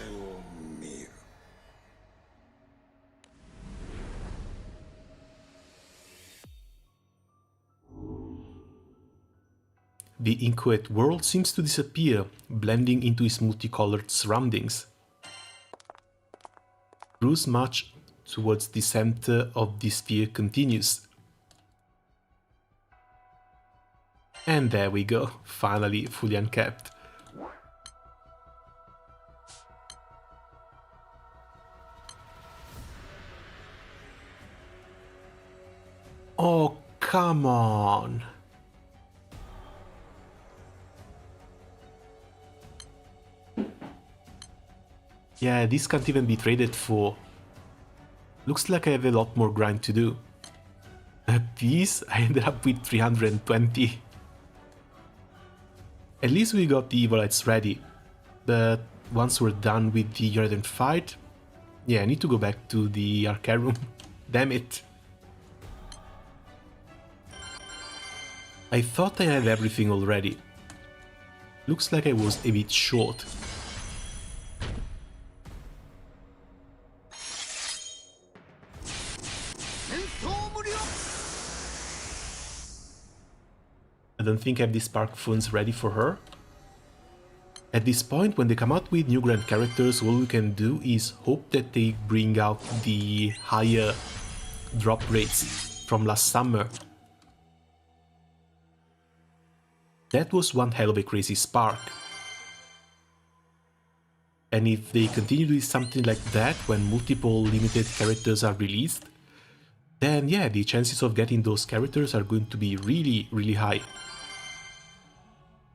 見る。The inchoate world seems to disappear, blending into its multicolored surroundings. Cruise march towards the center of the sphere continues. And there we go, finally fully uncapped. Oh, come on! Yeah, this can't even be traded for. Looks like I have a lot more grind to do. At this, I ended up with 320. At least we got the Evilites ready. But once we're done with the Uridan fight, yeah, I need to go back to the arcade room. Damn it. I thought I had everything already. Looks like I was a bit short. I don't think I have the Spark Funds ready for her. At this point, when they come out with new grand characters, all we can do is hope that they bring out the higher drop rates from last summer. That was one hell of a crazy spark. And if they continue to do something like that when multiple limited characters are released, then yeah, the chances of getting those characters are going to be really high.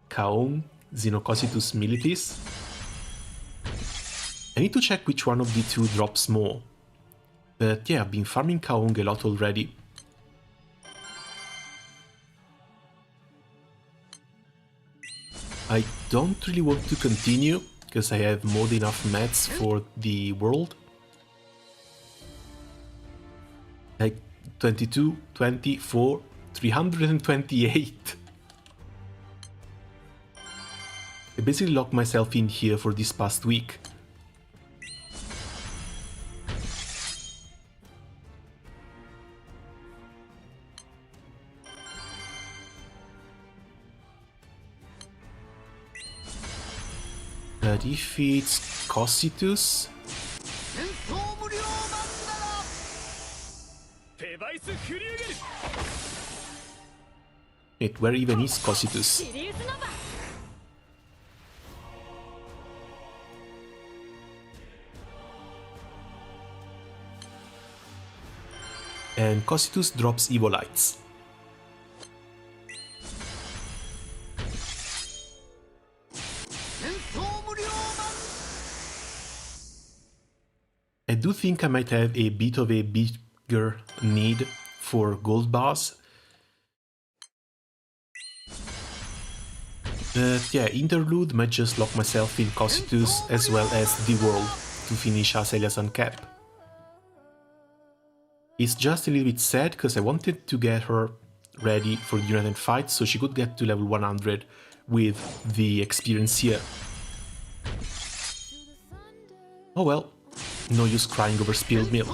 Kaon, Xenocositus Militis. I need to check which one of the two drops more. But yeah, I've been farming Kaon a lot already. I don't really want to continue, because I have more than enough mats for the world. Like 22, 24, 328. I basically locked myself in here for this past week. But if it's Cocytus... Wait, where even is Cocytus? And Cocytus drops Evilites. I do think I might have a bit of a bigger need for gold bars. But yeah, Interlude might just lock myself in Cocytus as well as the world to finish Aselia's uncap. It's just a little bit sad because I wanted to get her ready for the United fight, so she could get to level 100 with the experience here. Oh well, no use crying over spilled milk.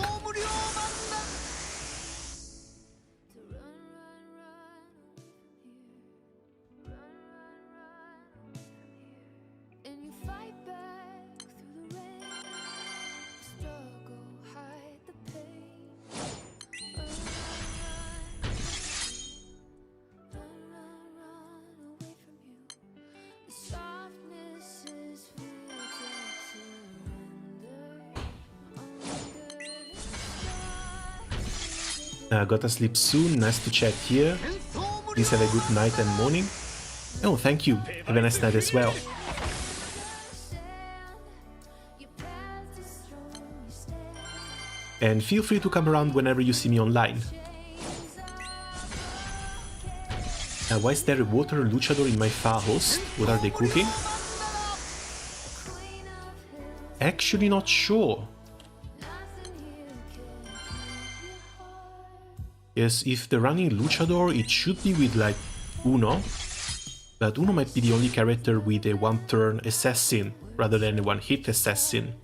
Gotta sleep soon, nice to chat here. Please have a good night and morning. Oh, thank you, have a nice night as well. And feel free to come around whenever you see me online. Why is there a water luchador in my far host? What are they cooking? Actually not sure. Yes, if they're running luchador, it should be with like Uno, but Uno might be the only character with a one-turn assassin rather than a one-hit assassin.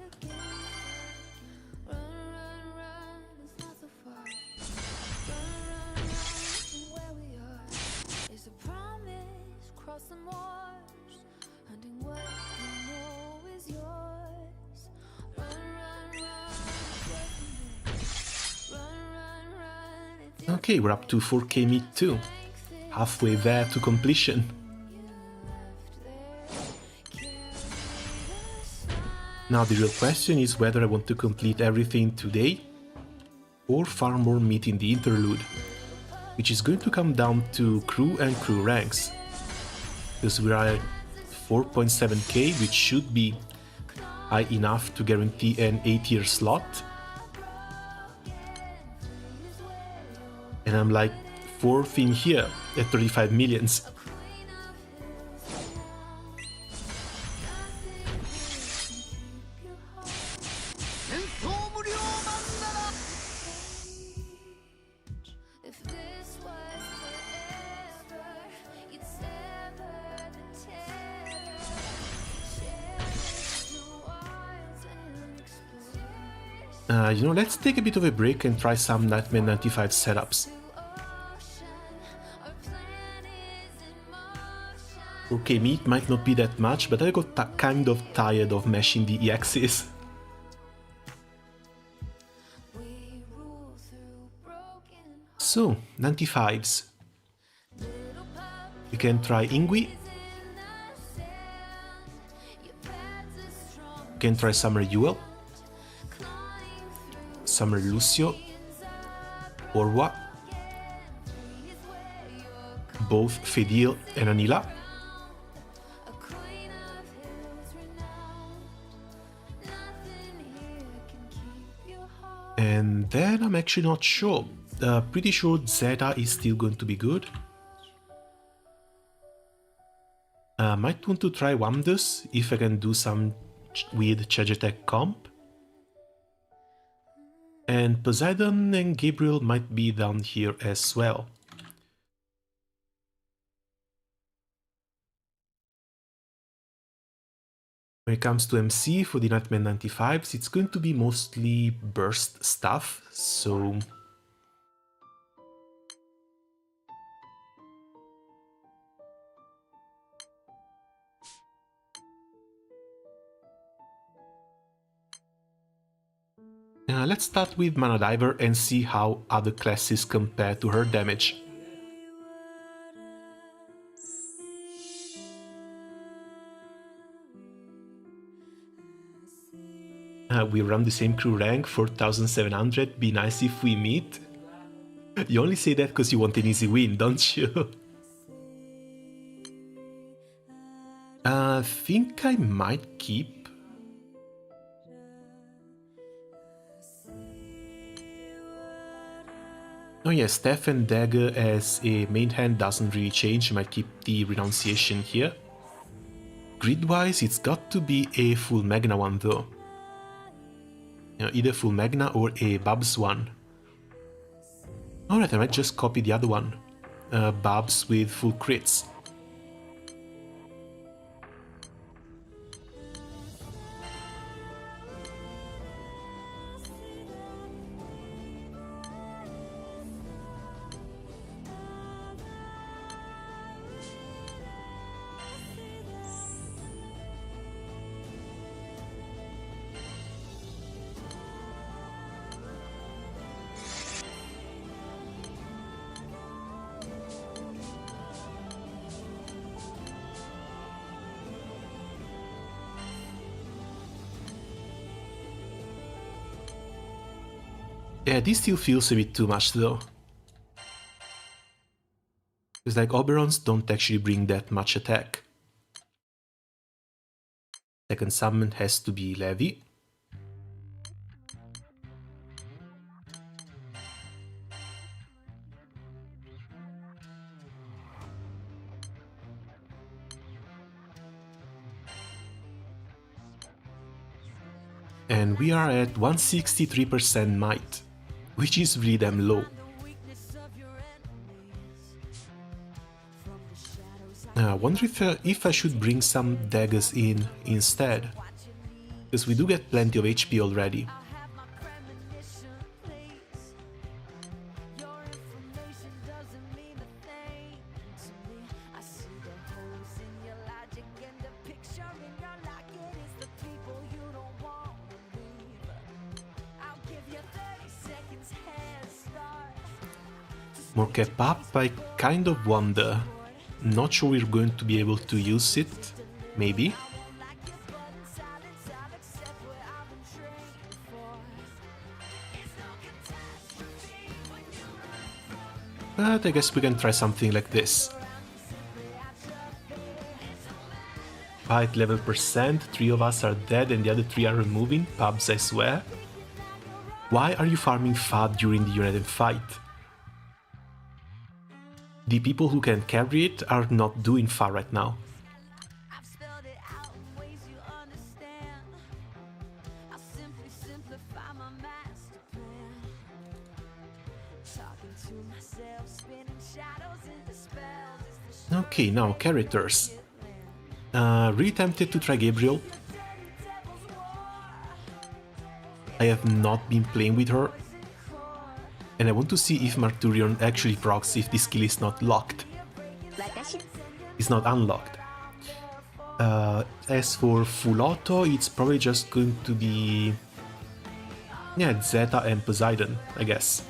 Okay, we're up to 4k meat too. Halfway there to completion. Now the real question is whether I want to complete everything today or farm more meat in the interlude, which is going to come down to crew and crew ranks. Because we are at 4.7k, which should be high enough to guarantee an 8-tier slot. And I'm like 4th in here at 35 millions. You know, let's take a bit of a break and try some Nightmare 95 setups. Okay, meat might not be that much, but I got kind of tired of mashing the EXs. So, 95s. We can try Ingui. We can try Summer Yuel. Summer Lucio. Orwa. Both Fedil and Anila. And then I'm actually not sure. Pretty sure Zeta is still going to be good. Might want to try Wamdus if I can do some with Chagetek comp. And Poseidon and Gabriel might be down here as well. When it comes to MC for the Nightmare 95s, it's going to be mostly burst stuff, so... let's start with Mana Diver and see how other classes compare to her damage. We run the same crew rank, 4700, be nice if we meet. You only say that because you want an easy win, don't you? I think I might keep. Oh yeah, Steph and Dagger as a main hand doesn't really change, I might keep the Renunciation here. Grid-wise, it's got to be a full Magna one though. You know, either full Magna or a Babs one. Alright, I might just copy the other one. Babs with full crits. Yeah, this still feels a bit too much though. It's like Oberons don't actually bring that much attack. Second summon has to be Levi. And we are at 163% might, which is really damn low. I wonder if I should bring some daggers in instead, because we do get plenty of HP already. More cap up, I kind of wonder. Not sure we're going to be able to use it, maybe. But I guess we can try something like this. Fight level percent, 3 of us are dead and the other 3 are removing, pubs I swear. Why are you farming FAD during the United fight? The people who can carry it are not doing far right now. Okay, now characters. Really tempted to try Gabriel. I have not been playing with her. And I want to see if Marturion actually procs if this skill is not locked. It's not unlocked. As for full auto, it's probably just going to be... yeah, Zeta and Poseidon, I guess.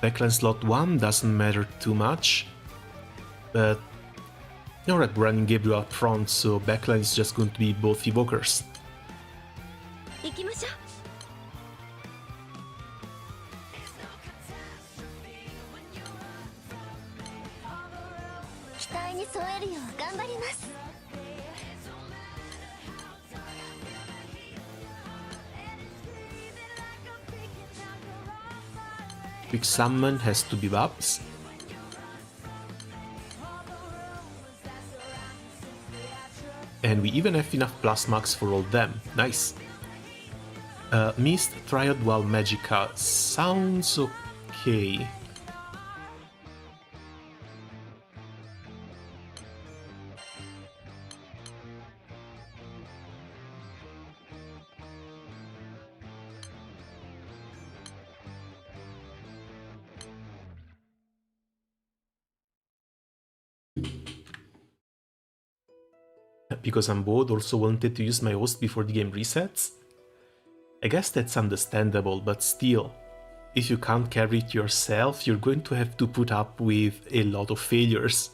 Backline slot 1 doesn't matter too much, but alright, we're running Gabriel up front, so backline is just going to be both evokers. Quick summon has to be Babs. And we even have enough plasmax for all them. Nice. Mist, Triad, Wild Magica. Sounds okay. Because I'm bored, also wanted to use my host before the game resets? I guess that's understandable, but still, if you can't carry it yourself, you're going to have to put up with a lot of failures.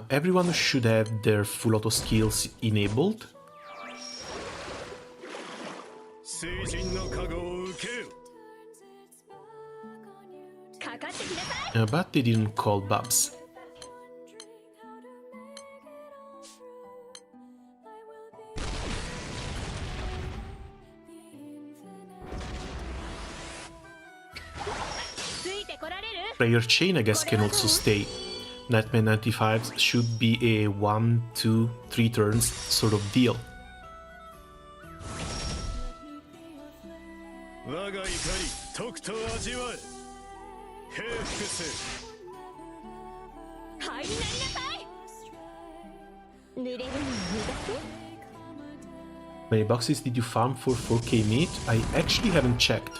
Everyone should have their full auto skills enabled. 聖人の加護を受けよ。かかってきなさい。 But they didn't call Bubs. Prayer Chain, I guess, can also stay. Nightmare 95 should be a 1, 2, 3 turns sort of deal. 我が怒りとくと味わえ。平服せ。灰になりなさい。濡れるの苦手？ How many boxes did you farm for 4k meat? I actually haven't checked.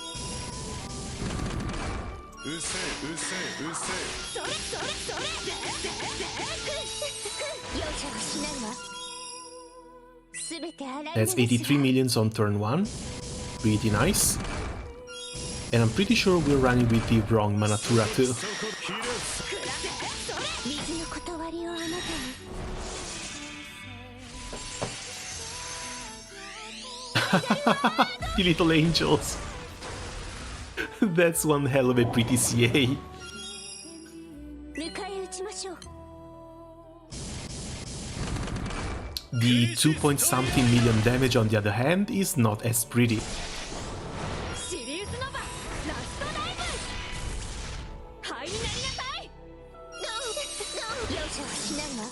うせうせうせ。それそれそれ。容赦はしないわ。すべて洗い流 That's 83 millions on turn 1. Pretty nice. And I'm pretty sure we're running with the wrong Manatura too. 水の断りをあなたに。 You little angels. That's one hell of a pretty CA. 迎え撃ちましょう。 The 2 point something million damage on the other hand is not as pretty. シリウスノバラストダイブ。灰になりなさい。容赦はしないわ。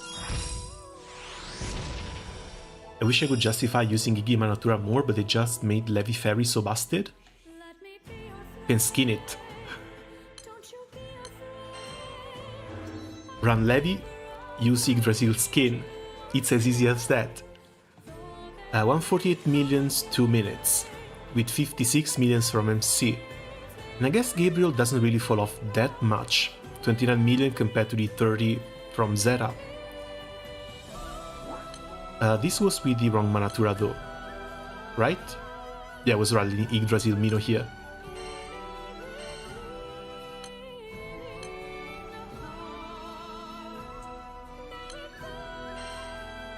I wish I could justify using Gigi Manatura more, but they just made Levi Ferry so busted. Can skin it. Run Levi, use Yggdrasil skin. It's as easy as that. 148 millions, 2 minutes, with 56 millions from MC. And I guess Gabriel doesn't really fall off that much, 29 million compared to the 30 from Zera. This was with the wrong Manatura though, right? Yeah, I was running Yggdrasil Mino here.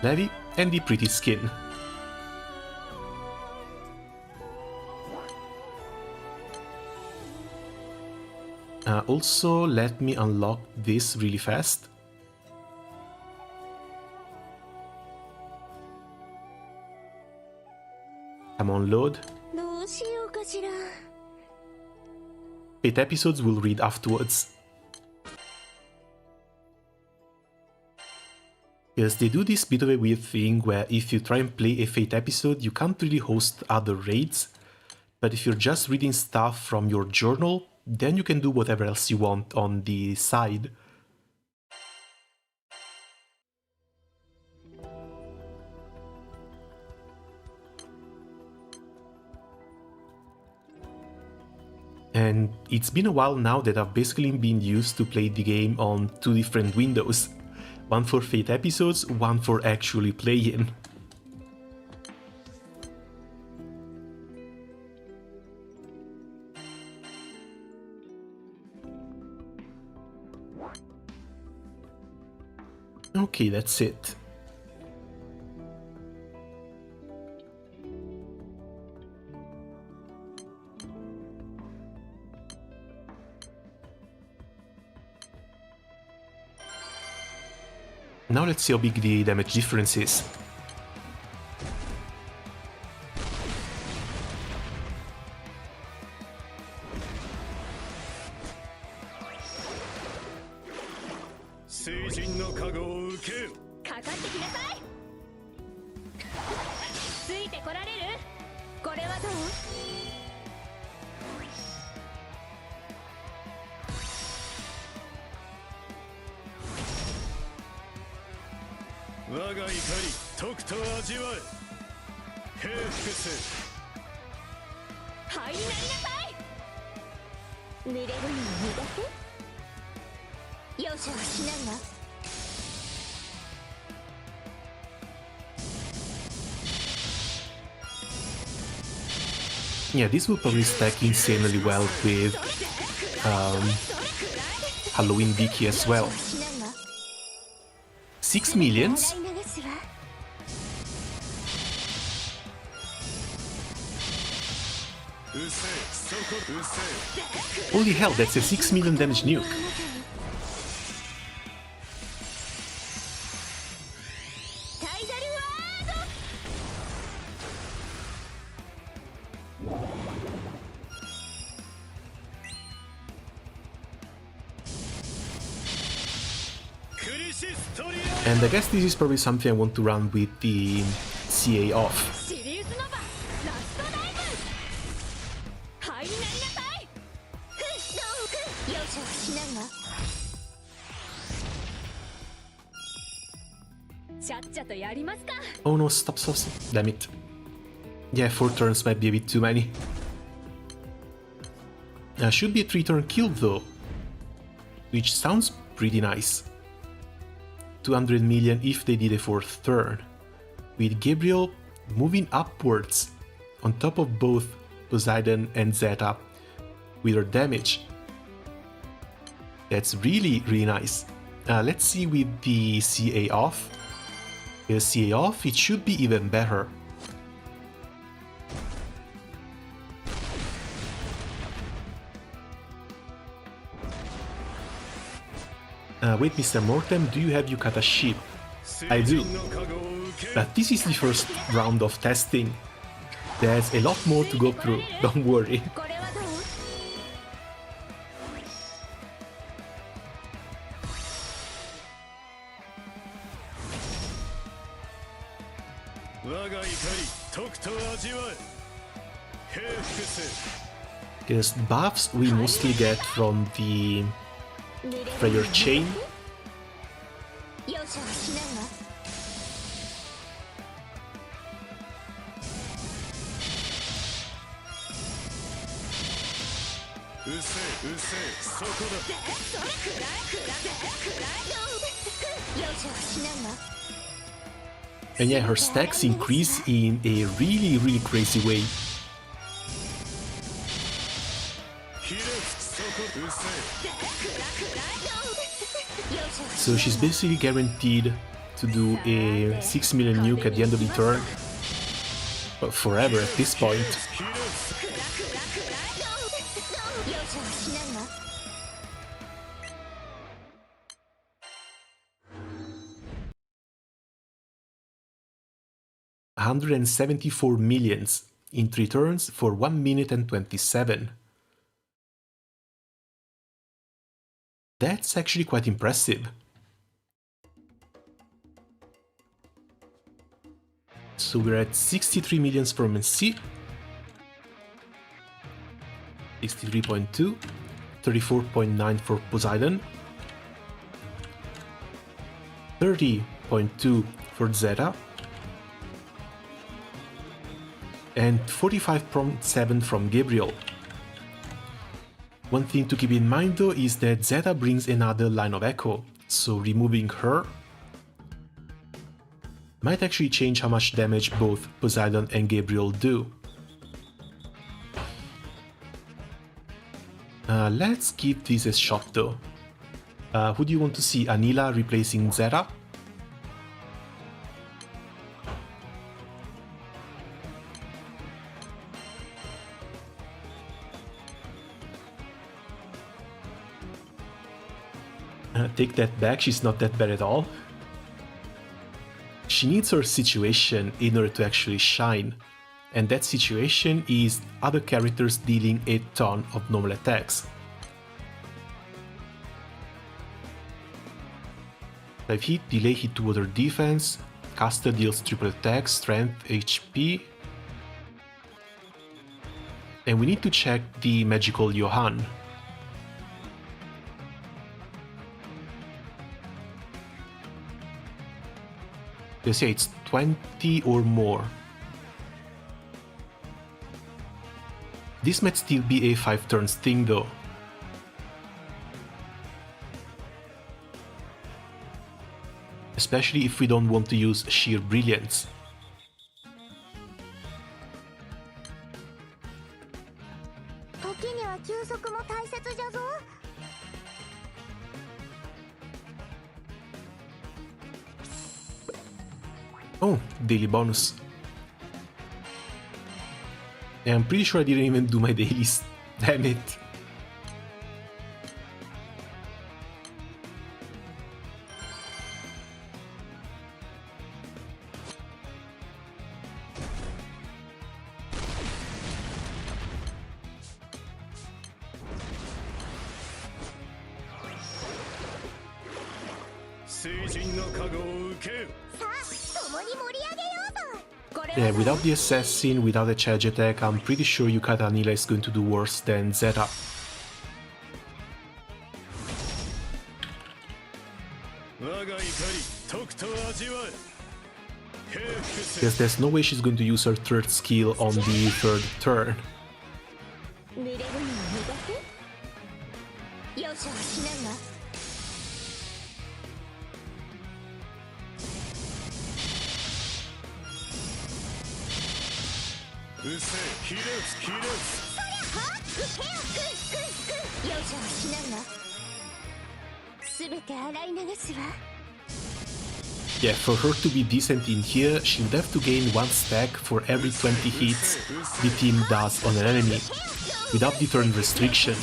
Levi and the pretty skin. Also, let me unlock this really fast. Come on, load. どうしようかしら。 8 episodes we'll read afterwards. Yes, they do this bit of a weird thing where if you try and play a Fate episode, you can't really host other raids, but if you're just reading stuff from your journal, then you can do whatever else you want on the side. And it's been a while now that I've basically been used to play the game on 2 different windows. One for Fate episodes, one for actually playing. Okay, that's it. Now let's see how big the damage difference is.かかってきなさい。ついてこられる？これはどう？ 我が怒りとくと味わえ。平服せ。灰になりなさい。濡れるの苦手？容赦はしないわ。 Yeah, this will probably stack insanely well with Halloween Wiki as well. 6 millions. Holy hell, that's a 6 million damage nuke. And I guess this is probably something I want to run with the CA off. Oh no, stop, stop, stop. Damn it. Yeah, 4 turns might be a bit too many. Should be a 3-turn kill though, which sounds pretty nice. 200 million if they did a 4th turn, with Gabriel moving upwards on top of both Poseidon and Zeta with her damage. That's really, really nice. Let's see with the CA off. With CA off, it should be even better. Wait, Mr. Mortem, do you have Yukata ship? I do. But this is the first round of testing. There's a lot more to go through, don't worry. Because buffs we mostly get from the Prayer Chain. And yeah, her stacks increase in a really, really crazy way. So she's basically guaranteed to do a 6 million nuke at the end of the turn. But forever at this point. $174 million in 3 turns for 1 minute and 27. That's actually quite impressive. So we're at 63 million for MC, 63.2, 34.9 for Poseidon, 30.2 for Zeta, and 45.7 from Gabriel. One thing to keep in mind though is that Zeta brings another line of echo, so removing her might actually change how much damage both Poseidon and Gabriel do. Let's give this a shot though. Who do you want to see, Anila replacing Zeta? Take that back, she's not that bad at all. She needs her situation in order to actually shine, and that situation is other characters dealing a ton of normal attacks. 5 hit, delay hit to water defense, caster deals triple attack, strength, HP. And we need to check the magical Johann. They say it's 20 or more. This might still be a 5 turns thing though. Especially if we don't want to use sheer brilliance. Oh, daily bonus. And I'm pretty sure I didn't even do my dailies. Damn it. Yeah, without the assassin, without the charge attack, I'm pretty sure Yukata Anila is going to do worse than Zeta. Because there's no way she's going to use her third skill on the third turn. Yeah, for her to be decent in here, she would have to gain 1 stack for every 20 hits the team does on an enemy, without the turn restriction.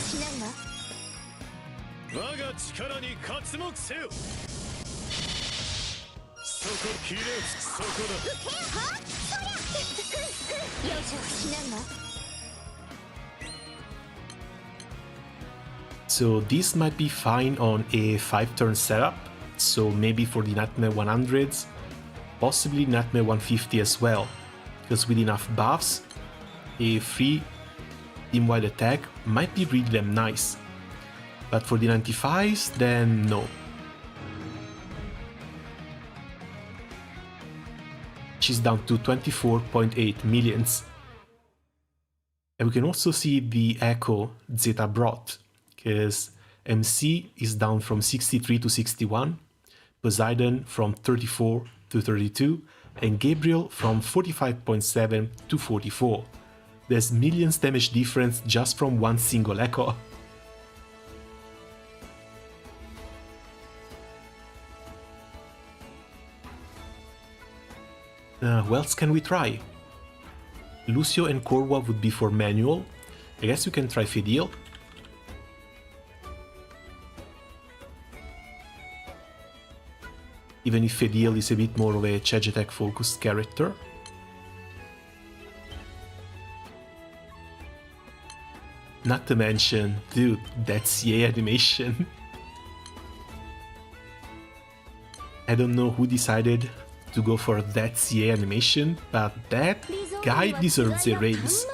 So this might be fine on a 5-turn setup, so maybe for the Nightmare 100s, possibly Nightmare 150 as well, because with enough buffs, a free team-wide attack might be really damn nice. But for the 95s, then no. She's down to 24.8 millions. And we can also see the echo Zeta brought, because MC is down from 63 to 61, Poseidon from 34 to 32, and Gabriel from 45.7 to 44. There's millions damage difference just from one single echo. Who else can we try? Lucio and Korwa would be for manual. I guess we can try Fediel. Even if Fediel is a bit more of a charge attack focused character. Not to mention, dude, that CA animation. I don't know who decided to go for that CA animation, but that guy deserves a raise.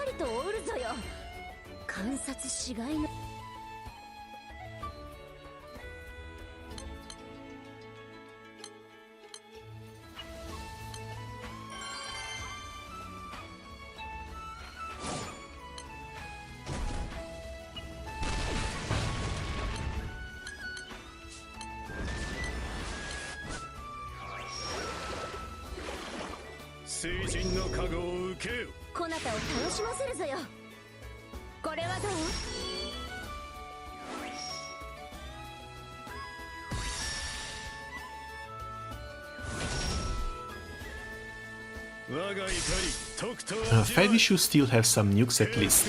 Fedi should still have some nukes at least.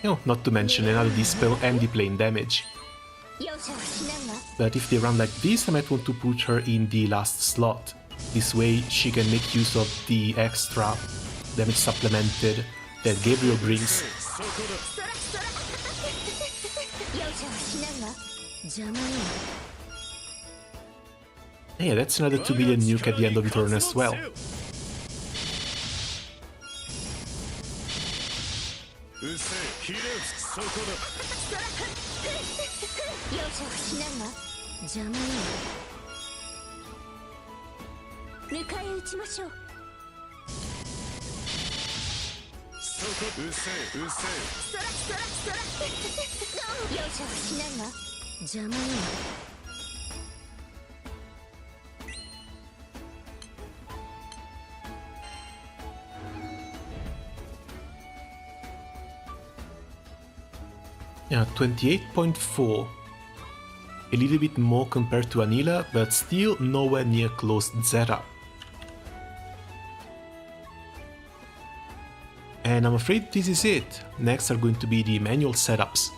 Oh, not to mention another dispel and the plane damage. But if they run like this, I might want to put her in the last slot. This way she can make use of the extra damage supplemented that Gabriel brings. Yeah, that's another 2 million nuke at the end of the turn as well. Yeah, 28.4. A little bit more compared to Anila, but still nowhere near close Zeta. And I'm afraid this is it. Next are going to be the manual setups.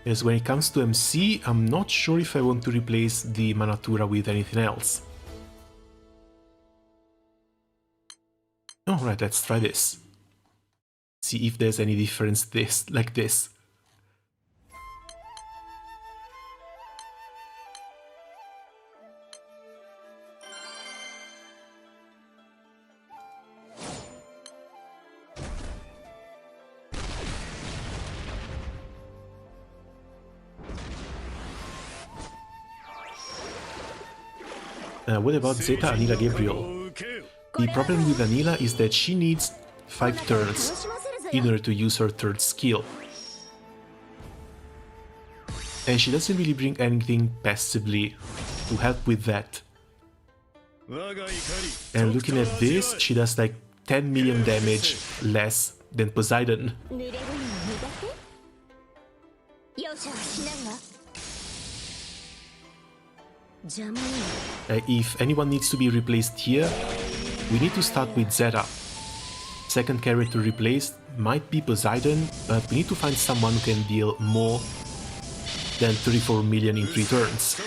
As when it comes to MC, I'm not sure if I want to replace the Manatura with anything else. Alright, let's try this. See if there's any difference like this. What about Zeta Anila Gabriel? The problem with Anila is that she needs 5 turns in order to use her third skill. And she doesn't really bring anything passively to help with that. And looking at this, she does like 10 million damage less than Poseidon. If anyone needs to be replaced here, we need to start with Zeta. Second character replaced might be Poseidon, but we need to find someone who can deal more than 34 million in 3 turns.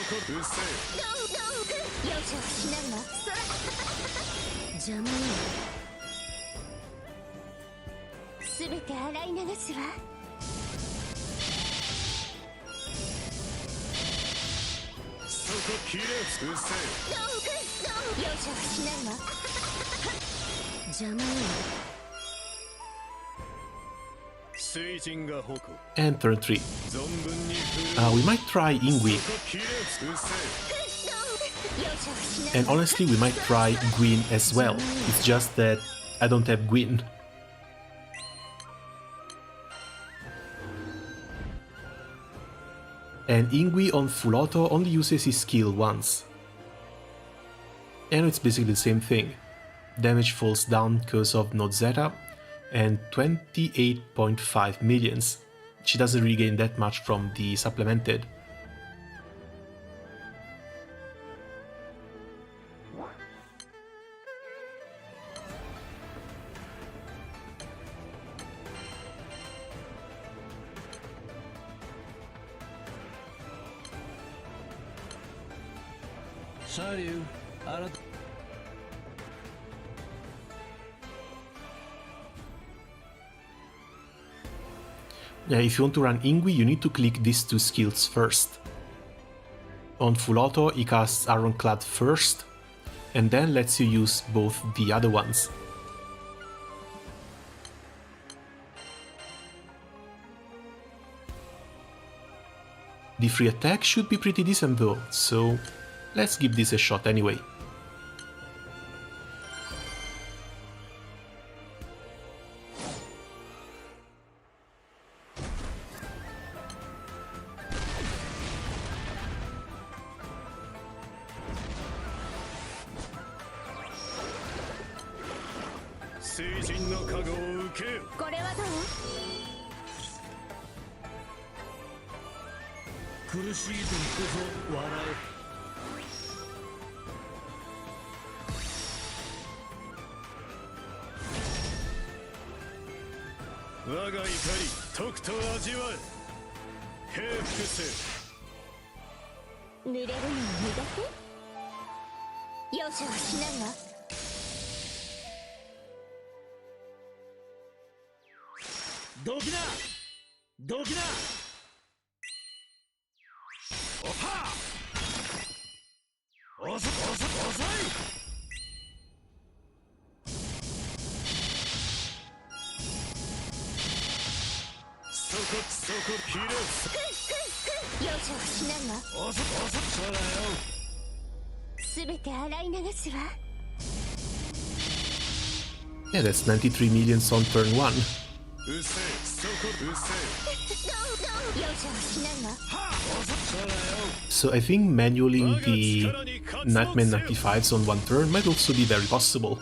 And turn 3. We might try Ingui. And honestly, we might try Gwyn as well. It's just that I don't have Gwyn. And Ingui on full auto only uses his skill once. And it's basically the same thing. Damage falls down because of not Zeta, and 28.5 millions. She doesn't regain that much from the supplemented. Yeah, if you want to run Ingui, you need to click these 2 skills first. On full auto, he casts Ironclad first, and then lets you use both the other ones. The free attack should be pretty decent though, so let's give this a shot anyway. Yeah, that's 93 millions on turn 1. So I think manualing the Nightmare 95s on 1 turn might also be very possible.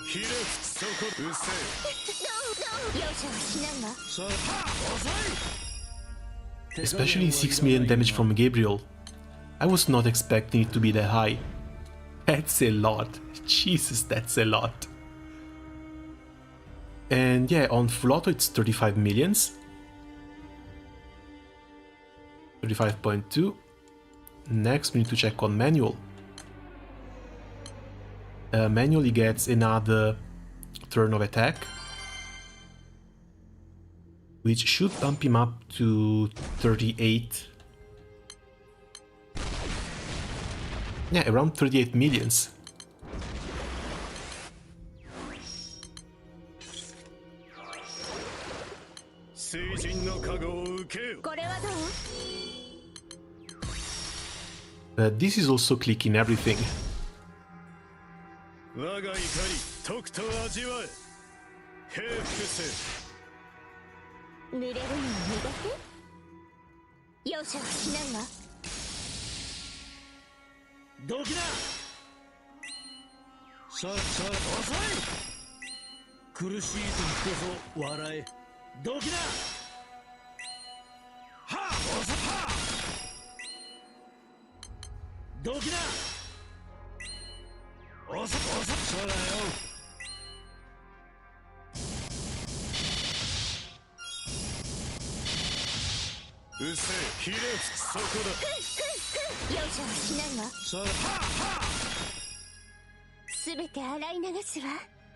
Especially 6 million damage from Gabriel. I was not expecting it to be that high. That's a lot. Jesus, that's a lot. And yeah, on full auto it's 35 millions. 35.2. Next we need to check on manual. Manual, he gets another turn of attack, which should bump him up to 38. Yeah, around 38 millions. But this is also clicking everything.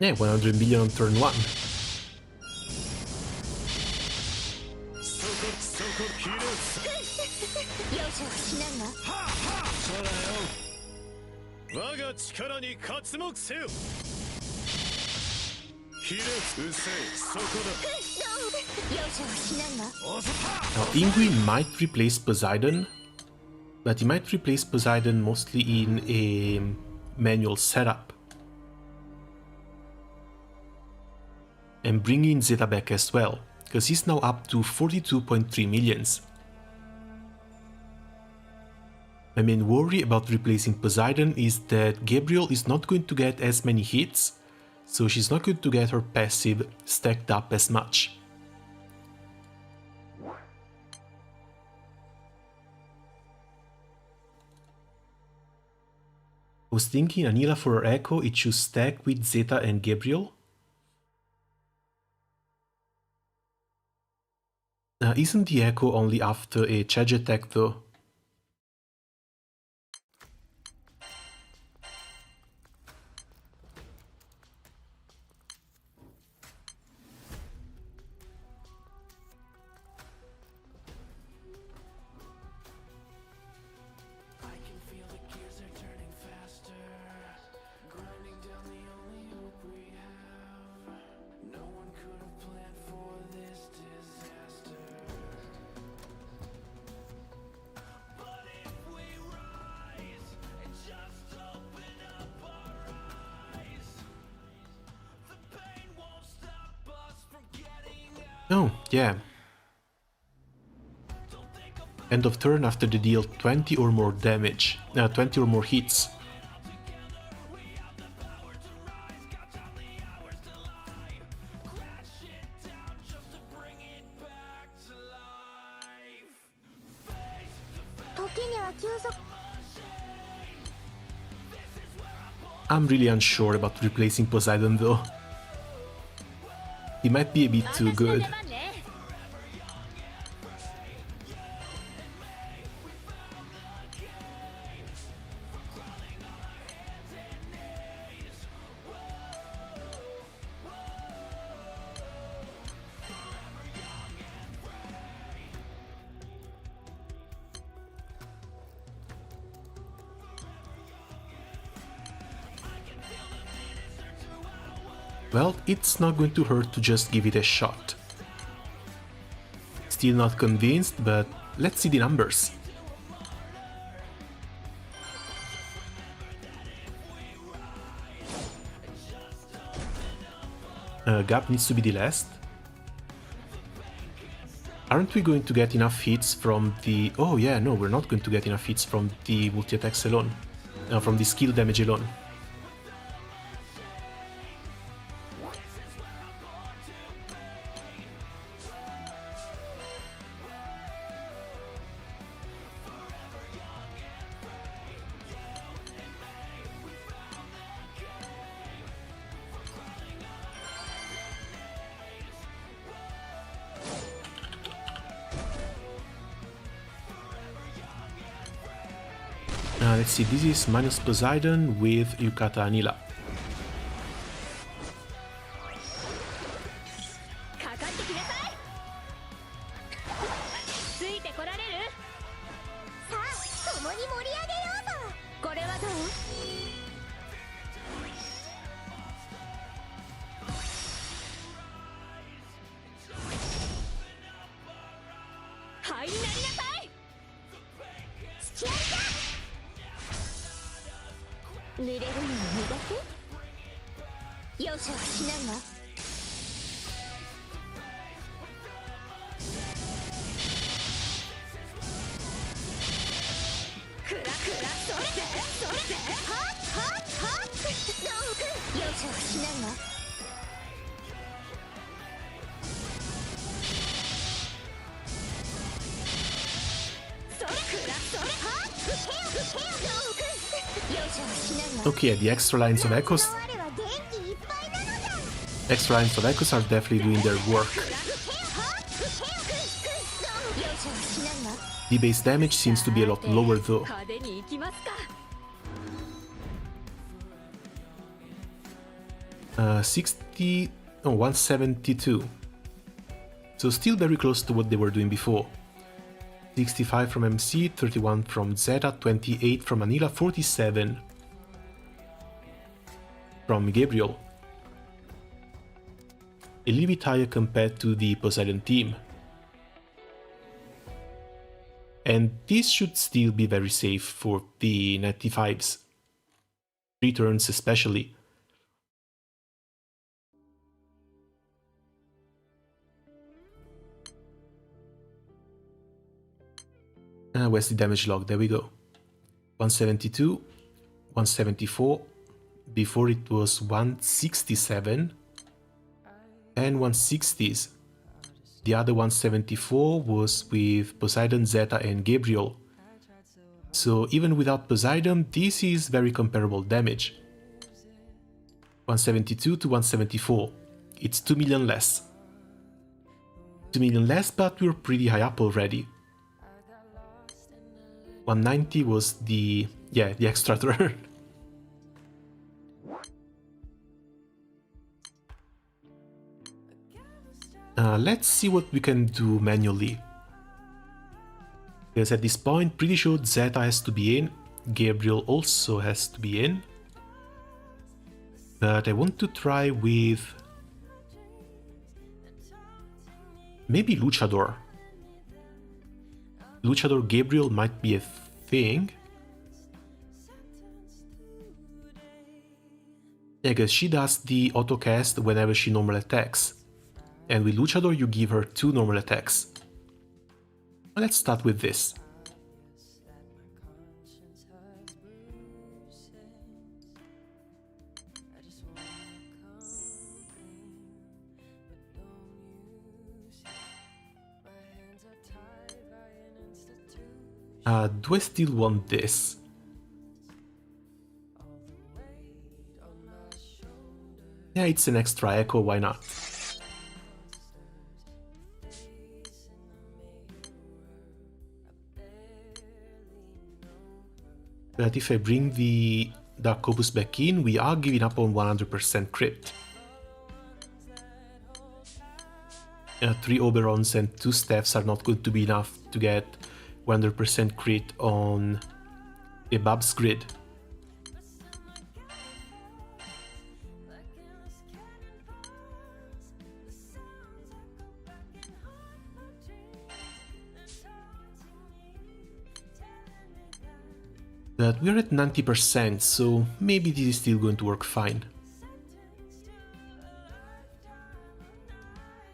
Yeah, 100 million on turn 1. Now Ingrid might replace Poseidon, but he might replace Poseidon mostly in a manual setup. And bring in Zeta back as well, because he's now up to 42.3 millions. My main worry about replacing Poseidon is that Gabriel is not going to get as many hits, so she's not going to get her passive stacked up as much. I was thinking Anila for her Echo, it should stack with Zeta and Gabriel. Isn't the Echo only after a charge attack though? Oh, yeah. End of turn after they deal 20 or more damage, 20 or more hits. I'm really unsure about replacing Poseidon though. He might be a bit too good. Well, it's not going to hurt to just give it a shot. Still not convinced, but let's see the numbers. Gap needs to be the last. Aren't we going to get enough hits from the... Oh yeah, no, we're not going to get enough hits from the multi-attacks alone. From the skill damage alone. Let's see, this is minus Poseidon with Yukata Anila. かかってきなさい。ついてこられる？さあ共に盛り上げようぞ。これはどう？灰になりなさい。土やりだ。濡れるのは苦手？容赦はしないわ。クラクラそれでそれで。はっはっはっ。どうく。容赦はしないわ。それクラそれ。はっ。へよへよ。どうく。容赦はしないわ。 Okay, the extra lines of echoes. 我は元気いっぱいなのじゃ。 Extra lines of echoes are definitely doing their work. The base damage seems to be a lot lower though. 派手に行きますか。60, oh, 172. So still very close to what they were doing before. 65 from MC, 31 from Zeta, 28 from Anila, 47 from Gabriel. A little bit higher compared to the Poseidon team. And this should still be very safe for the 95s. 3 turns especially. Where's the damage log? There we go. 172, 174. Before it was 167 and 160s. The other 174 was with Poseidon, Zeta and Gabriel. So even without Poseidon, this is very comparable damage. 172 to 174. It's 2 million less. 2 million less, but we're pretty high up already. 190 was the extra turn. Let's see what we can do manually. Because at this point, pretty sure Zeta has to be in, Gabriel also has to be in. But I want to try with maybe Luchador. Luchador Gabriel might be a thing. Yeah, because she does the auto cast whenever she normal attacks. And with Luchador you give her 2 normal attacks. Let's start with this. Do I still want this? Yeah, it's an extra echo, why not? But if I bring the Dark Opus back in, we are giving up on 100% crit. 3 Oberons and 2 Staffs are not going to be enough to get 100% crit on a Bab's grid. But we're at 90%, so maybe this is still going to work fine.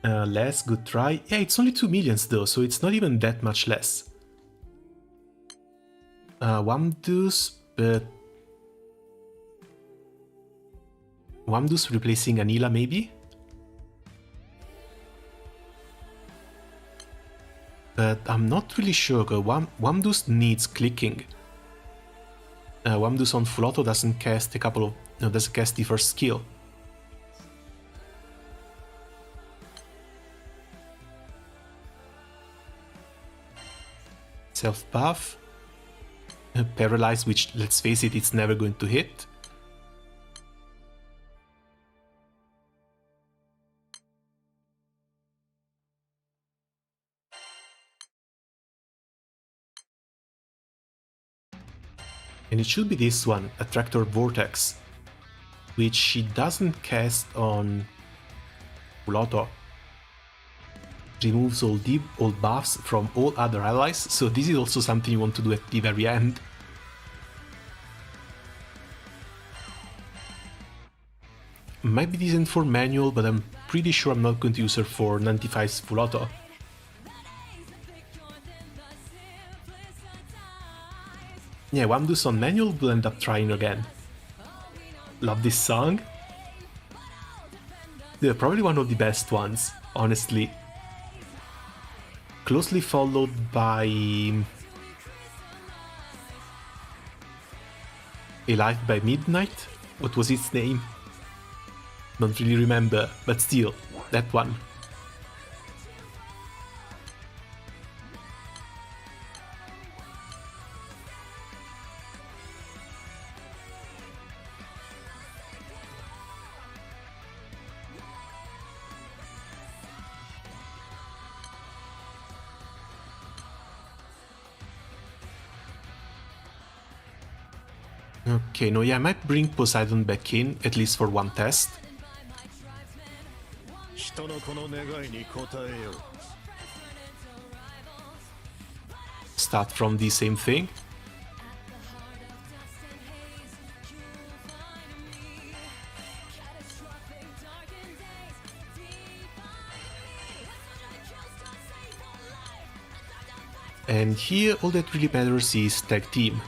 Less, good try. Yeah, it's only 2 millions though, so it's not even that much less. Wamdus, but... Wamdus replacing Anila maybe? But I'm not really sure, because Wamdus needs clicking. Wamdus on full auto doesn't cast doesn't cast the first skill. Self buff. Paralyzed, which, let's face it, it's never going to hit. And it should be this one, Attractor Vortex, which she doesn't cast on full auto. Removes all buffs from all other allies, so this is also something you want to do at the very end. Might be decent for manual, but I'm pretty sure I'm not going to use her for 95's full auto. Yeah, Wamdus on manual will end up trying again. Love this song. They're probably one of the best ones, honestly. Closely followed by Alive by Midnight? What was its name? Don't really remember, but still, that one. Okay, no, yeah, I might bring Poseidon back in, at least for one test. Start from the same thing. And here all that really matters is tag team.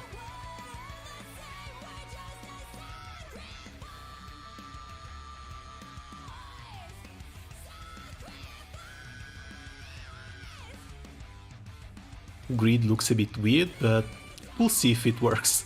Greed looks a bit weird, but we'll see if it works.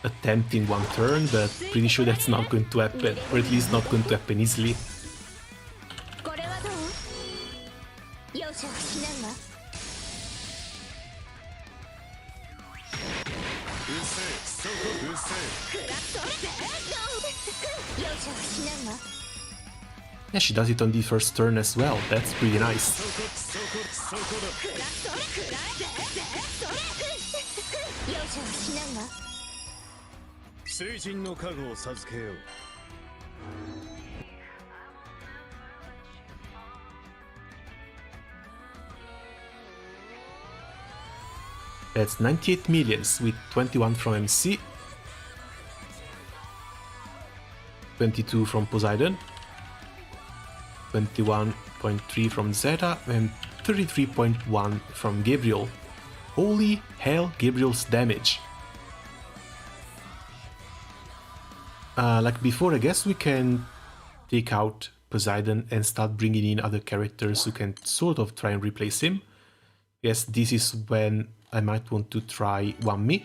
Attempt in one turn, but pretty sure that's not going to happen, or at least not going to happen easily. Yeah, she does it on the first turn as well, that's pretty nice. That's 98 millions with 21 from MC, 22 from Poseidon, 21.3 from Zeta, and 33.1 from Gabriel. Holy hell, Gabriel's damage. Like before, I guess we can take out Poseidon and start bringing in other characters who can sort of try and replace him. Yes, this is when I might want to try Wammi.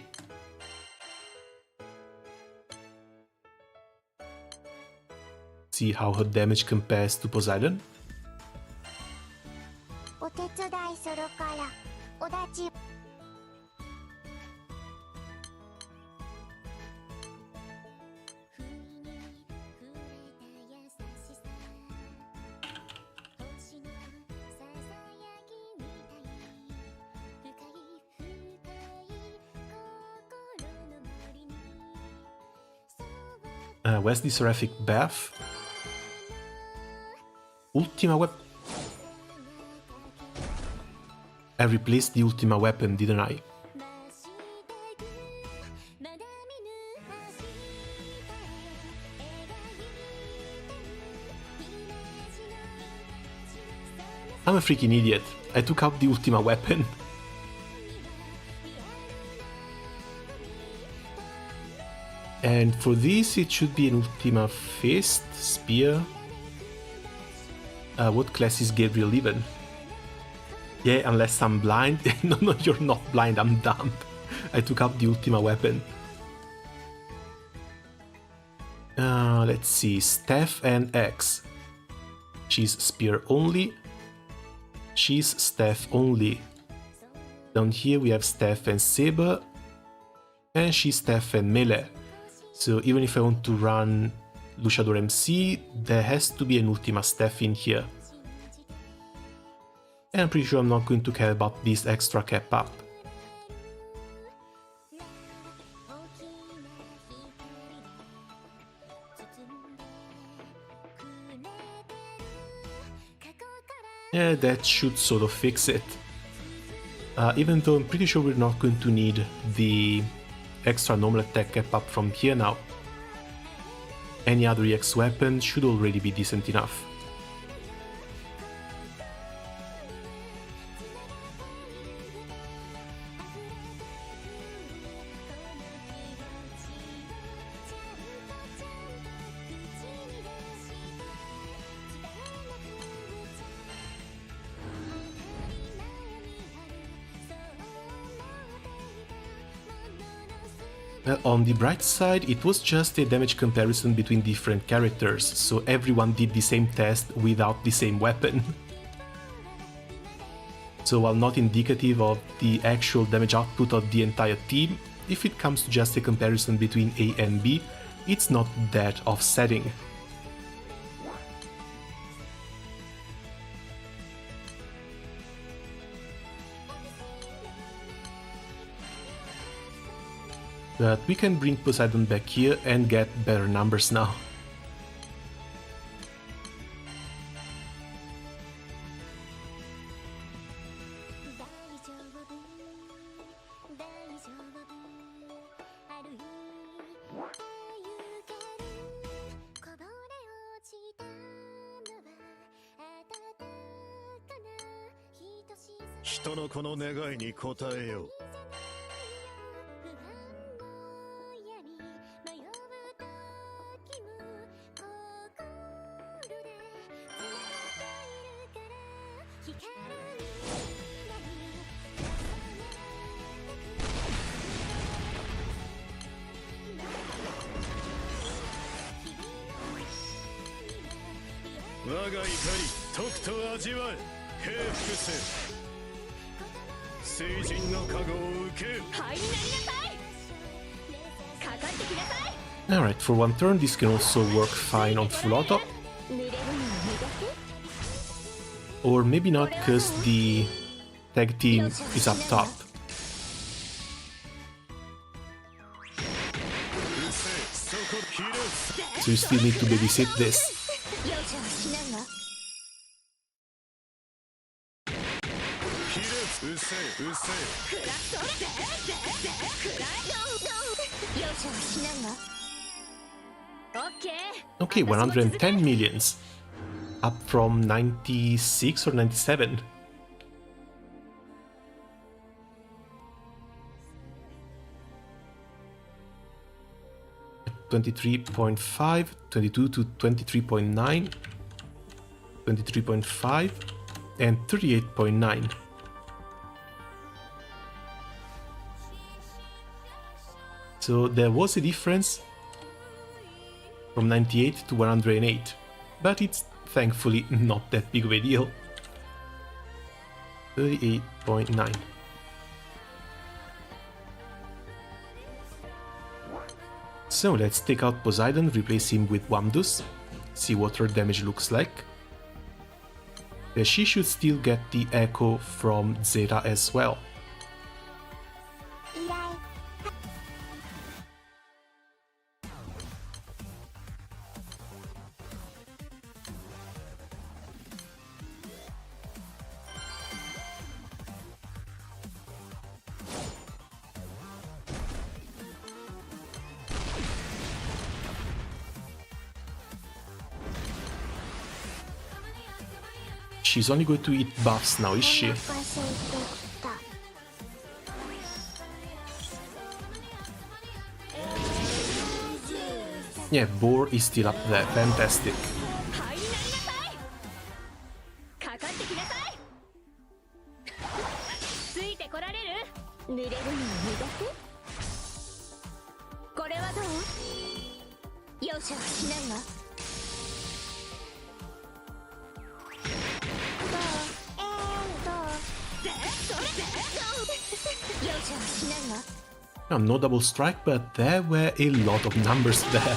See how her damage compares to Poseidon. Where's the Seraphic Bath? Ultima weapon. I replaced the Ultima weapon, didn't I? I'm a freaking idiot. I took out the Ultima weapon. And for this it should be an Ultima Fist, Spear. What class is Gabriel even? Yeah, unless I'm blind. No, you're not blind, I'm dumb. I took out the Ultima weapon. Let's see, Steph and X. She's Spear only. She's Steph only. Down here we have Steph and Saber. And she's Steph and Melee. So even if I want to run Luchador MC, there has to be an Ultima Steph in here. And I'm pretty sure I'm not going to care about this extra cap up. Yeah, that should sort of fix it. Even though I'm pretty sure we're not going to need the extra normal attack cap up from here now. Any other EX weapon should already be decent enough. On the bright side, it was just a damage comparison between different characters, so everyone did the same test without the same weapon. So while not indicative of the actual damage output of the entire team, if it comes to just a comparison between A and B, it's not that offsetting. But we can bring Poseidon back here and get better numbers now. Alright, for one turn this can also work fine on full auto. Or maybe not, because the tag team is up top. So you still need to babysit this. Okay, 110 millions. Up from 96 or 97. $23.5, 22 to 23.9, 23.5, and 38.9. So there was a difference from 98 to 108, but it's thankfully not that big of a deal. 38.9. So let's take out Poseidon, replace him with Wamdus, see what her damage looks like. She should still get the echo from Zeta as well. she's only going to eat buffs now, is she? Yeah, Boar is still up there, fantastic. Now, no double strike, but there were a lot of numbers there.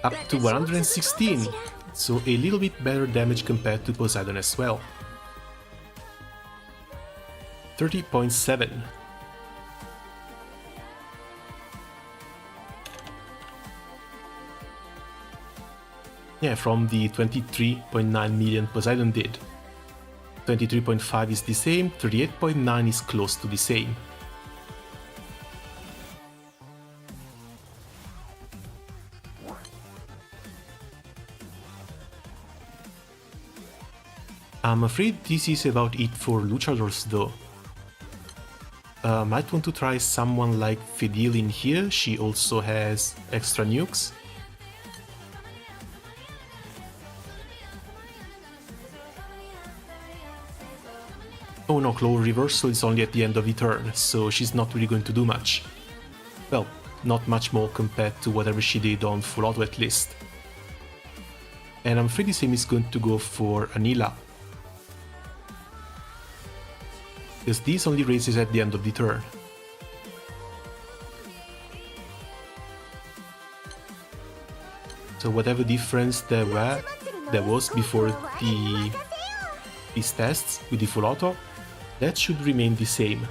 Up to 116, so a little bit better damage compared to Poseidon as well. 30.7. Yeah, from the 23.9 million Poseidon did. 23.5 is the same, 38.9 is close to the same. I'm afraid this is about it for luchadors though. Might want to try someone like Fidel in here, she also has extra nukes. Oh no, Claw Reversal is only at the end of the turn, so she's not really going to do much. Well, not much more compared to whatever she did on Full Auto at least. And I'm afraid the same is going to go for Anila, because this only raises at the end of the turn. So whatever difference there was before these tests with the Full Auto, that should remain the same.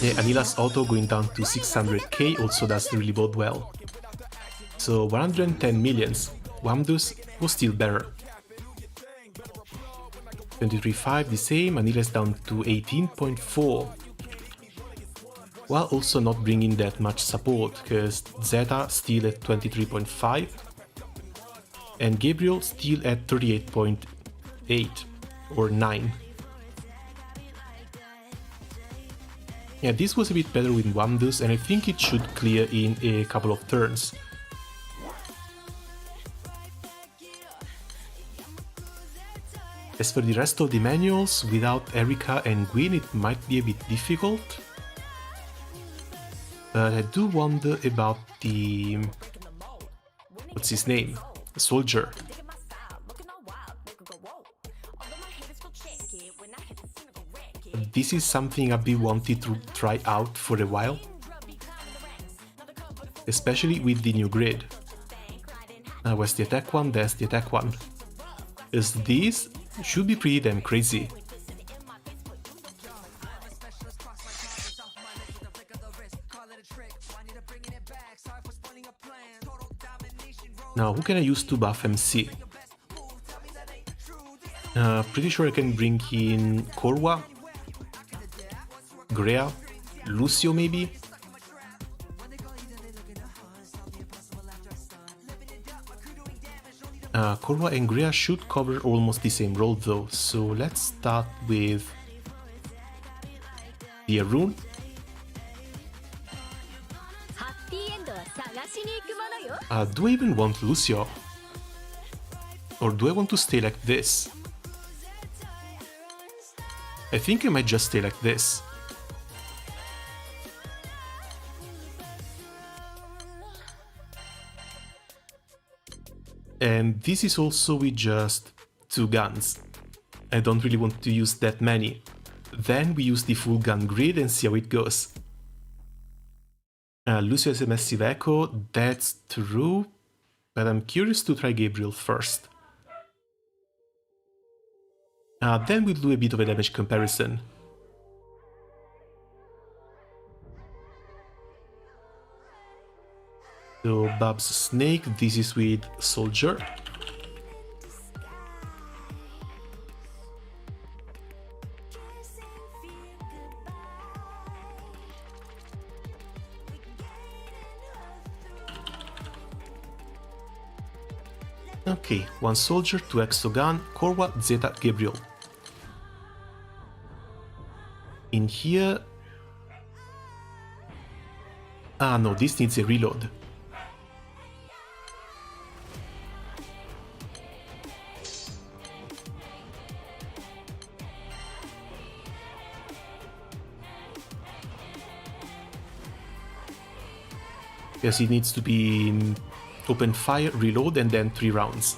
Yeah, Anila's auto going down to 600k also doesn't really bode well. So 110 millions, Wamdu's was still better. 23.5 the same, Anila's down to 18.4. While also not bringing that much support, because Zeta still at 23.5 and Gabriel still at 38.8 or 9. Yeah, this was a bit better with Wamdus, and I think it should clear in a couple of turns. As for the rest of the manuals, without Erika and Gwyn it might be a bit difficult. But I do wonder about the... what's his name? The soldier. This is something I've been wanting to try out for a while, especially with the new grid. Where's the attack one? There's the attack one. As this should be pretty damn crazy. Now, who can I use to buff MC? Pretty sure I can bring in Korwa, Grea, Lucio maybe? Korwa and Grea should cover almost the same role though, so let's start with the Arun. Do I even want Lucio? Or do I want to stay like this? I think I might just stay like this. And this is also with just 2 guns. I don't really want to use that many. Then we use the full gun grid and see how it goes. Lucio has a massive echo, that's true, but I'm curious to try Gabriel first. Then we'll do a bit of a damage comparison. So Bab's Snake, this is with Soldier. Okay, 1 Soldier, 2 Exogun, Korwa, Zeta, Gabriel. In here... Ah no, this needs a reload. Yes, it needs to be open fire, reload, and then 3 rounds.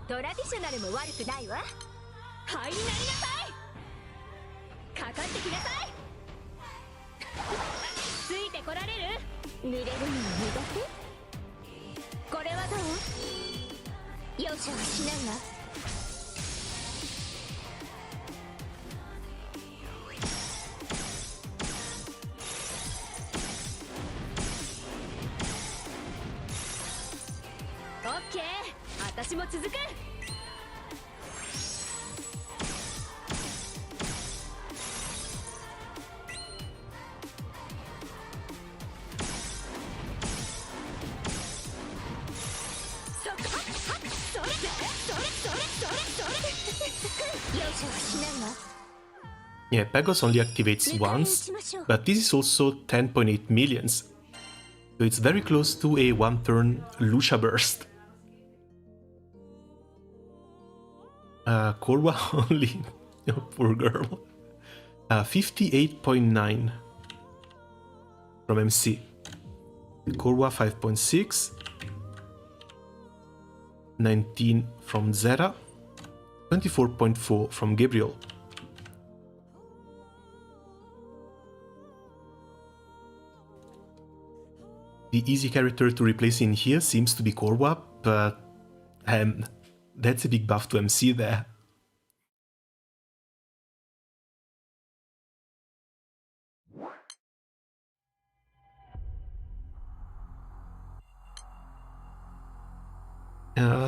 トラディショナルも悪くないわ。灰になりなさい。かかってきなさい。ついてこられる？濡れるの苦手？これはどう？容赦はしないわ。オッケー、私も続く。Yeah, Pegos only activates once, but this is also 10.8 millions. So it's very close to a 1-turn Lucia burst. Korwa only. Oh, poor girl. 58.9 from MC. Korwa 5.6. 19 from Zera. 24.4 from Gabriel. The easy character to replace in here seems to be Korwa, but that's a big buff to MC there.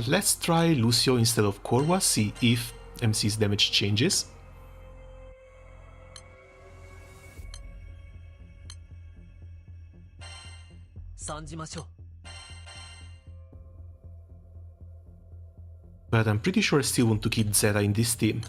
Let's try Lucio instead of Korwa, see if MC's damage changes. But I'm pretty sure I still want to keep Zeta in this team.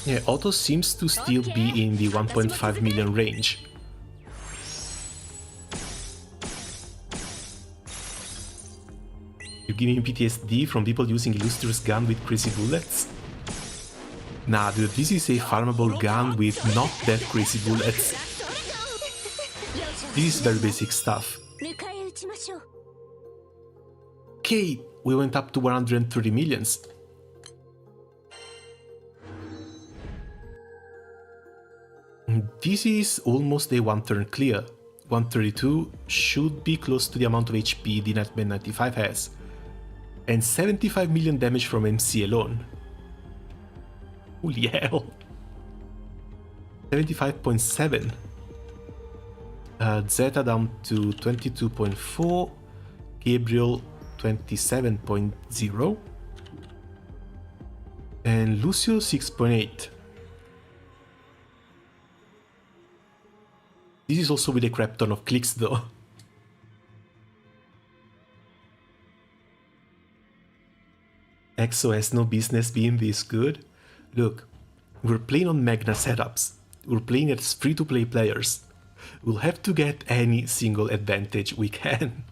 Yeah, auto seems to still be in the 1.5 million range. You're giving PTSD from people using illustrious gun with crazy bullets? Nah, dude, this is a farmable gun with not that crazy bullets. This is very basic stuff. Okay, we went up to 130 millions. This is almost a one turn clear. 132 should be close to the amount of HP the Nightmare 95 has. And 75 million damage from MC alone. Holy hell. 75.7. Zeta down to 22.4. Gabriel 27.0. And Lucio 6.8. This is also with a crap ton of clicks though. EXO has no business being this good. Look, we're playing on Magna setups. We're playing as free-to-play players. We'll have to get any single advantage we can.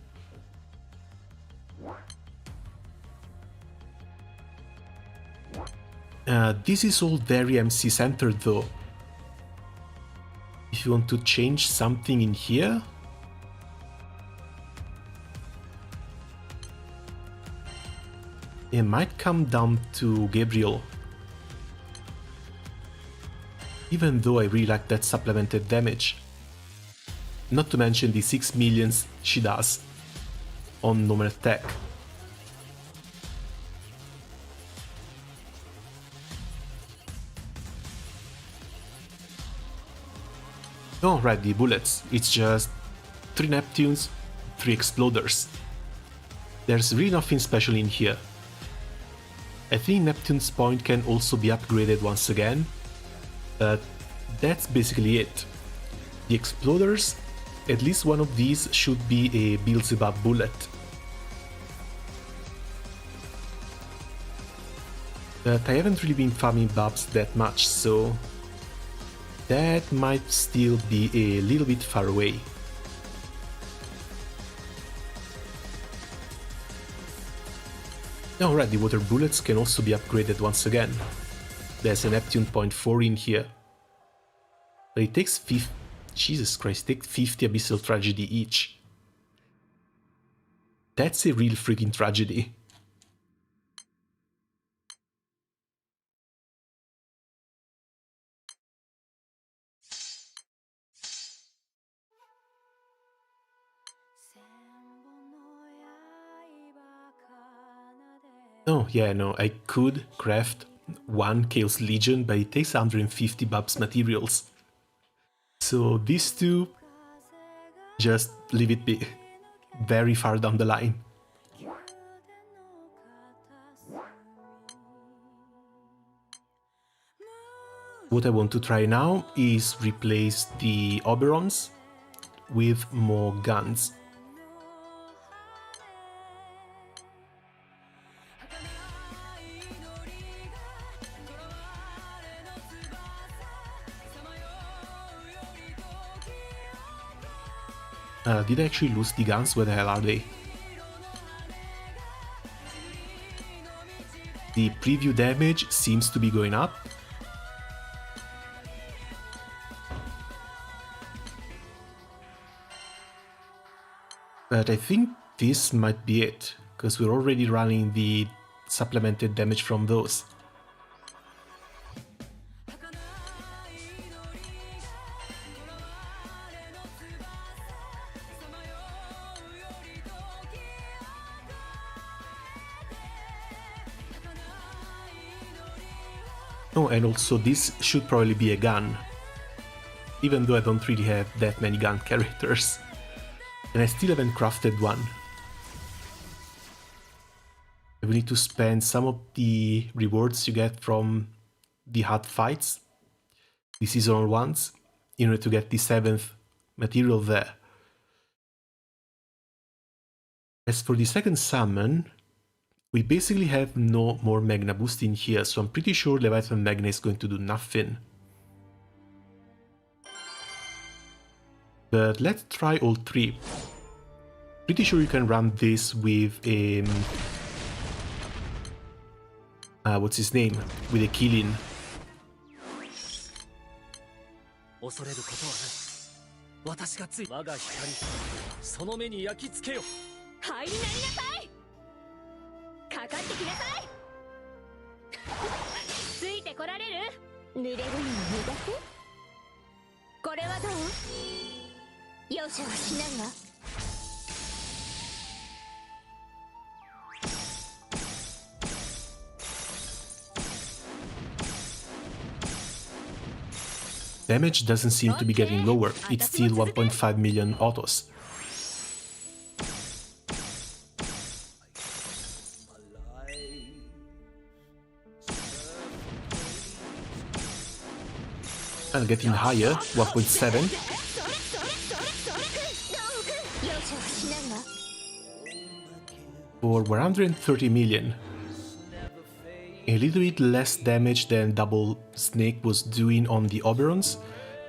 This is all very MC-centered though. If you want to change something in here, it might come down to Gabriel. Even though I really like that supplemented damage. Not to mention the 6 millions she does on normal attack. Oh right, the bullets. It's just 3 Neptunes, 3 Exploders. There's really nothing special in here. I think Neptune's point can also be upgraded once again, but that's basically it. The Exploders, at least one of these should be a Beelzebub bullet. But I haven't really been farming Bubs that much, so that might still be a little bit far away. Alright, the water bullets can also be upgraded once again. There's a Neptune point 4 in here. But it takes 50... Jesus Christ, take 50 Abyssal Tragedy each. That's a real freaking tragedy. Oh yeah, no, I could craft one Chaos Legion, but it takes 150 Bubs materials. So these two, just leave it be. Very far down the line. What I want to try now is replace the Oberons with more guns. Did I actually lose the guns? Where the hell are they? The preview damage seems to be going up. But I think this might be it, because we're already running the supplemented damage from those. Oh, and also this should probably be a gun, even though I don't really have that many gun characters, and I still haven't crafted one. I will need to spend some of the rewards you get from the hut fights, the seasonal ones, in order to get the 7th material there. As for the second summon, We basically have no more Magna boost in here, so I'm pretty sure Leviathan Magna is going to do nothing. But let's try all three. Pretty sure you can run this with a... what's his name? With a Killing. 恐れることはない。私がつい我が光、その目に焼き付けよ。入りなりなさい。かかってきなさい。ついてこられる？濡れるの苦手？これはどう？容赦はしないわ。Damage doesn't seem to be getting lower, it's still 1.5 million autos. And getting higher, 1.7. For 130 million. A little bit less damage than Double Snake was doing on the Oberons,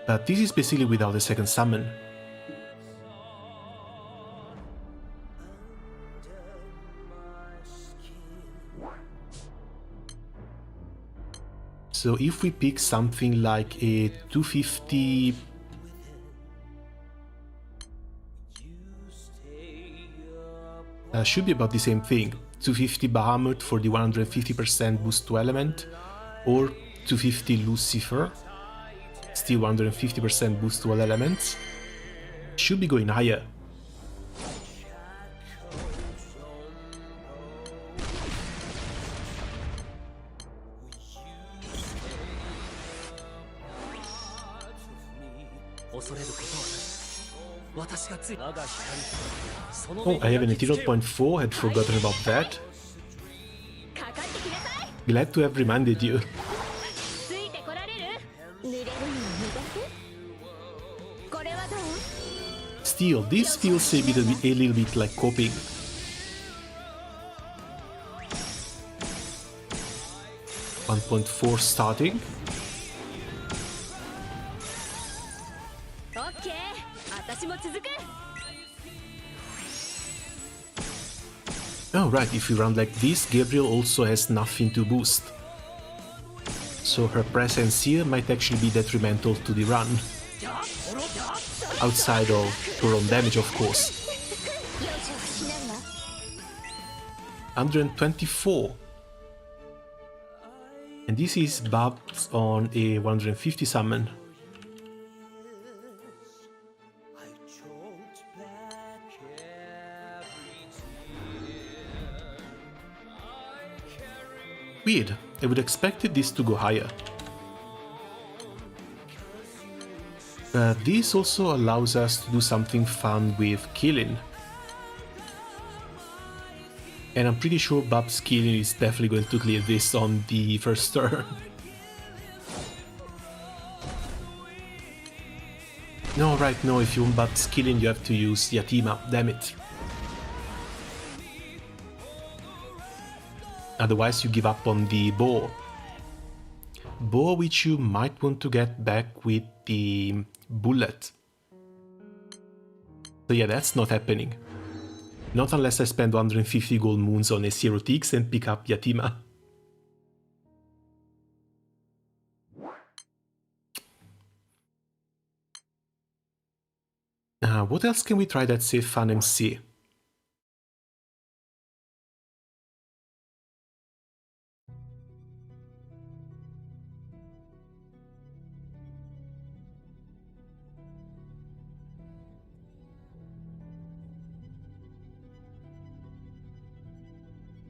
but this is basically without a second summon. So if we pick something like a 250... should be about the same thing. 250 Bahamut for the 150% boost to element, or 250 Lucifer, still 150% boost to all elements. Should be going higher. Oh, I have an Ethereal Point 4, had forgotten about that. Glad to have reminded you. Still, this feels a little bit like coping. .4 starting. Oh right, if you run like this, Gabriel also has nothing to boost. So her presence here might actually be detrimental to the run. Outside of her own damage, of course. 124. And this is buffed on a 150 summon. Weird, I would have expected this to go higher. But this also allows us to do something fun with killing. And I'm pretty sure Bab's killing is definitely going to clear this on the first turn. No, right, no, if you want Bab's killing you have to use Yatima, damn it. Otherwise you give up on the bow. Bow which you might want to get back with the bullet. So yeah, that's not happening. Not unless I spend 150 gold moons on a Zero Tix and pick up Yatima. What else can we try that's a fun MC?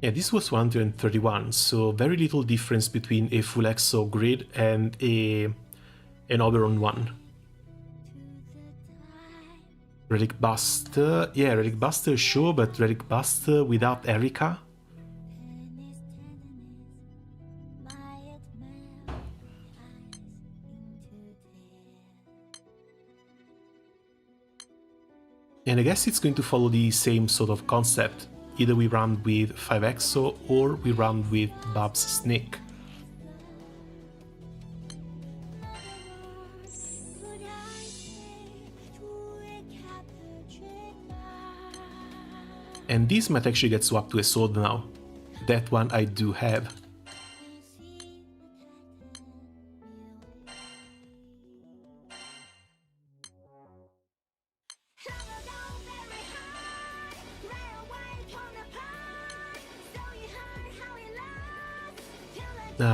Yeah, this was 131, so very little difference between a full exo grid and an Oberon one. Relic Buster, yeah, Relic Buster sure, but Relic Buster without Erika? And I guess it's going to follow the same sort of concept. Either we run with 5 Exo or we run with Bab's Snake. And this might actually get swapped to a sword now. That one I do have.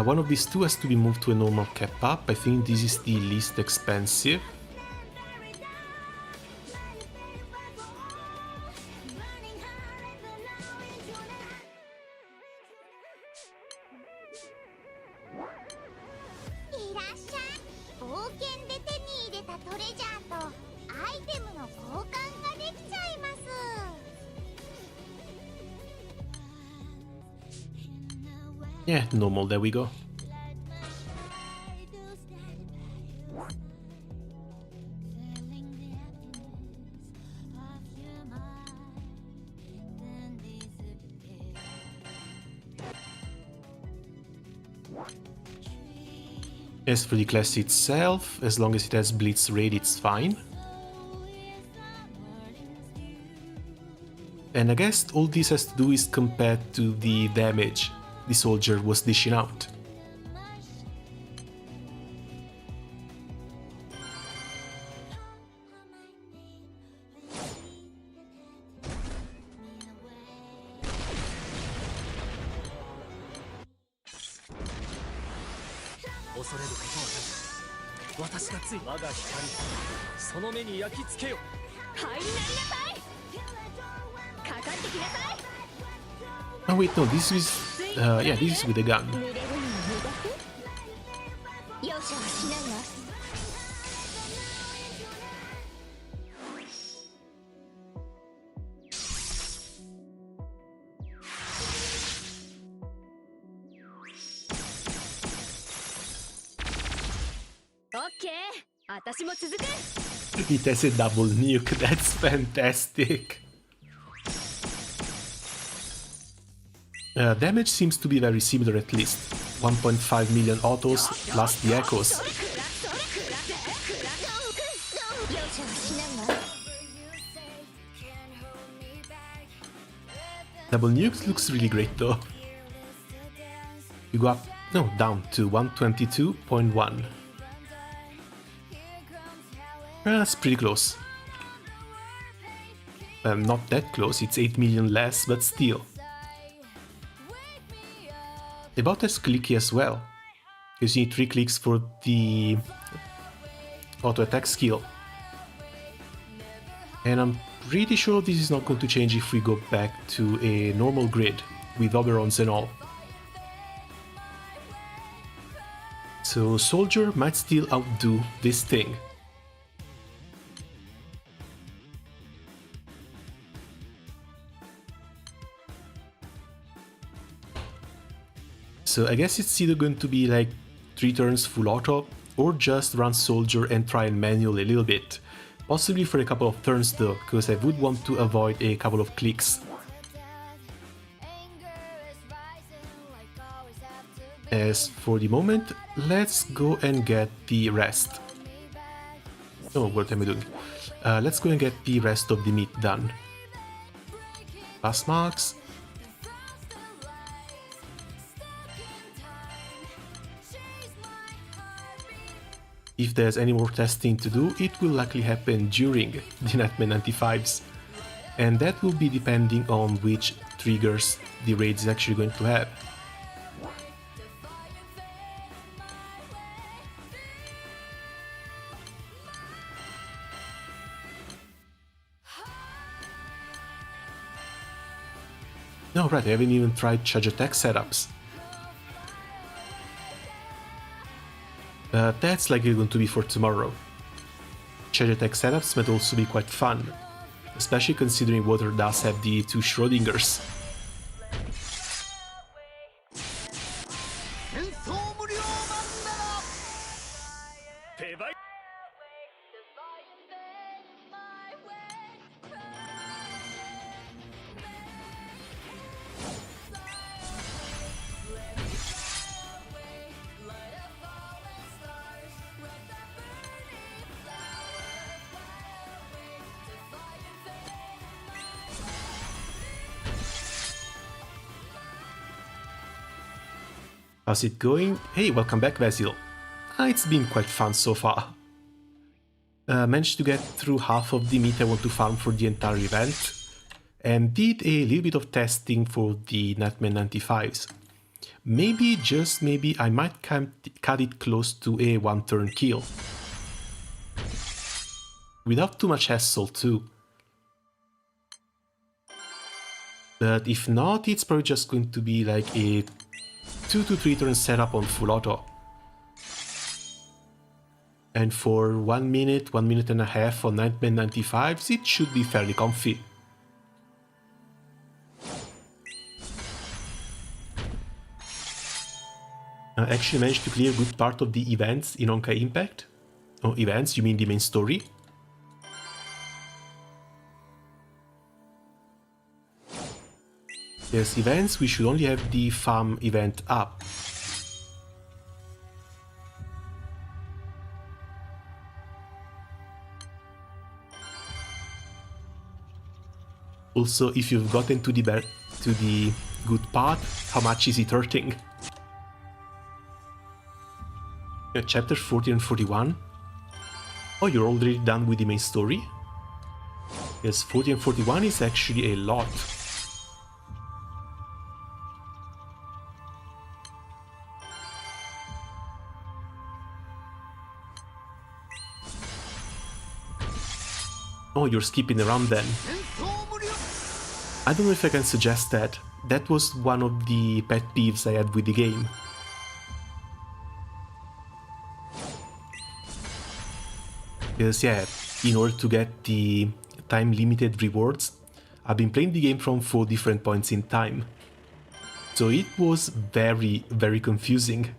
One of these two has to be moved to a normal cap up. I think this is the least expensive. Yeah, normal, there we go. As for the class itself, as long as it has Blitz Raid, it's fine. And I guess all this has to do is compared to the damage the soldier was dishing out. Oh wait, no, this is... yeah, this is with a gun. It has a double nuke, that's fantastic. Damage seems to be very similar at least. 1.5 million autos plus the echoes. Double nukes looks really great though. You go up, no, down to 122.1. That's pretty close. Not that close, it's 8 million less, but still. About as clicky as well, because you need 3 clicks for the auto attack skill. And I'm pretty sure this is not going to change if we go back to a normal grid with Oberons and all. So Soldier might still outdo this thing. So I guess it's either going to be like 3 turns full auto, or just run Soldier and try and manual a little bit. Possibly for a couple of turns though, because I would want to avoid a couple of clicks. As for the moment, let's go and get the rest. Oh, what am I doing? Let's go and get the rest of the meat done. Pass marks. If there's any more testing to do, it will likely happen during the Nightmare 95s, and that will be depending on which triggers the raid is actually going to have. No, right, I haven't even tried charge attack setups. That's likely going to be for tomorrow. Charge attack setups might also be quite fun, especially considering Water does have the 2 Schrodingers. How's it going? Hey, welcome back, Basil. It's been quite fun so far. Managed to get through half of the meat I want to farm for the entire event, and did a little bit of testing for the Nightmare 95s. Maybe, just maybe, I might cut it close to a one-turn kill. Without too much hassle too. But if not, it's probably just going to be like a 2 to 3 turn setup on full auto. And for 1 minute, 1 minute and a half on Nightmare 95s, it should be fairly comfy. I actually managed to clear a good part of the events in Honkai Impact. Oh, events, you mean the main story? Yes, events, we should only have the farm event up. Also, if you've gotten to the good part, how much is it hurting? Chapter 40 and 41. Oh, you're already done with the main story? Yes, 40 and 41 is actually a lot. Oh, you're skipping around then. I don't know if I can suggest that. That was one of the pet peeves I had with the game. Because yeah, in order to get the time-limited rewards, I've been playing the game from 4 different points in time. So it was very, very confusing.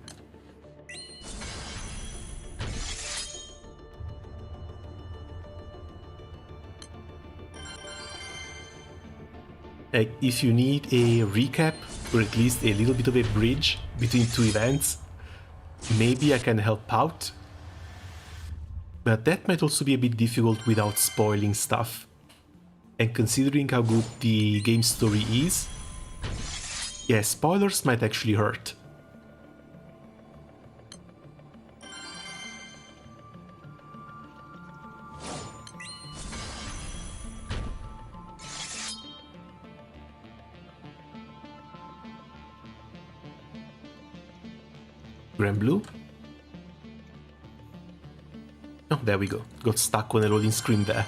Like, if you need a recap, or at least a little bit of a bridge between 2 events, maybe I can help out. But that might also be a bit difficult without spoiling stuff. And considering how good the game story is, yeah, spoilers might actually hurt. Granblue? Oh, there we go. Got stuck on a loading screen there.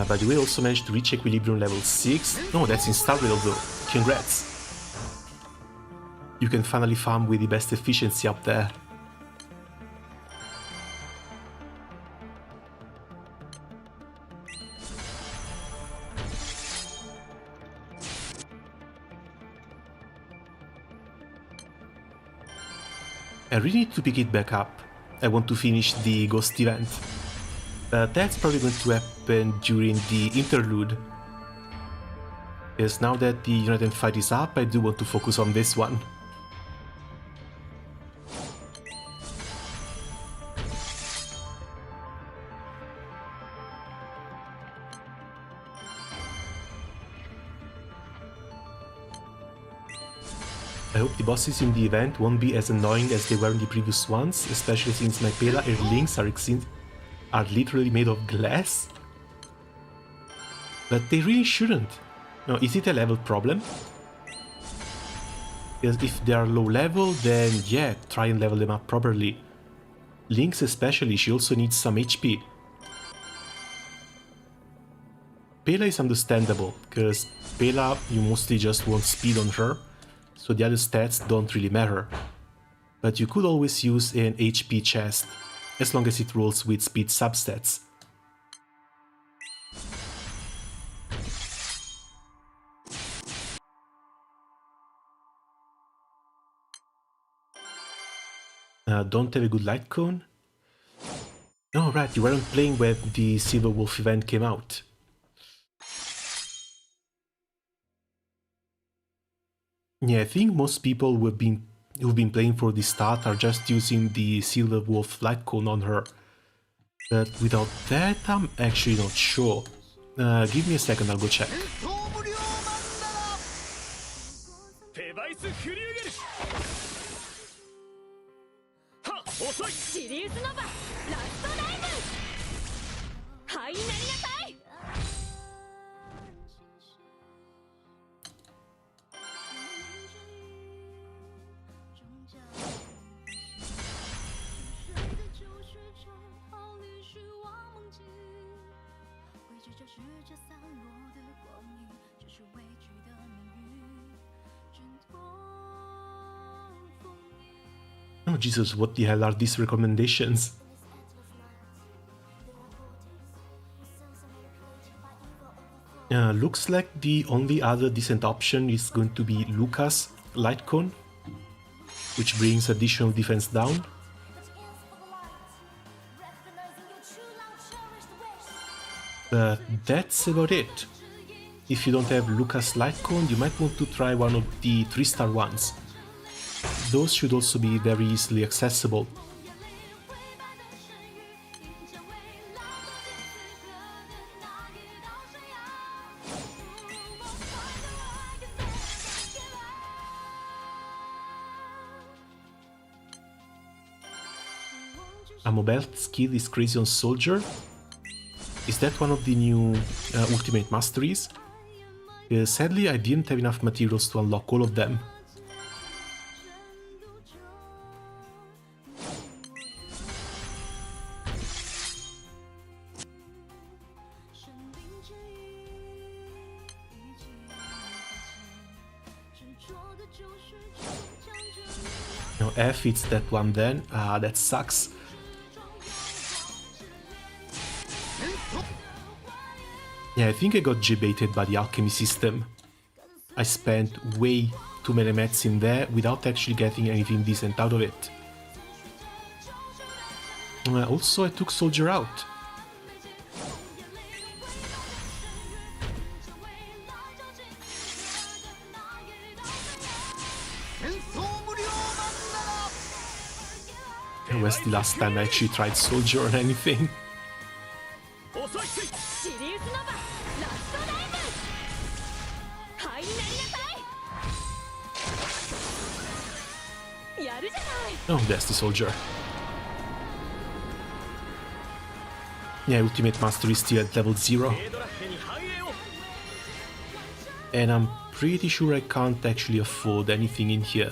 By the way, also managed to reach Equilibrium level 6. No, that's in Star Rail though. Congrats! You can finally farm with the best efficiency up there. I really need to pick it back up. I want to finish the Ghost event. That's probably going to happen during the interlude. Because now that the United fight is up, I do want to focus on this one. I hope the bosses in the event won't be as annoying as they were in the previous ones, especially since my Pela Air Links are literally made of glass. But they really shouldn't. Now, is it a level problem? Because if they are low level, then yeah, try and level them up properly. Lynx especially, she also needs some HP. Pela is understandable, because Pela, you mostly just want speed on her, so the other stats don't really matter. But you could always use an HP chest, as long as it rolls with speed substats. Don't have a good light cone? Oh right, you weren't playing when the Silver Wolf event came out. Yeah, I think most people who've been playing for the start are just using the Silver Wolf light cone on her. But without that, I'm actually not sure. Give me a second, I'll go check. ス振り上げるはっ遅いシリウスノバラストダイブ灰になりなさい。Oh Jesus, what the hell are these recommendations? Looks like the only other decent option is going to be Lucas Light Cone, which brings additional defense down. But that's about it. If you don't have Lucas Light Cone, you might want to try one of the 3-star ones. Those should also be very easily accessible. A mobile skill is Crazy on Soldier. Is that one of the new Ultimate Masteries? Sadly, I didn't have enough materials to unlock all of them. No, F, it's that one then. Ah, that sucks. Yeah, I think I got J-baited by the alchemy system. I spent way too many mats in there without actually getting anything decent out of it. Also, I took Soldier out. Where's the last time I actually tried Soldier on anything? Oh, there's the Soldier. Yeah, Ultimate Mastery is still at level 0. And I'm pretty sure I can't actually afford anything in here.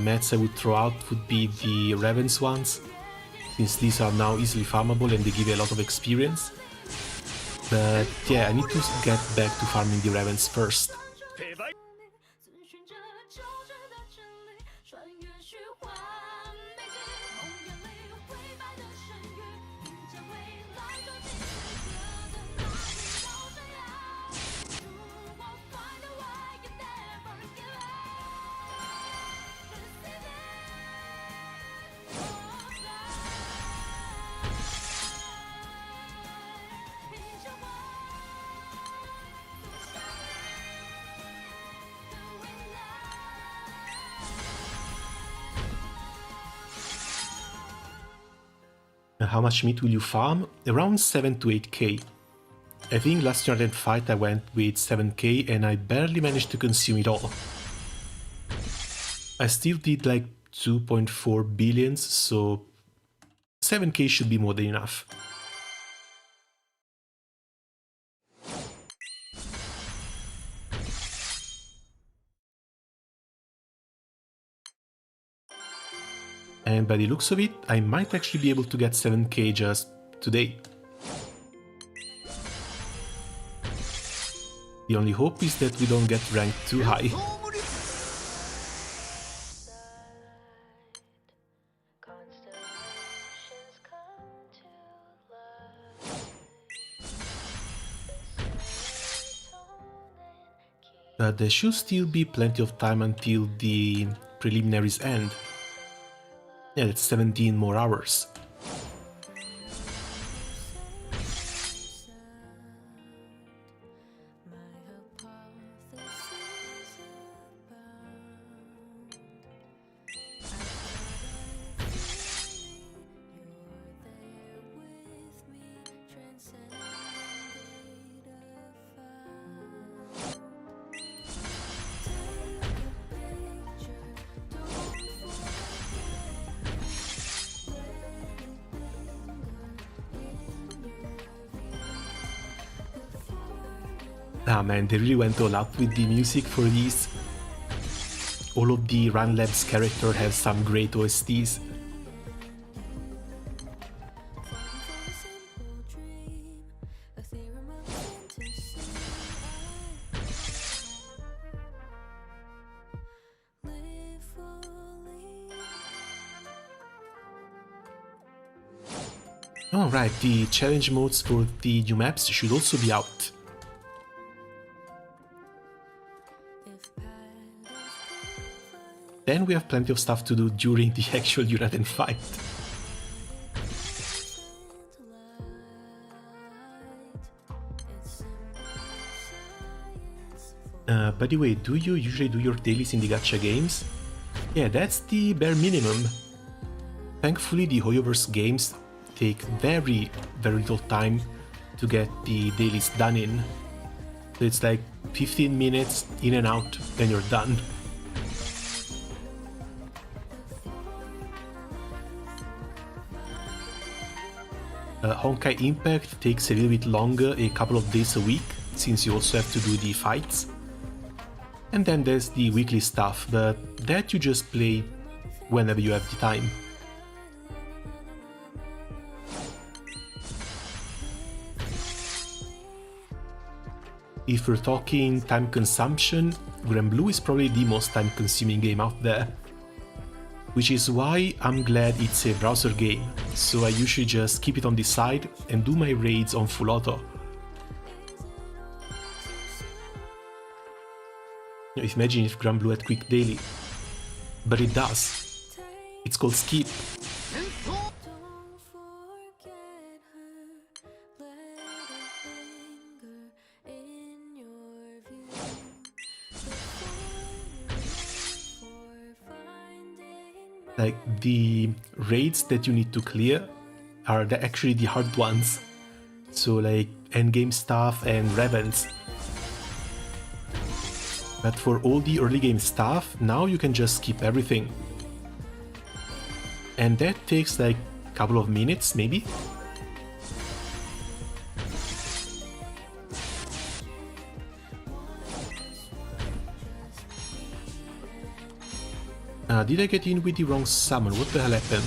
Mats I would throw out would be the Ravens ones, since these are now easily farmable and they give you a lot of experience. But yeah, I need to get back to farming the Ravens first. How much meat will you farm? Around 7 to 8k. I think last United fight I went with 7k and I barely managed to consume it all. I still did like 2.4 billions, so 7k should be more than enough. And by the looks of it, I might actually be able to get 7k just today. The only hope is that we don't get ranked too high. There should still be plenty of time until the preliminaries end. Yeah, that's 17 more hours. Ah man, they really went all out with the music for these. All of the Run Labs characters have some great OSTs. Alright, the challenge modes for the new maps should also be out. Then we have plenty of stuff to do during the actual Uraden fight. By the way, do you usually do your dailies in the gacha games? Yeah, that's the bare minimum. Thankfully, the Hoyoverse games take very little time to get the dailies done in. So it's like 15 minutes in and out, then you're done. Honkai Impact takes a little bit longer, a couple of days a week, since you also have to do the fights. And then there's the weekly stuff, but that you just play whenever you have the time. If we're talking time consumption, Granblue is probably the most time-consuming game out there. Which is why I'm glad it's a browser game, so I usually just keep it on the side and do my raids on full auto. Imagine if Granblue had quick daily. But it does. It's called Skip. Like, the raids that you need to clear are actually the hard ones. So like endgame stuff and Ravens. But for all the early game stuff, now you can just skip everything. And that takes like a couple of minutes, maybe? Did I get in with the wrong summon? What the hell happened?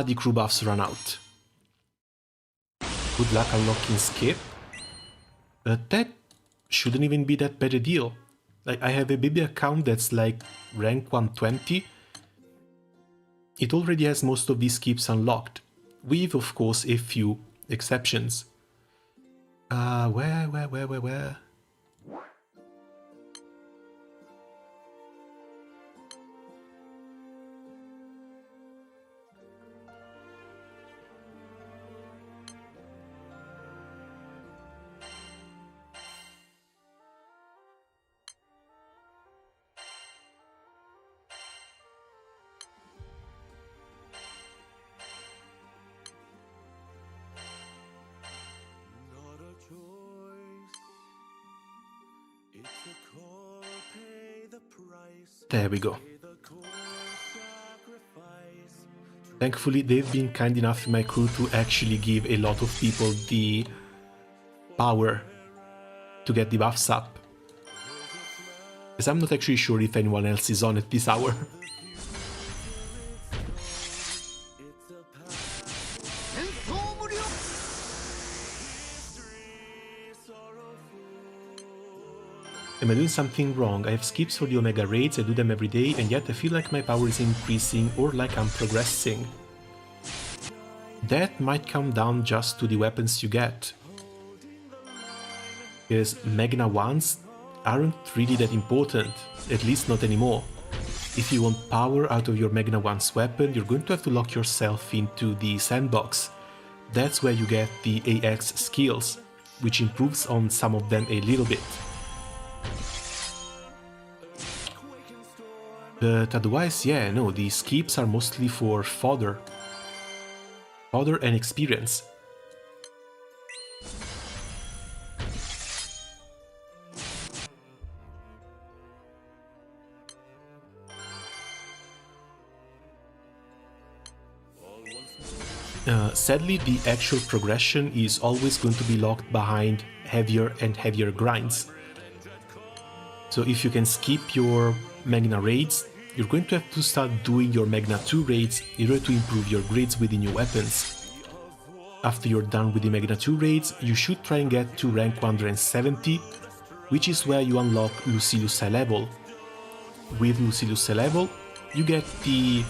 The crew buffs run out. Good luck unlocking Skip. That shouldn't even be that bad a deal. Like, I have a baby account that's like rank 120. It already has most of these skips unlocked, with of course a few exceptions. Where? There we go. Thankfully, they've been kind enough in my crew to actually give a lot of people the power to get the buffs up. As I'm not actually sure if anyone else is on at this hour. Am I doing something wrong? I have skips for the Omega raids, I do them every day, and yet I feel like my power is increasing or like I'm progressing. That might come down just to the weapons you get. Because Magna 1s aren't really that important, at least not anymore. If you want power out of your Magna 1's weapon, you're going to have to lock yourself into the sandbox. That's where you get the AX skills, which improves on some of them a little bit. But otherwise, yeah, no, the skips are mostly for fodder. Fodder and experience. Sadly, the actual progression is always going to be locked behind heavier and heavier grinds. So if you can skip your Magna raids, you're going to have to start doing your Magna 2 raids in order to improve your grids with the new weapons. After you're done with the Magna 2 raids, you should try and get to rank 170, which is where you unlock Lucilius High Level. With Lucilius High Level, you get the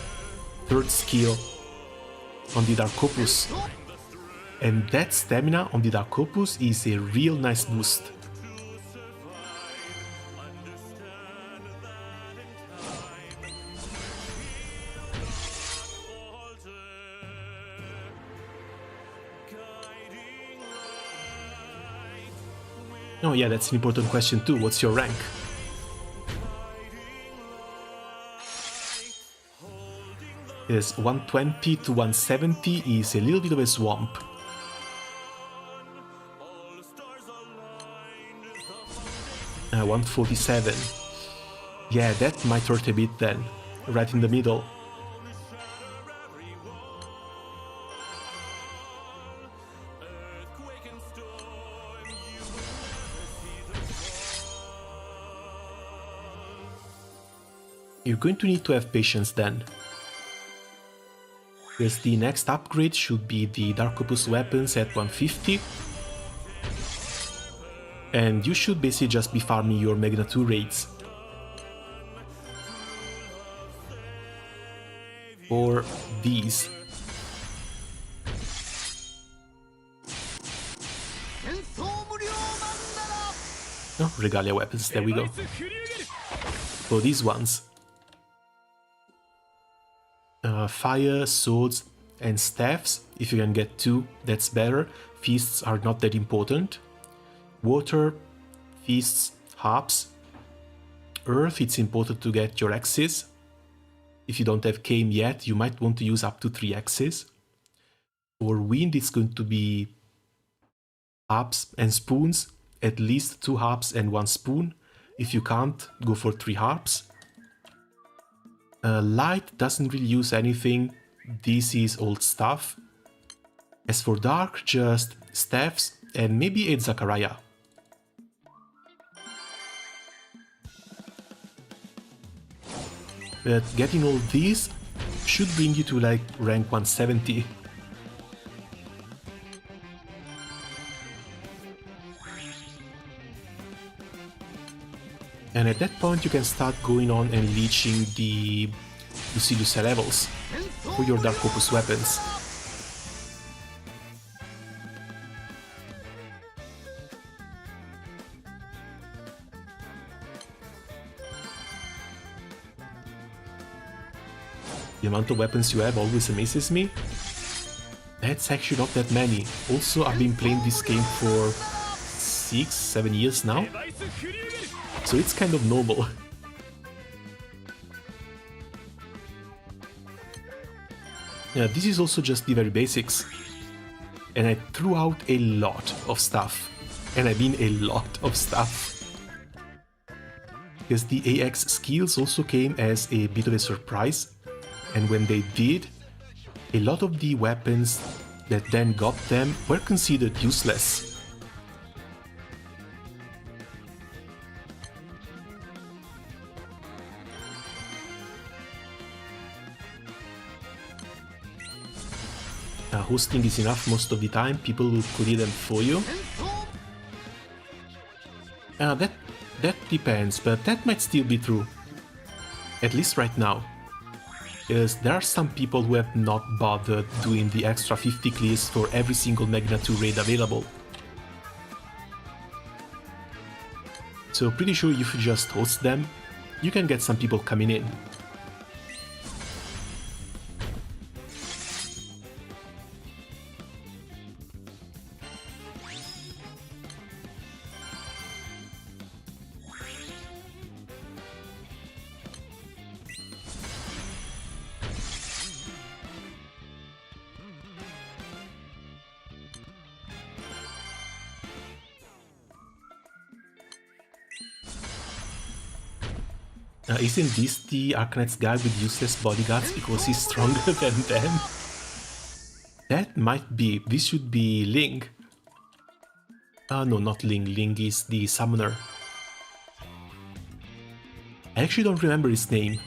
third skill on the Dark Opus, and that stamina on the Dark Opus is a real nice boost. Oh yeah, that's an important question too. What's your rank? Yes, 120 to 170 is a little bit of a swamp. Uh, 147. Yeah, that might hurt a bit then. Right in the middle. You're going to need to have patience then. Because the next upgrade should be the Dark Opus weapons at 150. And you should basically just be farming your Magna 2 raids. Or these. Oh, Regalia weapons, there we go. For these ones. Fire, swords, and staffs. If you can get 2, that's better. Feasts are not that important. Water, feasts, harps. Earth, it's important to get your axes. If you don't have Kame yet, you might want to use up to 3 axes. For wind, it's going to be harps and spoons. At least 2 harps and 1 spoon. If you can't, go for 3 harps. Light doesn't really use anything, this is old stuff. As for dark, just staffs and maybe a Zachariah. But getting all these should bring you to like rank 170. And at that point you can start going on and leeching the Lucilius High levels for your Dark Opus weapons. The amount of weapons you have always amazes me. That's actually not that many. Also, I've been playing this game for 6-7 years now. So it's kind of normal. Yeah, this is also just the very basics. And I threw out a lot of stuff. And I mean a lot of stuff. Because the AX skills also came as a bit of a surprise. And when they did, a lot of the weapons that then got them were considered useless. Hosting is enough most of the time, people will clear them for you. That depends, but that might still be true. At least right now. Because there are some people who have not bothered doing the extra 50 clears for every single Magna 2 raid available. So pretty sure if you just host them, you can get some people coming in. Isn't this the Arcanet's guy with useless bodyguards because he's stronger than them? That might be... This should be Ling. No, not Ling. Ling is the summoner. I actually don't remember his name.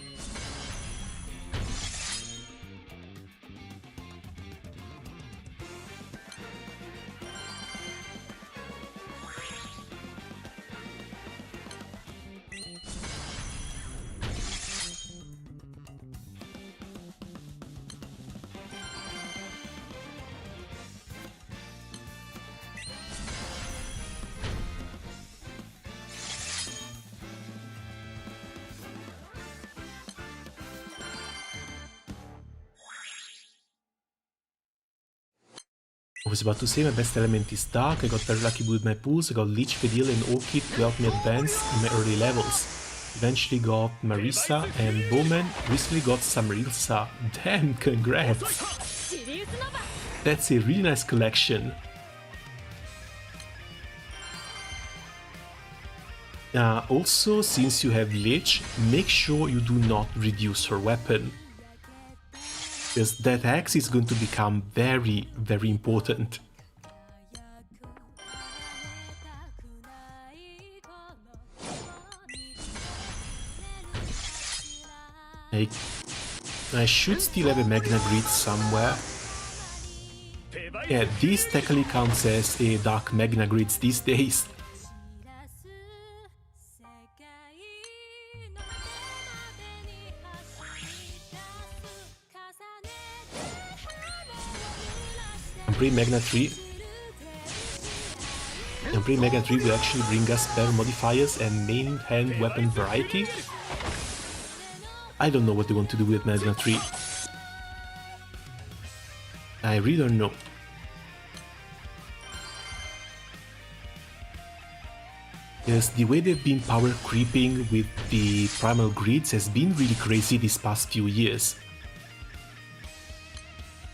I was about to say my best element is Dark, I got very lucky with my pools, I got Leech, Fedil and Orchid to help me advance in my early levels. Eventually got Marisa and Bowman, recently got Samarilsa. Damn, congrats! That's a really nice collection. Also, since you have Leech, make sure you do not reduce her weapon. Because that axe is going to become very, very important. I should still have a Magna Grid somewhere. Yeah, this technically counts as a Dark Magna Grids these days. Magna 3. And Magna 3 will actually bring us better modifiers and main hand weapon variety. I don't know what they want to do with Magna 3. I really don't know. Yes, the way they've been power creeping with the primal grids has been really crazy these past few years.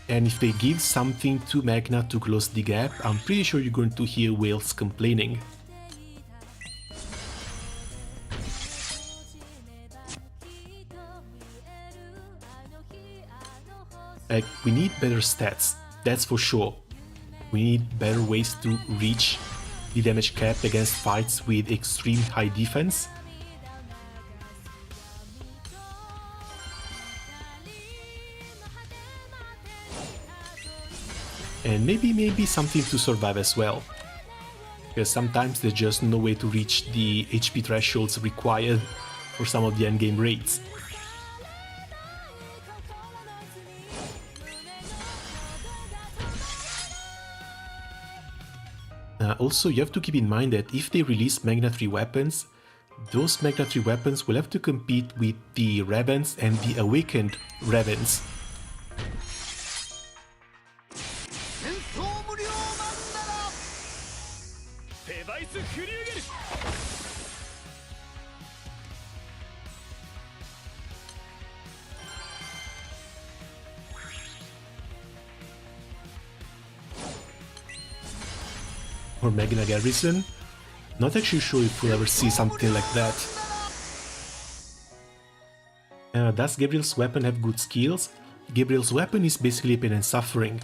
And if they give something to Magna to close the gap, I'm pretty sure you're going to hear whales complaining. We need better stats, that's for sure. We need better ways to reach the damage cap against fights with extreme high defense. And maybe something to survive as well. Because sometimes there's just no way to reach the HP thresholds required for some of the endgame raids. Also, you have to keep in mind that if they release Magna 3 weapons, those Magna 3 weapons will have to compete with the Ravens and the Awakened Ravens. Or Magna Garrison. Not actually sure if we'll ever see something like that. Does Gabriel's weapon have good skills? Gabriel's weapon is basically pain and suffering.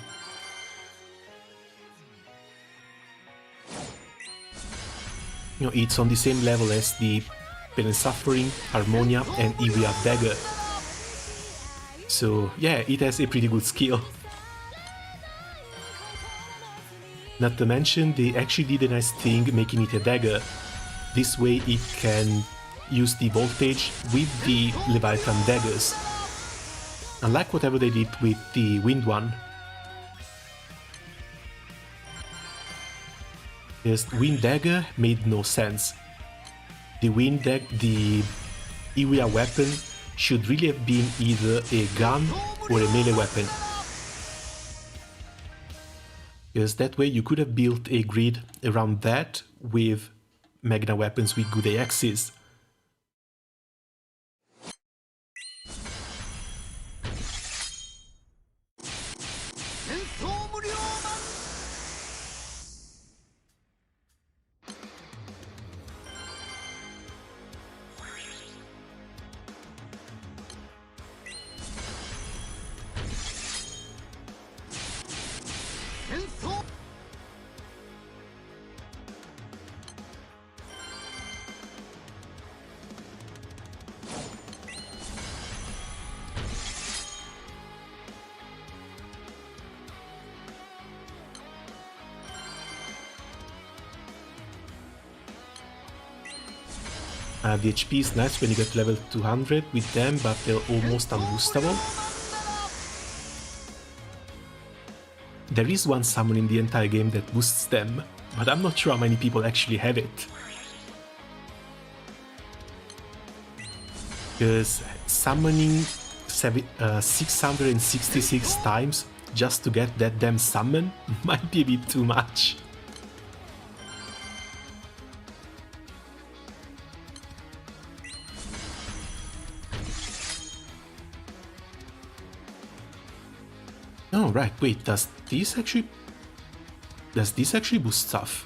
You know, it's on the same level as the pain and suffering, Harmonia and Iria dagger. So yeah, it has a pretty good skill. Not to mention, they actually did a nice thing making it a dagger. This way it can use the voltage with the Leviathan daggers. Unlike whatever they did with the wind one. Yes, wind dagger made no sense. The Iria weapon should really have been either a gun or a melee weapon. Because that way you could have built a grid around that with Magna weapons with good AXs. The HP is nice when you get to level 200 with them, but they're almost unboostable. There is one summon in the entire game that boosts them, but I'm not sure how many people actually have it. Because summoning 666 times just to get that damn summon might be a bit too much. Oh right, wait, does this actually boost stuff?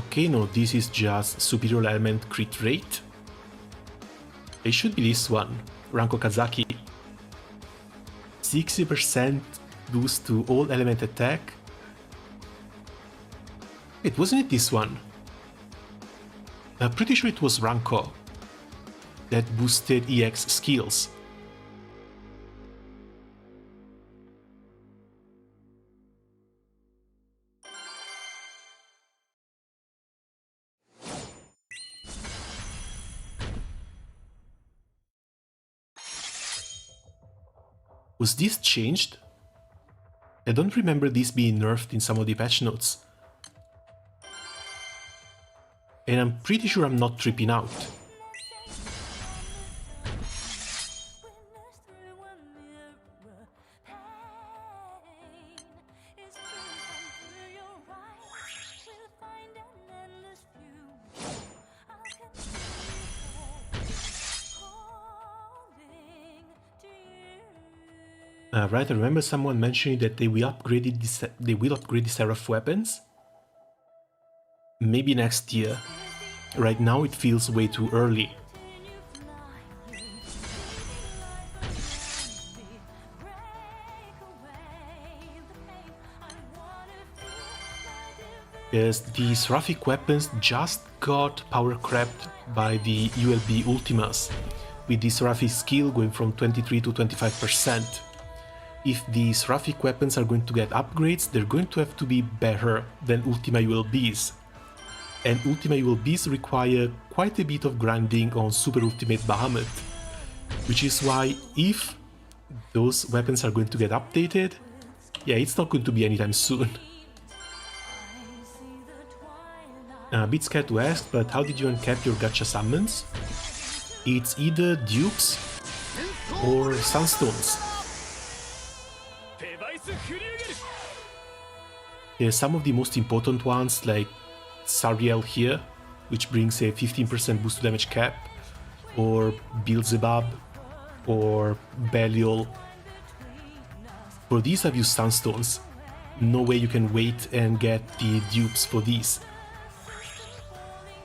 Okay, no, this is just superior element crit rate. It should be this one, Ranko Kazaki. 60% boost to all element attack. Wait, wasn't it this one? I'm pretty sure it was Ranko that boosted EX skills. Was this changed? I don't remember this being nerfed in some of the patch notes. And I'm pretty sure I'm not tripping out. Right, I remember someone mentioning that they will upgrade the Seraph weapons. Maybe next year. Right now it feels way too early. Because the Seraphic weapons just got power crept by the ULB Ultimas, with the Seraphic skill going from 23 to 25%. If the Seraphic weapons are going to get upgrades, they're going to have to be better than Ultima ULBs. And Ultima ULBs require quite a bit of grinding on Super Ultimate Bahamut. Which is why, if those weapons are going to get updated, yeah, it's not going to be anytime soon. A bit scared to ask, but how did you uncap your gacha summons? It's either dupes or sunstones. Some of the most important ones, like Sariel here, which brings a 15% boost to damage cap, or Beelzebub, or Belial. For these I've used Sunstones. No way you can wait and get the dupes for these.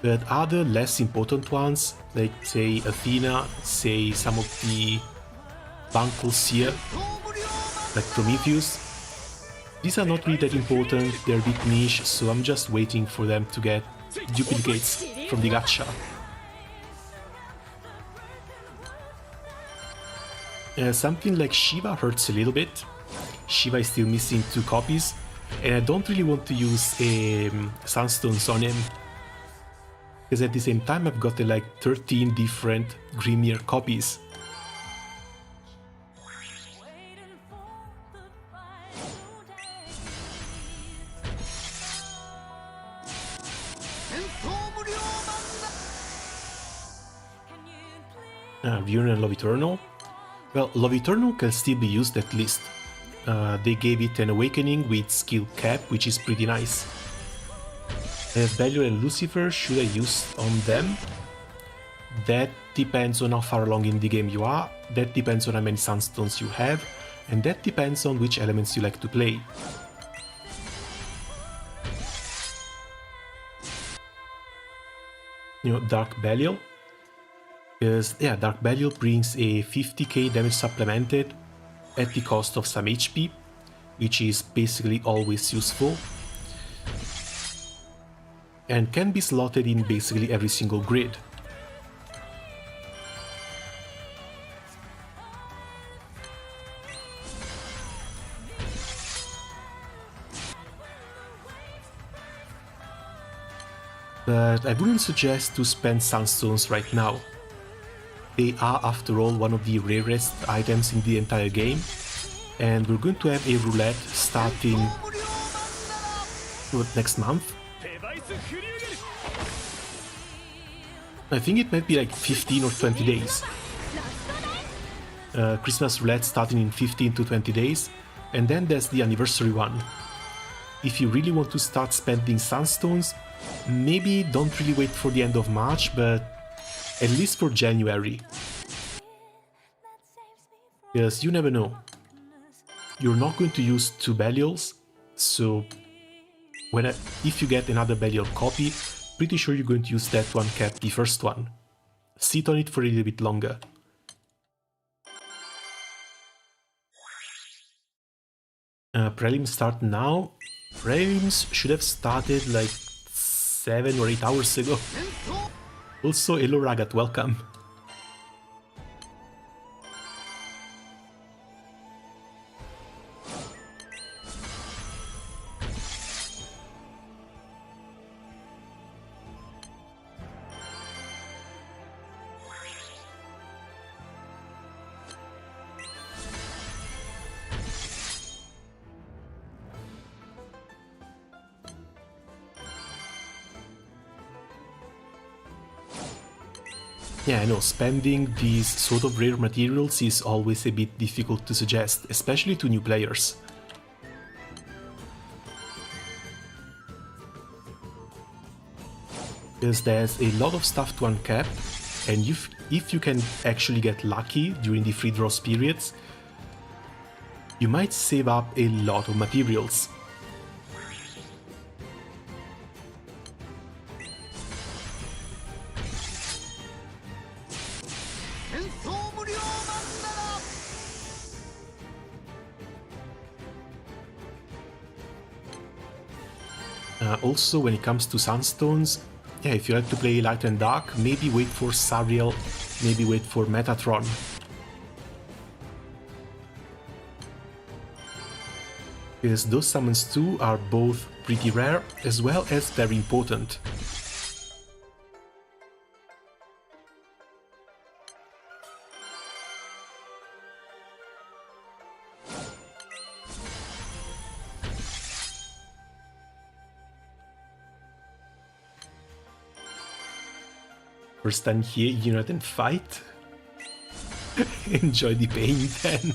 But other less important ones, like say Athena, say some of the Bunkles here, like Prometheus, these are not really that important, they're a bit niche, so I'm just waiting for them to get duplicates from the gacha. Something like Shiva hurts a little bit. Shiva is still missing 2 copies, and I don't really want to use Sunstones on him. Because at the same time I've got like 13 different Grimir copies. Vuren and Love Eternal. Well, Love Eternal can still be used at least. They gave it an awakening with skill cap, which is pretty nice. Belial and Lucifer, should I use on them? That depends on how far along in the game you are, that depends on how many Sunstones you have, and that depends on which elements you like to play. You know, Dark Belial. Because, yeah, Dark Belial brings a 50k damage supplemented at the cost of some HP, which is basically always useful, and can be slotted in basically every single grid. But I wouldn't suggest to spend Sunstones right now. They are, after all, one of the rarest items in the entire game, and we're going to have a roulette starting next month. I think it might be like 15 or 20 days. Christmas roulette starting in 15 to 20 days, and then there's the anniversary one. If you really want to start spending Sunstones, maybe don't really wait for the end of March, but at least for January. Because you never know. You're not going to use 2 Belials, so if you get another Belial copy, pretty sure you're going to use that one cap the first one. Sit on it for a little bit longer. Prelims start now. Prelims should have started like 7 or 8 hours ago. Also, hello Ragat, welcome. Yeah, I know, spending these sort of rare materials is always a bit difficult to suggest, especially to new players. Because there's a lot of stuff to uncap, and if you can actually get lucky during the free draws periods, you might save up a lot of materials. Also, when it comes to Sunstones, yeah, if you like to play Light and Dark, maybe wait for Sariel, maybe wait for Metatron. Because those summons too are both pretty rare, as well as very important. First time here, unite and fight? Enjoy the pain then.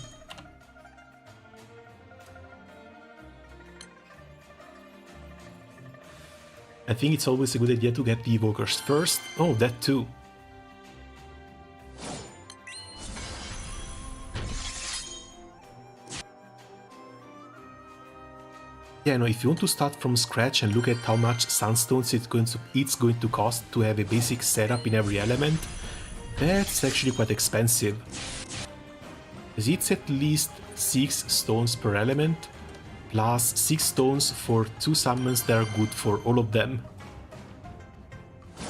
I think it's always a good idea to get the evokers first. Oh, that too. Yeah, no, if you want to start from scratch and look at how much Sunstones it's going to cost to have a basic setup in every element, that's actually quite expensive. As it's at least 6 stones per element, plus 6 stones for 2 summons that are good for all of them.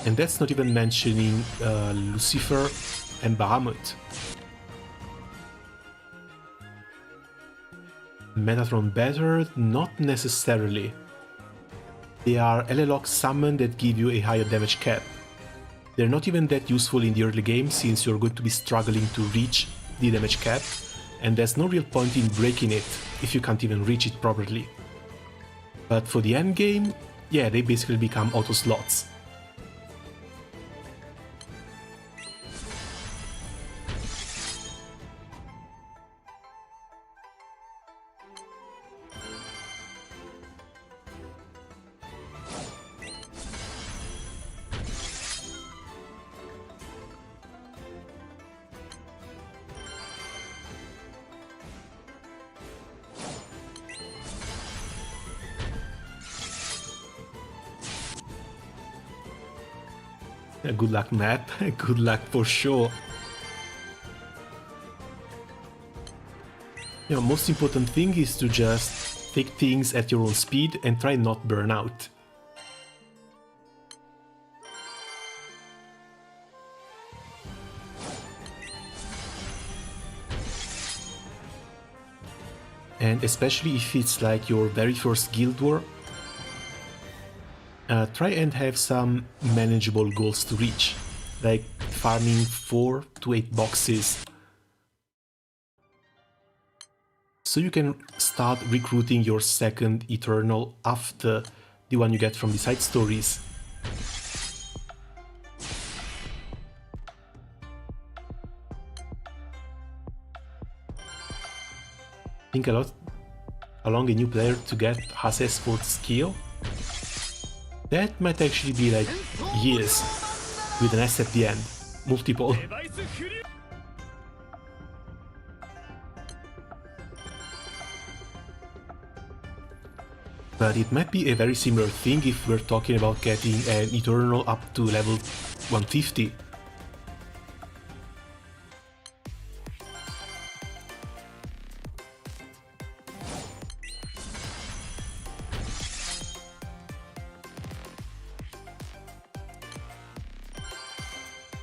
And that's not even mentioning Lucifer and Bahamut. Metatron better? Not necessarily. They are LLOC summon that give you a higher damage cap. They're not even that useful in the early game since you're going to be struggling to reach the damage cap, and there's no real point in breaking it if you can't even reach it properly. But for the end game, yeah, they basically become auto slots. Good luck, map. Good luck for sure. You know, most important thing is to just take things at your own speed and try not burn out. And especially if it's like your very first guild war, try and have some manageable goals to reach, like farming 4 to 8 boxes, so you can start recruiting your second Eternal after the one you get from the side stories. Think a lot along a new player to get Hase's 4th skill. That might actually be like years with an S at the end. Multiple. But it might be a very similar thing if we're talking about getting an Eternal up to level 150.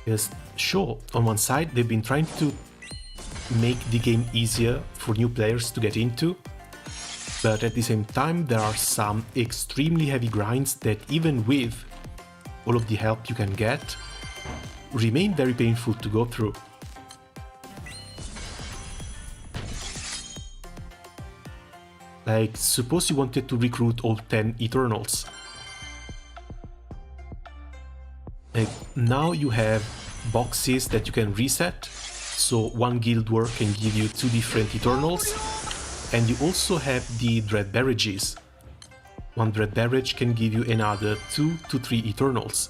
Yes, sure, on one side they've been trying to make the game easier for new players to get into, but at the same time there are some extremely heavy grinds that, even with all of the help you can get, remain very painful to go through. Like, suppose you wanted to recruit all 10 Eternals. Like, now you have boxes that you can reset, so one guild war can give you 2 different Eternals, and you also have the Dread Barrages. One Dread Barrage can give you another 2 to 3 Eternals,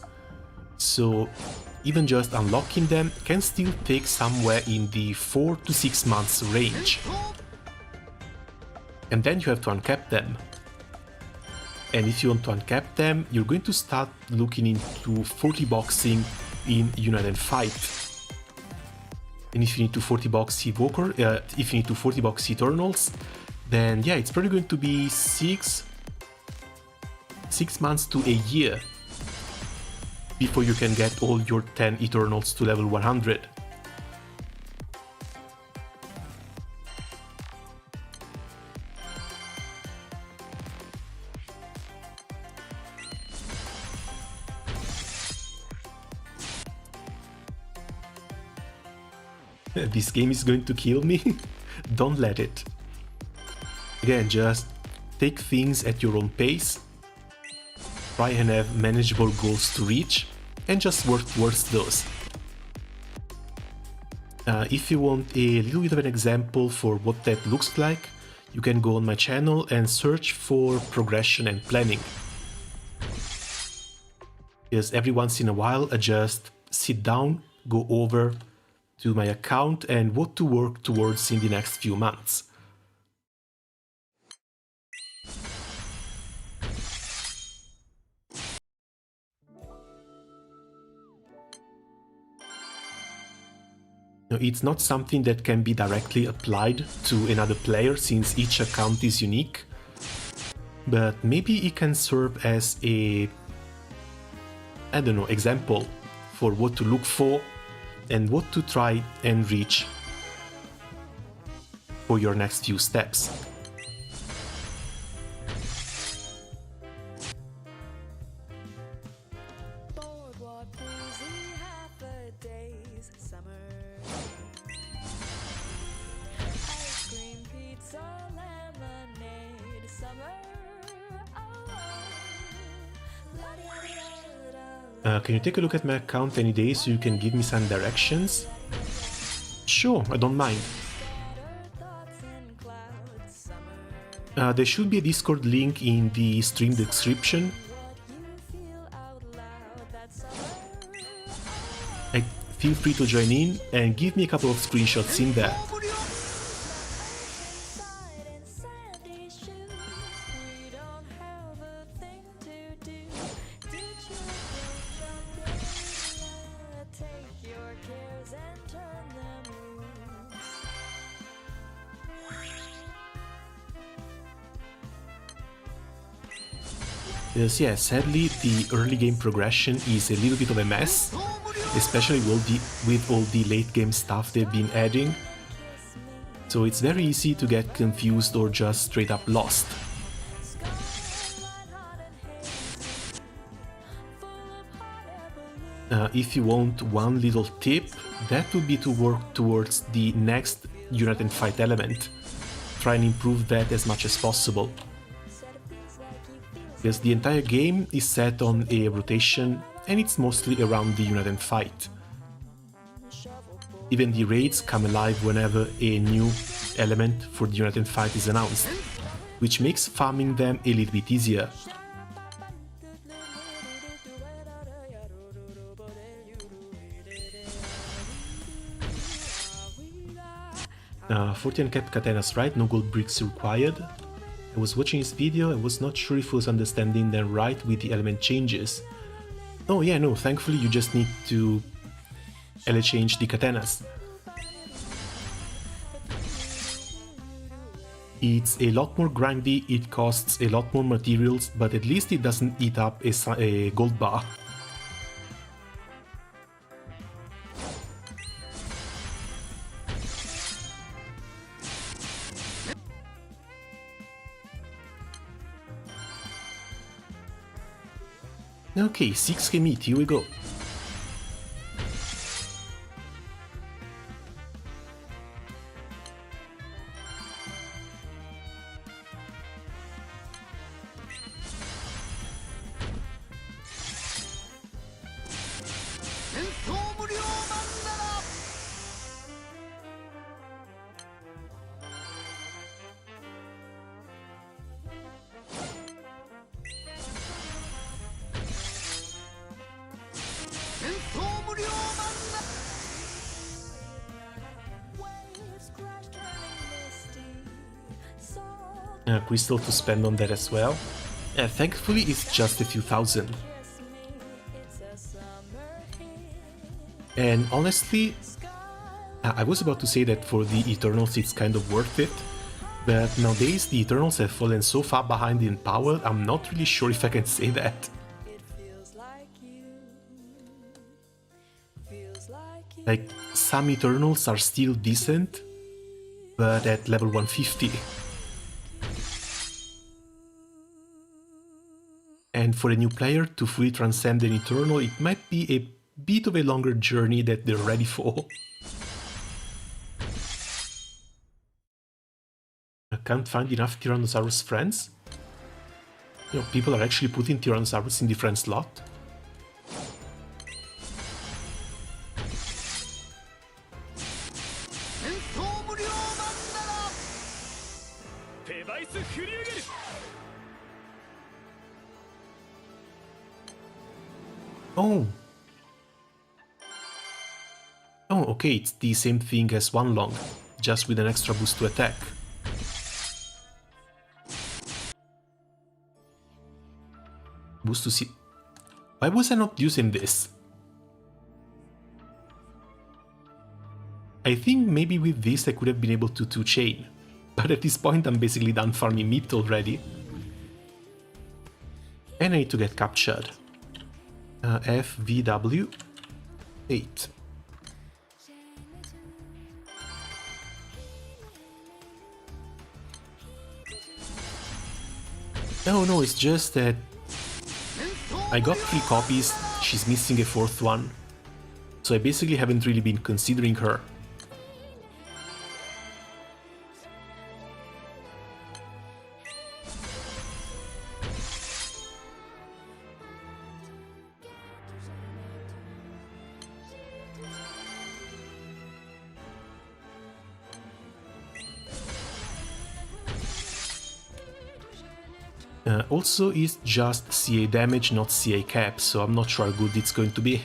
so even just unlocking them can still take somewhere in the 4 to 6 months range. And then you have to uncap them. And if you want to uncap them, you're going to start looking into 40 boxing in Unite and Fight. And if you need to 40 box Evoker, if you need to 40 box Eternals, then yeah, it's probably going to be 6 months to a year before you can get all your 10 Eternals to level 100. This game is going to kill me? Don't let it. Again, just take things at your own pace, try and have manageable goals to reach, and just work towards those. If you want a little bit of an example for what that looks like, you can go on my channel and search for progression and planning. Because every once in a while I just sit down, go over to my account and what to work towards in the next few months. Now, it's not something that can be directly applied to another player since each account is unique, but maybe it can serve as a, I don't know, example for what to look for and what to try and reach for your next few steps. Can you take a look at my account any day so you can give me some directions? Sure, I don't mind. There should be a Discord link in the stream description. Feel free to join in and give me a couple of screenshots in there. Because yeah, sadly the early game progression is a little bit of a mess, especially with all the late game stuff they've been adding. So it's very easy to get confused or just straight up lost. If you want one little tip, that would be to work towards the next unite and fight element. Try and improve that as much as possible. Because the entire game is set on a rotation and it's mostly around the unite and fight. Even the raids come alive whenever a new element for the unite and fight is announced, which makes farming them a little bit easier. Forty uncapped katanas, right? No gold bricks required. I was watching his video, I was not sure if I was understanding them right with the element changes. Oh yeah, no, thankfully you just need to change the katanas. It's a lot more grindy, it costs a lot more materials, but at least it doesn't eat up a gold bar. Okay, 6k meat, here we go. Crystal to spend on that as well. Thankfully it's just a few thousand. And honestly, I was about to say that for the Eternals it's kind of worth it, but nowadays the Eternals have fallen so far behind in power, I'm not really sure if I can say that. Like, some Eternals are still decent, but at level 150. And for a new player to fully transcend an Eternal, it might be a bit of a longer journey that they're ready for. I can't find enough Tyrannosaurus friends. You know, people are actually putting Tyrannosaurus in the friend slot. Oh. Oh, okay, it's the same thing as One Long, just with an extra boost to attack. Boost to see. Why was I not using this? I think maybe with this I could have been able to 2-chain, but at this point I'm basically done farming meat already. And I need to get captured. FVW 8. No, it's just that I got 3 copies, she's missing a 4th one, so I basically haven't really been considering her. Also, it's just CA damage, not CA cap, so I'm not sure how good it's going to be.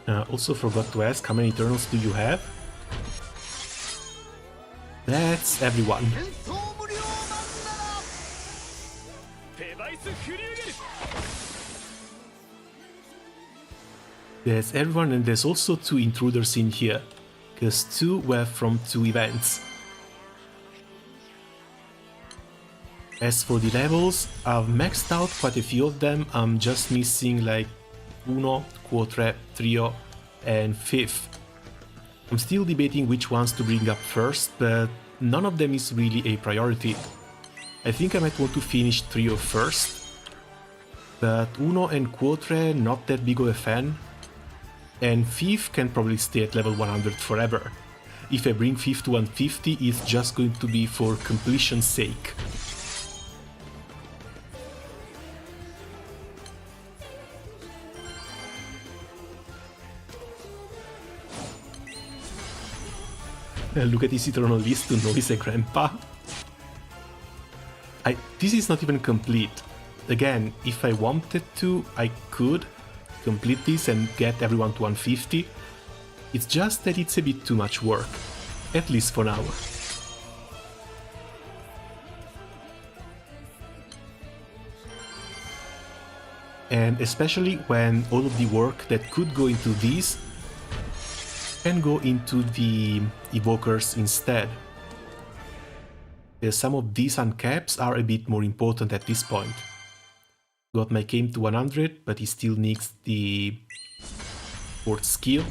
Also forgot to ask, how many Eternals do you have? That's everyone. There's everyone, and there's also 2 intruders in here, because 2 were from 2 events. As for the levels, I've maxed out quite a few of them. I'm just missing like Uno, Quatre, Trio, and Fifth. I'm still debating which ones to bring up first, but none of them is really a priority. I think I might want to finish Trio first, but Uno and Quatre, not that big of a fan. And Fifth can probably stay at level 100 forever. If I bring Fifth to 150, it's just going to be for completion's sake. Look at his Eternal list to know he's a grandpa. This is not even complete. Again, if I wanted to, I could complete this and get everyone to 150. It's just that it's a bit too much work, at least for now. And especially when all of the work that could go into these can go into the evokers instead. Some of these uncaps are a bit more important at this point. Got my game to 100, but he still needs the 4th skill.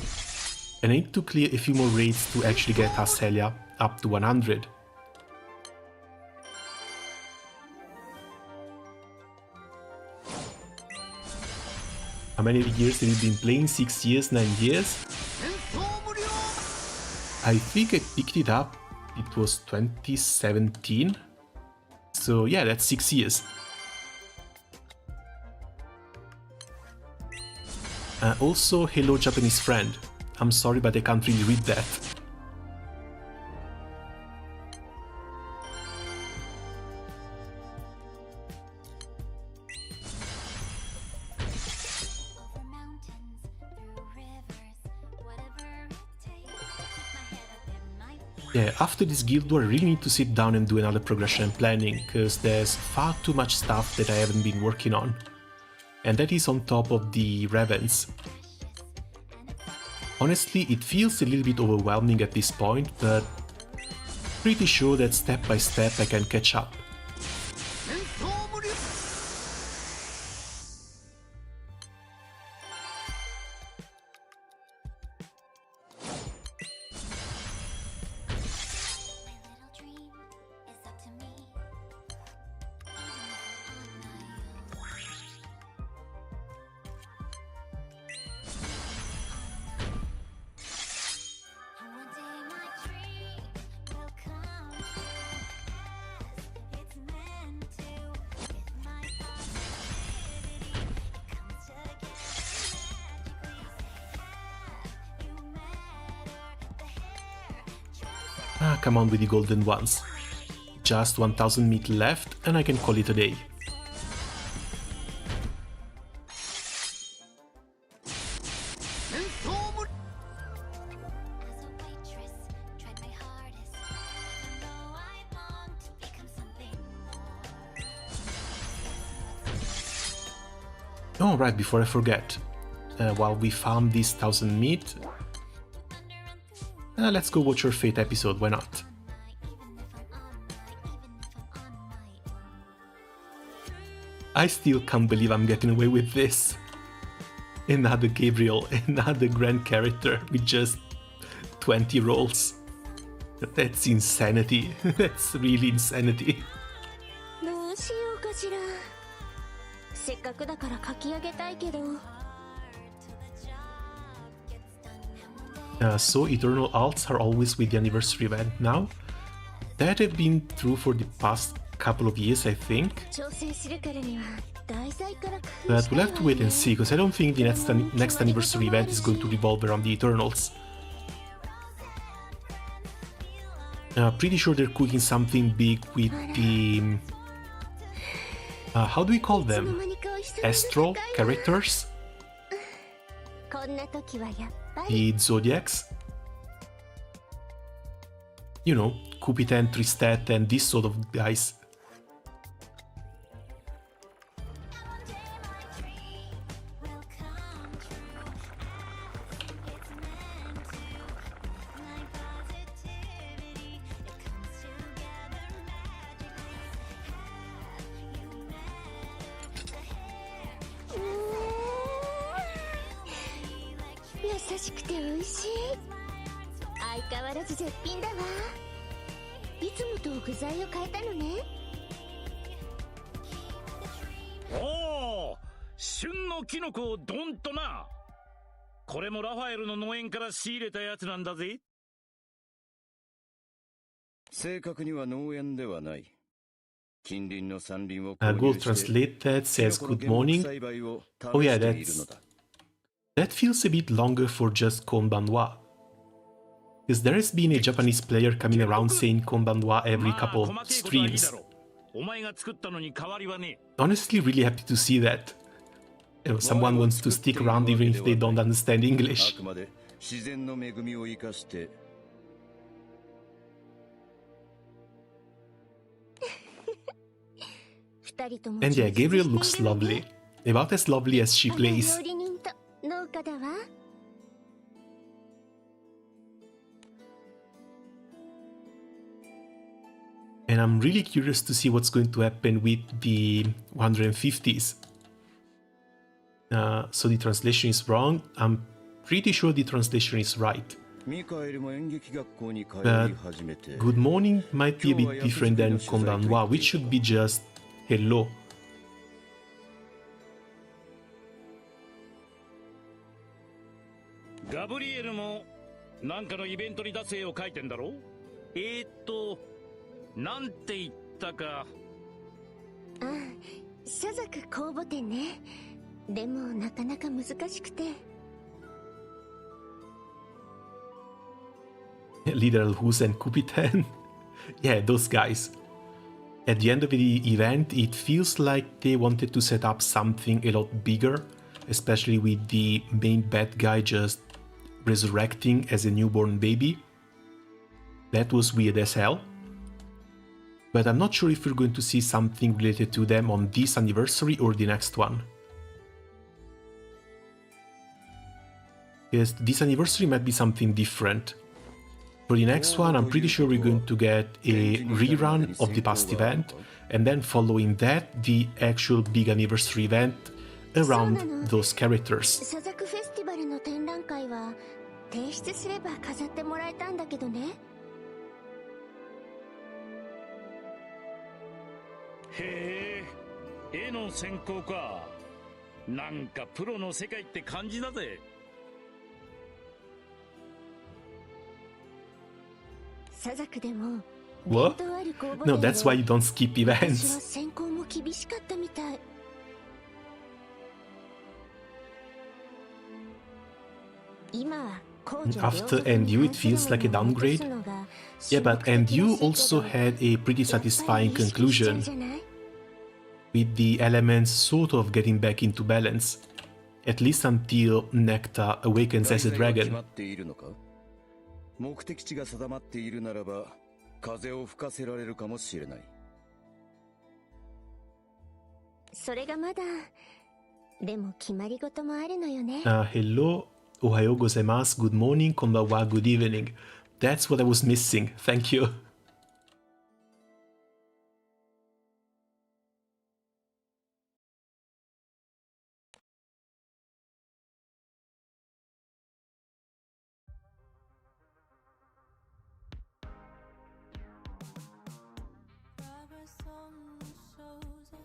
And I need to clear a few more raids to actually get Ashelia up to 100. How many years have you been playing? 6 years, 9 years? I think I picked it up, it was 2017. So yeah, that's 6 years. Also, hello Japanese friend. I'm sorry, but I can't really read that. Yeah, after this guild war I really need to sit down and do another progression and planning, because there's far too much stuff that I haven't been working on. And that is on top of the Ravens. Honestly, it feels a little bit overwhelming at this point, but pretty sure that step by step I can catch up. Ah, come on with the golden ones. Just 1000 meat left and I can call it a day. Oh, right, before I forget. While we farm this 1000 meat, let's go watch your Fate episode, why not? I still can't believe I'm getting away with this. Another Gabriel, another grand character with just 20 rolls. That's insanity. That's really insanity. So Eternal Alts are always with the anniversary event now. That have been true for the past couple of years, I think. But we'll have to wait and see, because I don't think the next anniversary event is going to revolve around the Eternals. Pretty sure they're cooking something big with the... how do we call them? Astral characters? the Zodiacs. You know, Kupitan, Tristet, and this sort of guys.おお、旬のキノコをドンとな。これもラファエルの農園から仕入れたやつなんだぜ。正確には農園ではない。近隣の山林を Google Translated says good morning. Oh yeah, that feels a bit longer for just konbanwa. Because there has been a Japanese player coming around saying konbanwa every couple streams. Honestly, really happy to see that. You know, someone wants to stick around even if they don't understand English. And yeah, Gabriel looks lovely. About as lovely as she plays. And I'm really curious to see what's going to happen with the 150s. So the translation is wrong. I'm pretty sure the translation is right. But good morning might be a bit different than konbanwa, which should be just hello. Gabriel もなんかのイベントに出す絵を描いてんだろ。なんて言ったか。社族公募展ね。でもなかなか難しくて。Literal Who's and Kupitan. Yeah, those guys. At the end of the event, it feels like they wanted to set up something a lot bigger, especially with the main bad guy just resurrecting as a newborn baby. That was weird as hell. But I'm not sure if we're going to see something related to them on this anniversary or the next one. Because this anniversary might be something different. For the next one, I'm pretty sure we're going to get a rerun of the past event, and then following that, the actual big anniversary event around those characters. へえ、絵の専攻か。なんかプロの世界って感じだぜ。What? No, that's why you don't skip events. After NU, it feels like a downgrade. Yeah, but NU also had a pretty satisfying conclusion, with the elements sort of getting back into balance, at least until Necta awakens as a dragon. 目的地が定まっているならば風を吹かせられるかもしれない。それがまだでも決まり事もあるのよね。Hello, ohayo gozaimasu, good morning, konbanwa, good evening. That's what I was missing. Thank you.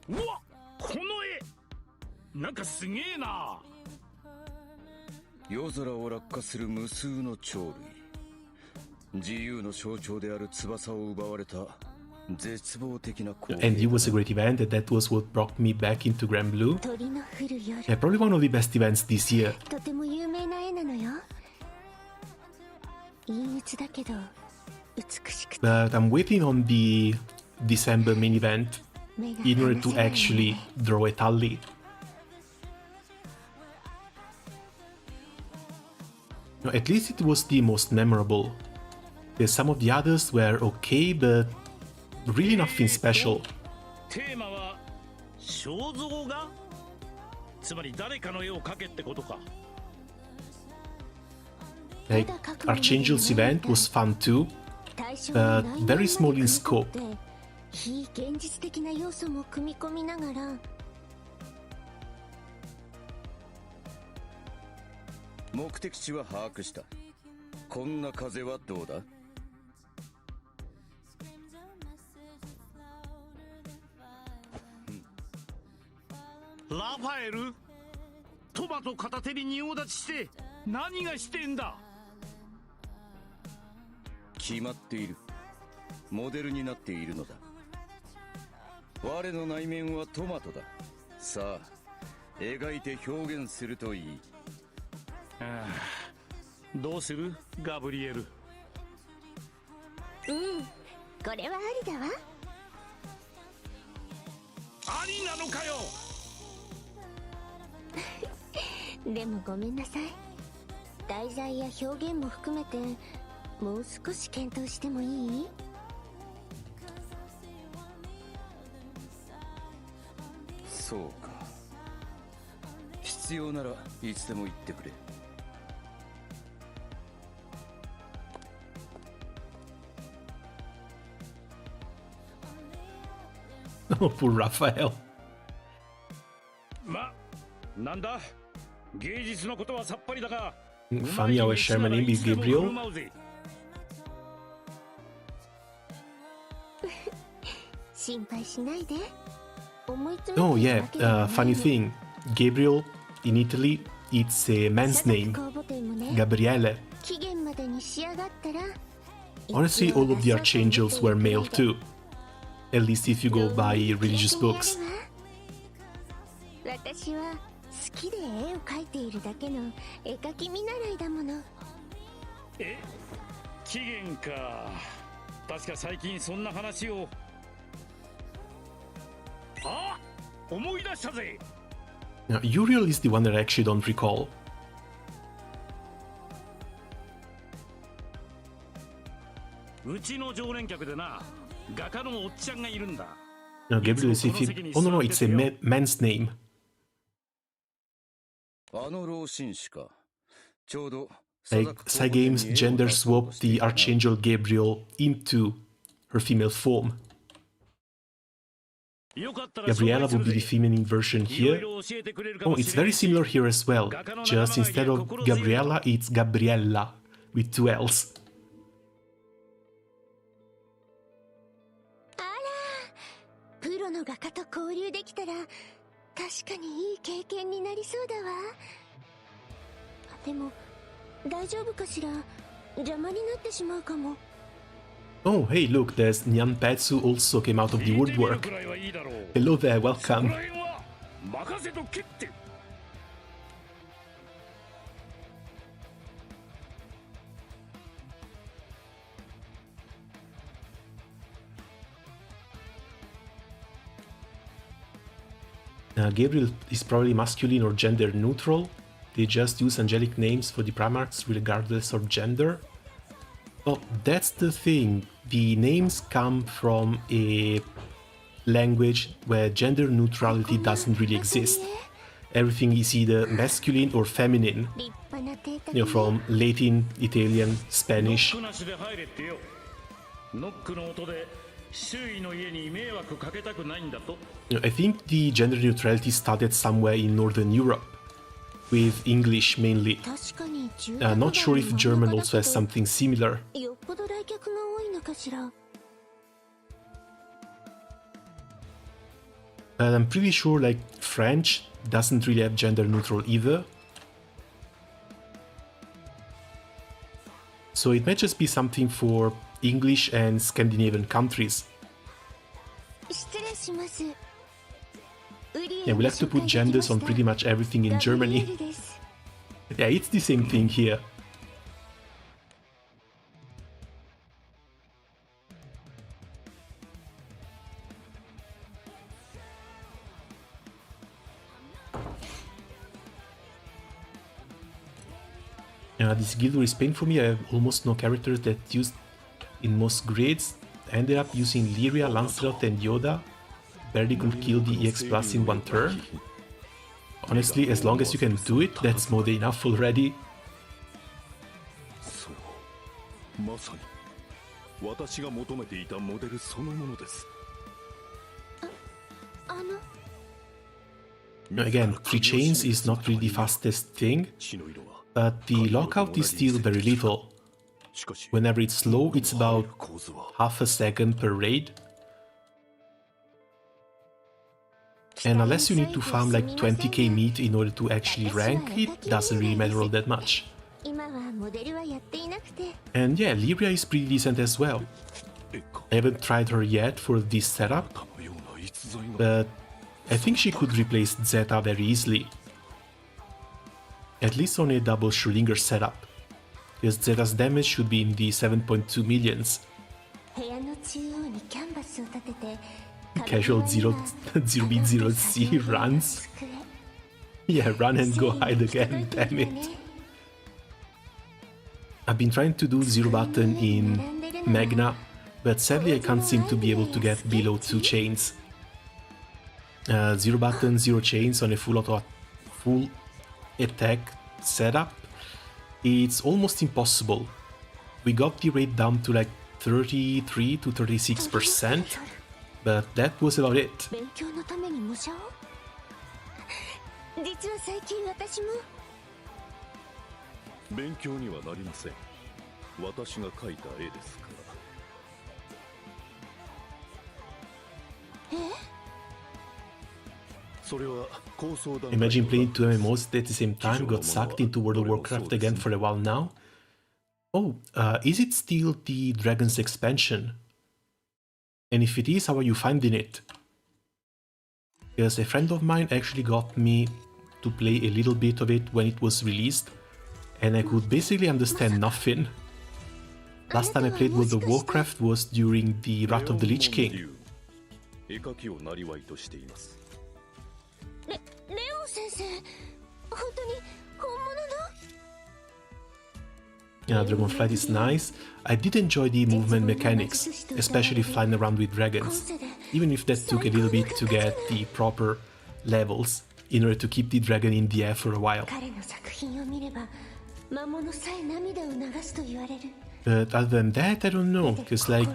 What? この絵なんかすげえな。夜空を落下する無数の鳥類。自由の象徴である翼を奪われた絶望的な光景。 And it was a great event, and that was what brought me back into Granblue. Yeah, probably one of the best events this year. とても有名な絵なのよ。陰鬱だけど美しくて。 But I'm waiting on the December main event in order to actually draw a tally. At least it was the most memorable. Some of the others were okay, but really nothing special. テーマは肖像画？つまり誰かの絵を描けってことか。Like, Archangel's event was fun too, but very small in scope. 非現実的な要素も組み込みながら目的地は把握した。こんな風はどうだ？ラファエル？トマト片手に仁王立ちして何がしてんだ？決まっている。モデルになっているのだ。我の内面はトマトだ。さあ、描いて表現するといい。どうする？ガブリエル。これはありだわ。ありなのかよ。でもごめんなさい。題材や表現も含めてもう少し検討してもいい？そうか。必要ならいつでも言ってくれ。Oh, poor Raphael. なんだ？芸術のことはさっぱりだが。Funny how I share my name with Gabriel. 心配しないで。 Oh yeah, funny thing. Gabriel, in Italy, it's a man's name. Gabriele. Honestly, all of the archangels were male too. At least if you go by religious books. 私は好きで絵を描いているだけの絵描き見習いだもの。起源か。確か最近そんな話を。あ、思い出したぜ。Now, Uriel is the one that I actually don't recall. うちの常連客でな、画家のおっちゃんがいるんだ。No, Gabriel is if it... Oh no, no, it's a man's name. あの老紳士か。ちょうど Like, Cygames gender swapped the Archangel Gabriel into her female form. Gabriella would be the feminine version here. Oh, it's very similar here as well. Just instead of Gabriella, it's Gabriella with 2 L's. あら、プロの画家と交流できたら確かにいい経験になりそうだわ。でも大丈夫かしら？邪魔になってしまうかも。 Oh, hey, look, there's Nyanpetsu also came out of the woodwork. Hello there, welcome. Gabriel is probably masculine or gender neutral. They just use angelic names for the Primarchs regardless of gender. Oh, that's the thing. The names come from a language where gender neutrality doesn't really exist. Everything is either masculine or feminine. You know, from Latin, Italian, Spanish. I think the gender neutrality started somewhere in Northern Europe, with English mainly. Not sure if German also has something similar. I'm pretty sure like French doesn't really have gender neutral either. So it might just be something for English and Scandinavian countries. Yeah, we'll have to put genders on pretty much everything in Germany. Yeah, it's the same thing here. This guild war is pain for me. I have almost no characters that used in most grades. I ended up using Lyria, Lancelot and Yoda. Barely could kill the EX plus in one turn. Honestly, as long as you can do it, that's more than enough already. まさに私が求めていたモデルそのものです。Again, 3 chains is not really the fastest thing, but the lockout is still very little. Whenever it's low, it's about half a second per raid. And unless you need to farm like 20k meat in order to actually rank, it doesn't really matter all that much. And yeah, Lyria is pretty decent as well. I haven't tried her yet for this setup, but I think she could replace Zeta very easily. At least on a double Schrödinger setup, because Zeta's damage should be in the 7.2 millions. Casual 0B0C runs. Yeah, run and go hide again, damn it. I've been trying to do 0 button in Magna, but sadly I can't seem to be able to get below 2 chains. 0 button, 0 chains on a full attack setup, it's almost impossible. We got the rate down to like 33 to 36%, but that was about it. 勉強にはなりません。私が描いた絵ですから。Imagine playing 2 MMOs at the same time, got sucked into World of Warcraft again for a while now. Oh, is it still the Dragons expansion? And if it is, how are you finding it? Because a friend of mine actually got me to play a little bit of it when it was released, and I could basically understand nothing. Last time I played World of Warcraft was during the Wrath of the Lich King. Yeah, Dragonflight is nice. I did enjoy the movement mechanics, especially flying around with dragons, even if that took a little bit to get the proper levels in order to keep the dragon in the air for a while. But other than that, I don't know, because like,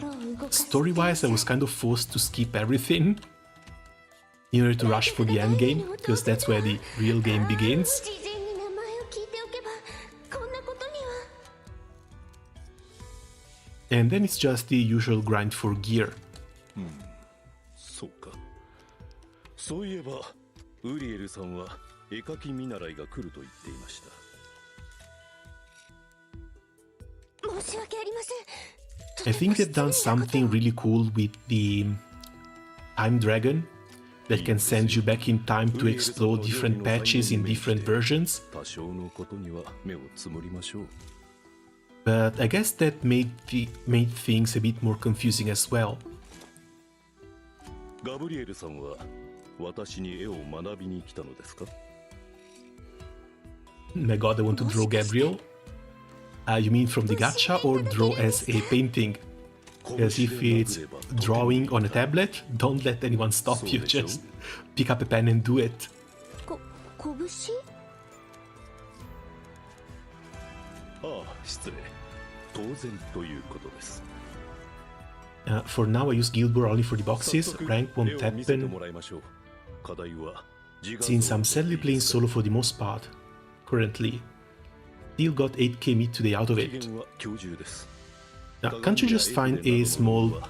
story-wise I was kind of forced to skip everything in order to rush for the endgame, because that's where the real game begins. And then it's just the usual grind for gear. そうか。そういえば、ウリエルさんは絵描き見習いが来ると言っていました。I think they've done something really cool with the Time Dragon that can send you back in time to explore different patches in different versions. But I guess that made things a bit more confusing as well. My god, I want to draw Gabriel. You mean from the gacha or draw as a painting? Because if it's drawing on a tablet, don't let anyone stop you, just pick up a pen and do it. For now I use Guild War only for the boxes, rank won't happen, since I'm sadly playing solo for the most part, currently. Still got 8k meat today out of it. Now, can't you just find a small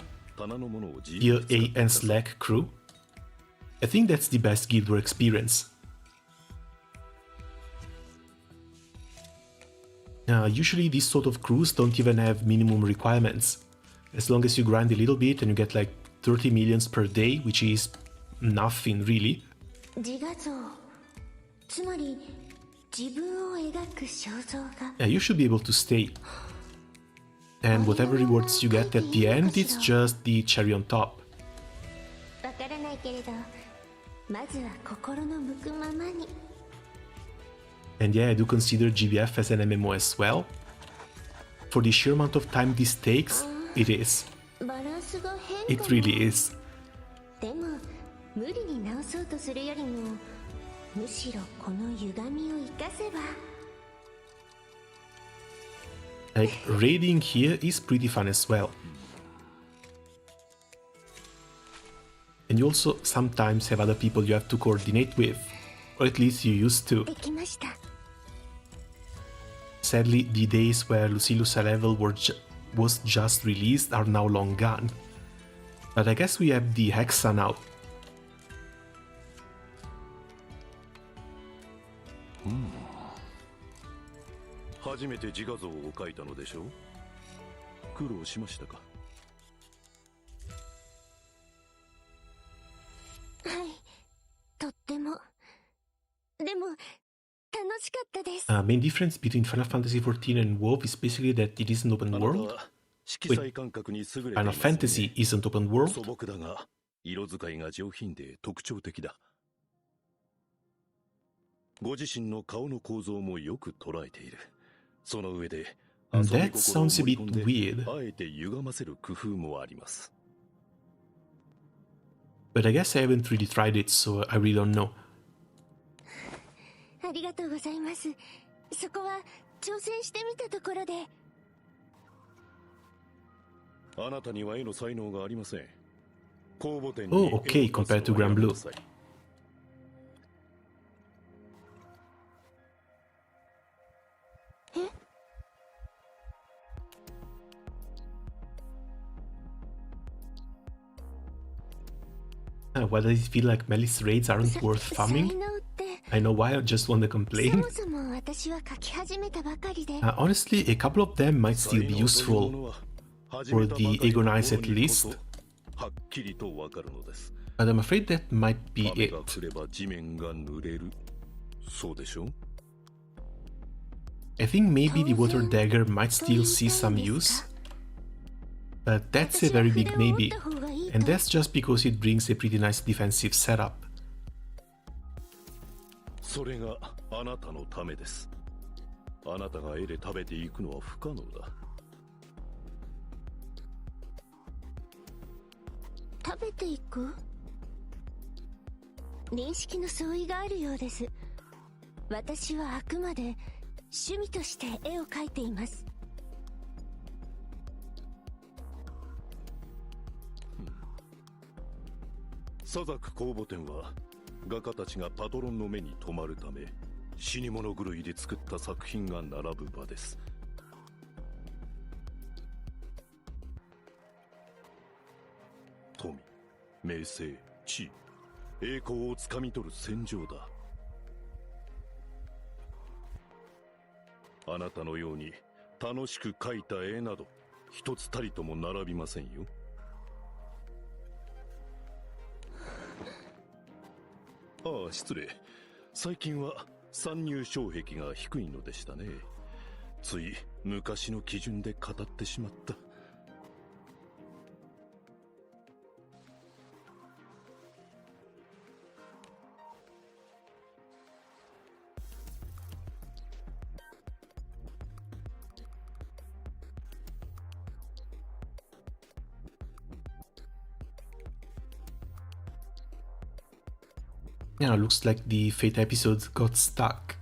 Tier A and Slack crew? I think that's the best Guild War experience. Usually these sort of crews don't even have minimum requirements. As long as you grind a little bit and you get like 30 millions per day, which is nothing really. You should be able to stay. And whatever rewards you get at the end, it's just the cherry on top. And yeah, I do consider GBF as an MMO as well. For the sheer amount of time this takes, it is. バランスが変 It really is. でも無理に直そうとするよりもむしろこの歪みを生かせば Like, raiding here is pretty fun as well. And you also sometimes have other people you have to coordinate with, or at least you used to. できました Sadly, the days where Lucilus level was just released are now long gone. But I guess we have the Hexa now. 初めて自画像を描いたのでしょう。苦労しましたか。はいとってもでも楽しかったです Main difference between Final Fantasy XIV and WoW is basically that it isn't open world. Wait, Final Fantasy isn't open world. 素朴だが色使いが上品で特徴的だ。ご自身の顔の構造もよく捉えている。その上で That sounds a bit weird. あえて歪ませる工夫もあります。 But I guess I haven't really tried it, so I really don't know. ありがとうございますそこは挑戦してみたところであなたには絵の才能がありません。公募展 Oh, に okay, compared to Granblue. Why does it feel like Melis raids aren't worth 才 farming? 能って I know why, I just want to そ complain. もそも私は書き始めたばかりで Honestly, a couple of them might still be useful, for the agonize at least, はっきりとわかるのです。 but I'm afraid that might be 雨 it. が降れば地面が濡れる。そうでしょう。 I think maybe the water dagger might still see some use, but that's a very big maybe, and that's just because it brings a pretty nice defensive setup. それがあなたのためです。あなたが絵で食べていくのは不可能だ。食べていく認識の相違があるようです私はあくまで趣味として絵を描いていますサザク公募展は画家たちがパトロンの目に留まるため死に物狂いで作った作品が並ぶ場です。富、名声、地位、栄光をつかみ取る戦場だ。あなたのように楽しく描いた絵など一つたりとも並びませんよ。ああ、失礼。最近は参入障壁が低いのでしたね。つい昔の基準で語ってしまった。Yeah, looks like the Fate episodes got stuck.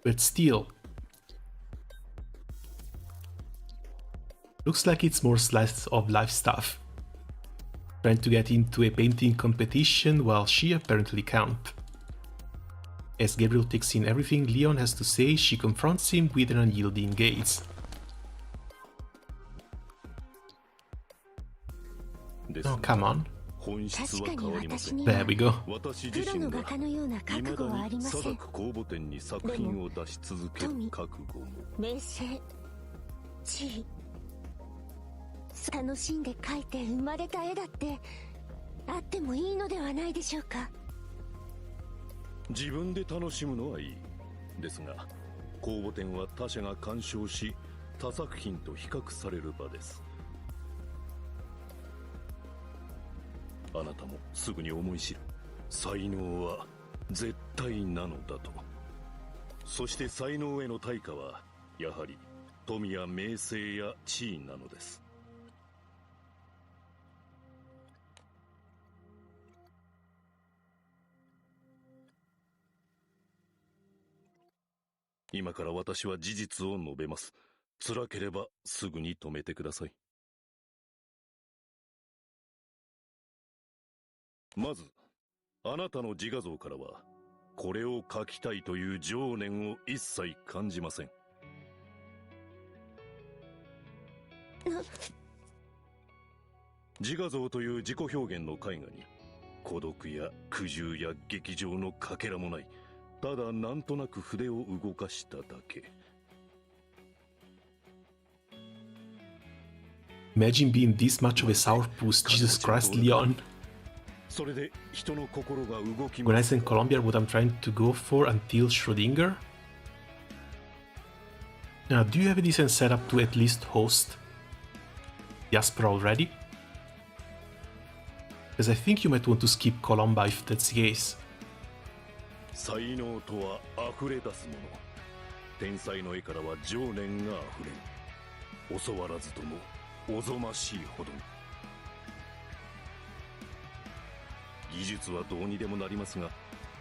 But still. Looks like it's more slice of life stuff. Trying to get into a painting competition while she apparently can't. As Gabriel takes in everything Leon has to say, she confronts him with an unyielding gaze. Oh, come on. 確かに私に There we go. 私自身が未だにサザク公募展に作品を出し続ける覚悟も。名声、地位、楽しんで描いて生まれた絵だってあってもいいのではないでしょうか。自分で楽しむのはいい。ですが、公募展は他者が鑑賞し、他作品と比較される場です。あなたもすぐに思い知る。才能は絶対なのだと。そして才能への対価はやはり富や名声や地位なのです。今から私は事実を述べます。辛ければすぐに止めてください。まず、あなたの自画像からは、これを描きたいという情念を一切感じません。自画像という自己表現の絵画に、孤独や苦渋や劇場のかけらもない、ただなんとなく筆を動かしただけ。Imagine being this much of a sourpuss, Jesus Christ, Leon. それで人の心が動き When I say in Colombia, what I'm trying to go for until Schrödinger? Now, do you have a decent setup to at least host Jasper already? Because I think you might want to skip Colomba if that's the case. 才能とは溢れ出すもの。天才の絵からは情念が溢れん。教わらずともおぞましいほどに。技術はどうにでもなりますが、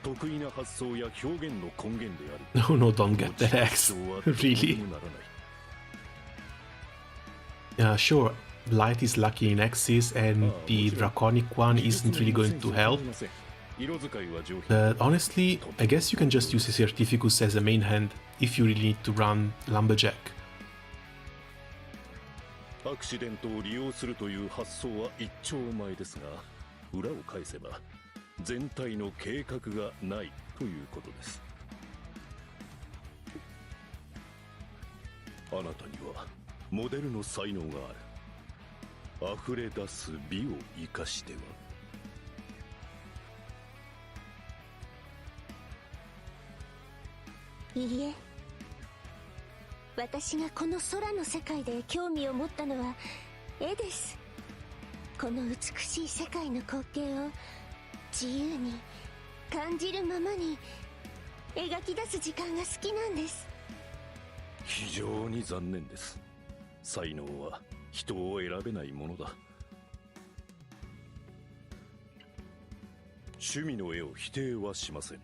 得意な発想や表現の根源である。No, no, don't get that X. Really? Yeah, sure. Light is lucky in X's and the Draconic one isn't really going to help. But honestly, I guess you can just use a Certificus as a main hand if you really need to run Lumberjack. アクシデントを利用するという発想は一丁前ですが、裏を返せば全体の計画がないということです。あなたにはモデルの才能がある。溢れ出す美を生かしては。いいえ、私がこの空の世界で興味を持ったのは絵です。この美しい世界の光景を自由に感じるままに描き出す時間が好きなんです。非常に残念です。才能は人を選べないものだ。趣味の絵を否定はしません。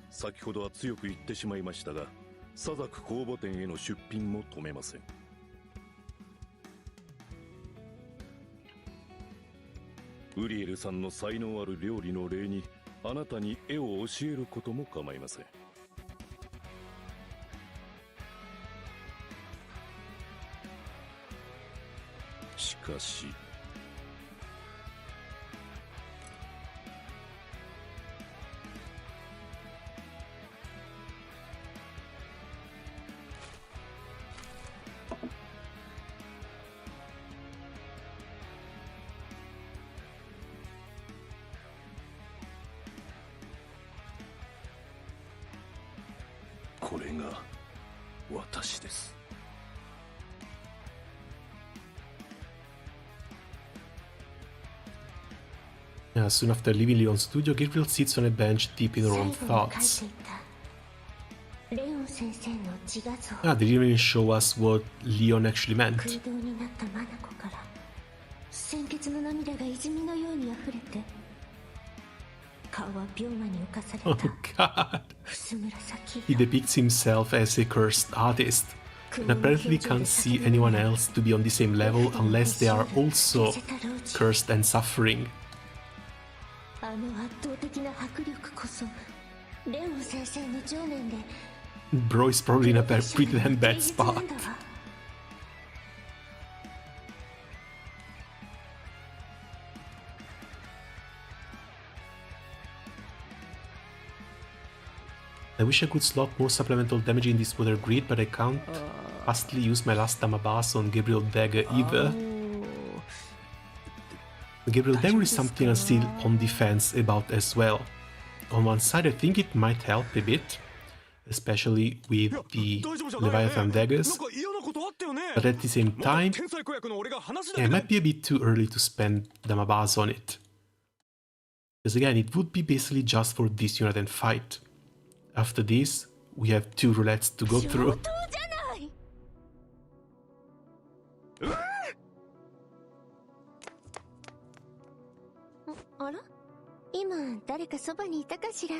先ほどは強く言ってしまいましたが、サザク公募展への出品も止めません。ウリエルさんの才能ある料理の例にあなたに絵を教えることも構いません。しかしこれが私です。Yeah, soon after leaving Leon's studio, Gabriel sits on a bench deep in her own thoughts. Ah, they didn't even show us what Leon actually meant. Oh god! He depicts himself as a cursed artist, and apparently can't see anyone else to be on the same level unless they are also cursed and suffering. Bro is probably in a pretty damn bad spot. I wish I could slot more supplemental damage in this water grid, but I can't fastly use my last Damabas on Gabriel Dagger either. Gabriel Dagger is something I'm still on the fence about as well. On one side, I think it might help a bit, especially with the Leviathan daggers, but at the same time, it might be a bit too early to spend Damabas on it. Because again, it would be basically just for this unit and fight. After this, we have 2 roulettes to go through. あら、今誰かそばにいたかしら。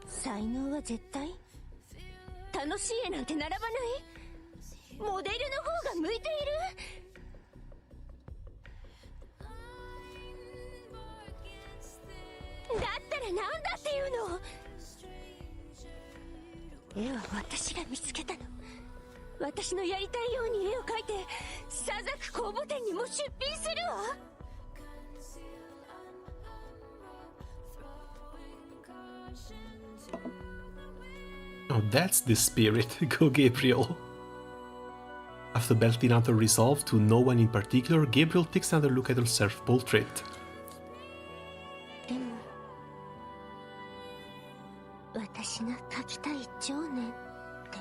才能は絶対？楽しい絵なんて並ばない？モデルの方が向いている？だったらなんだっていうの？絵は私が見つけたの。私のやりたいように絵を描いてサザク公募展にも出品するわ。Oh, that's the spirit. Go, Gabriel. After belting out her resolve to no one in particular, Gabriel takes another look at her self-portrait. でも私が描きたい情念って。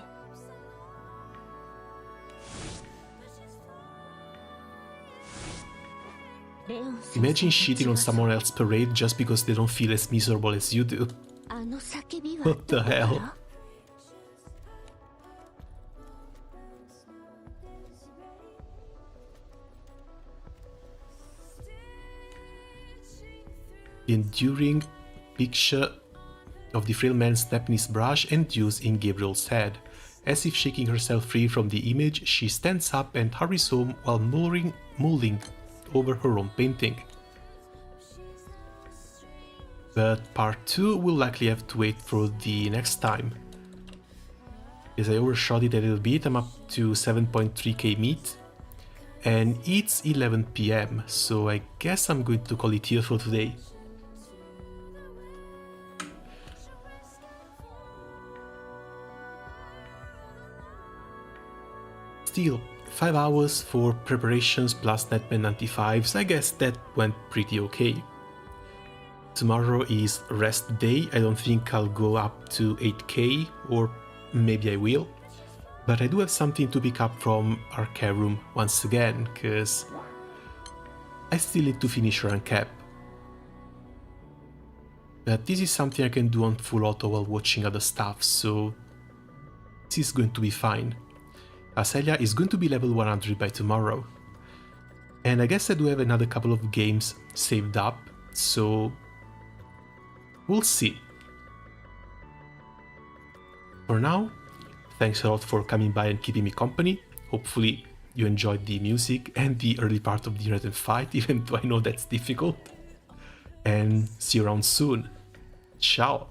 Imagine shitting on someone else's parade just because they don't feel as miserable as you do. あの叫びは What the hell? The enduring picture of the frail man snapping his brush endues in Gabriel's head. As if shaking herself free from the image, she stands up and hurries home while mulling over her own painting. But part 2 will likely have to wait for the next time. As I overshot it a little bit, I'm up to 7.3k meat. And it's 11 PM, so I guess I'm going to call it here for today. Still, 5 hours for preparations plus Netman 95s, I guess that went pretty okay. Tomorrow is rest day, I don't think I'll go up to 8k, or maybe I will. But I do have something to pick up from Arcarum once again, cause I still need to finish rank cap. But this is something I can do on full auto while watching other stuff, so this is going to be fine. Aselia is going to be level 100 by tomorrow. And I guess I do have another couple of games saved up, so we'll see. For now, thanks a lot for coming by and keeping me company. Hopefully you enjoyed the music and the early part of the Uniten fight, even though I know that's difficult. And see you around soon. Ciao!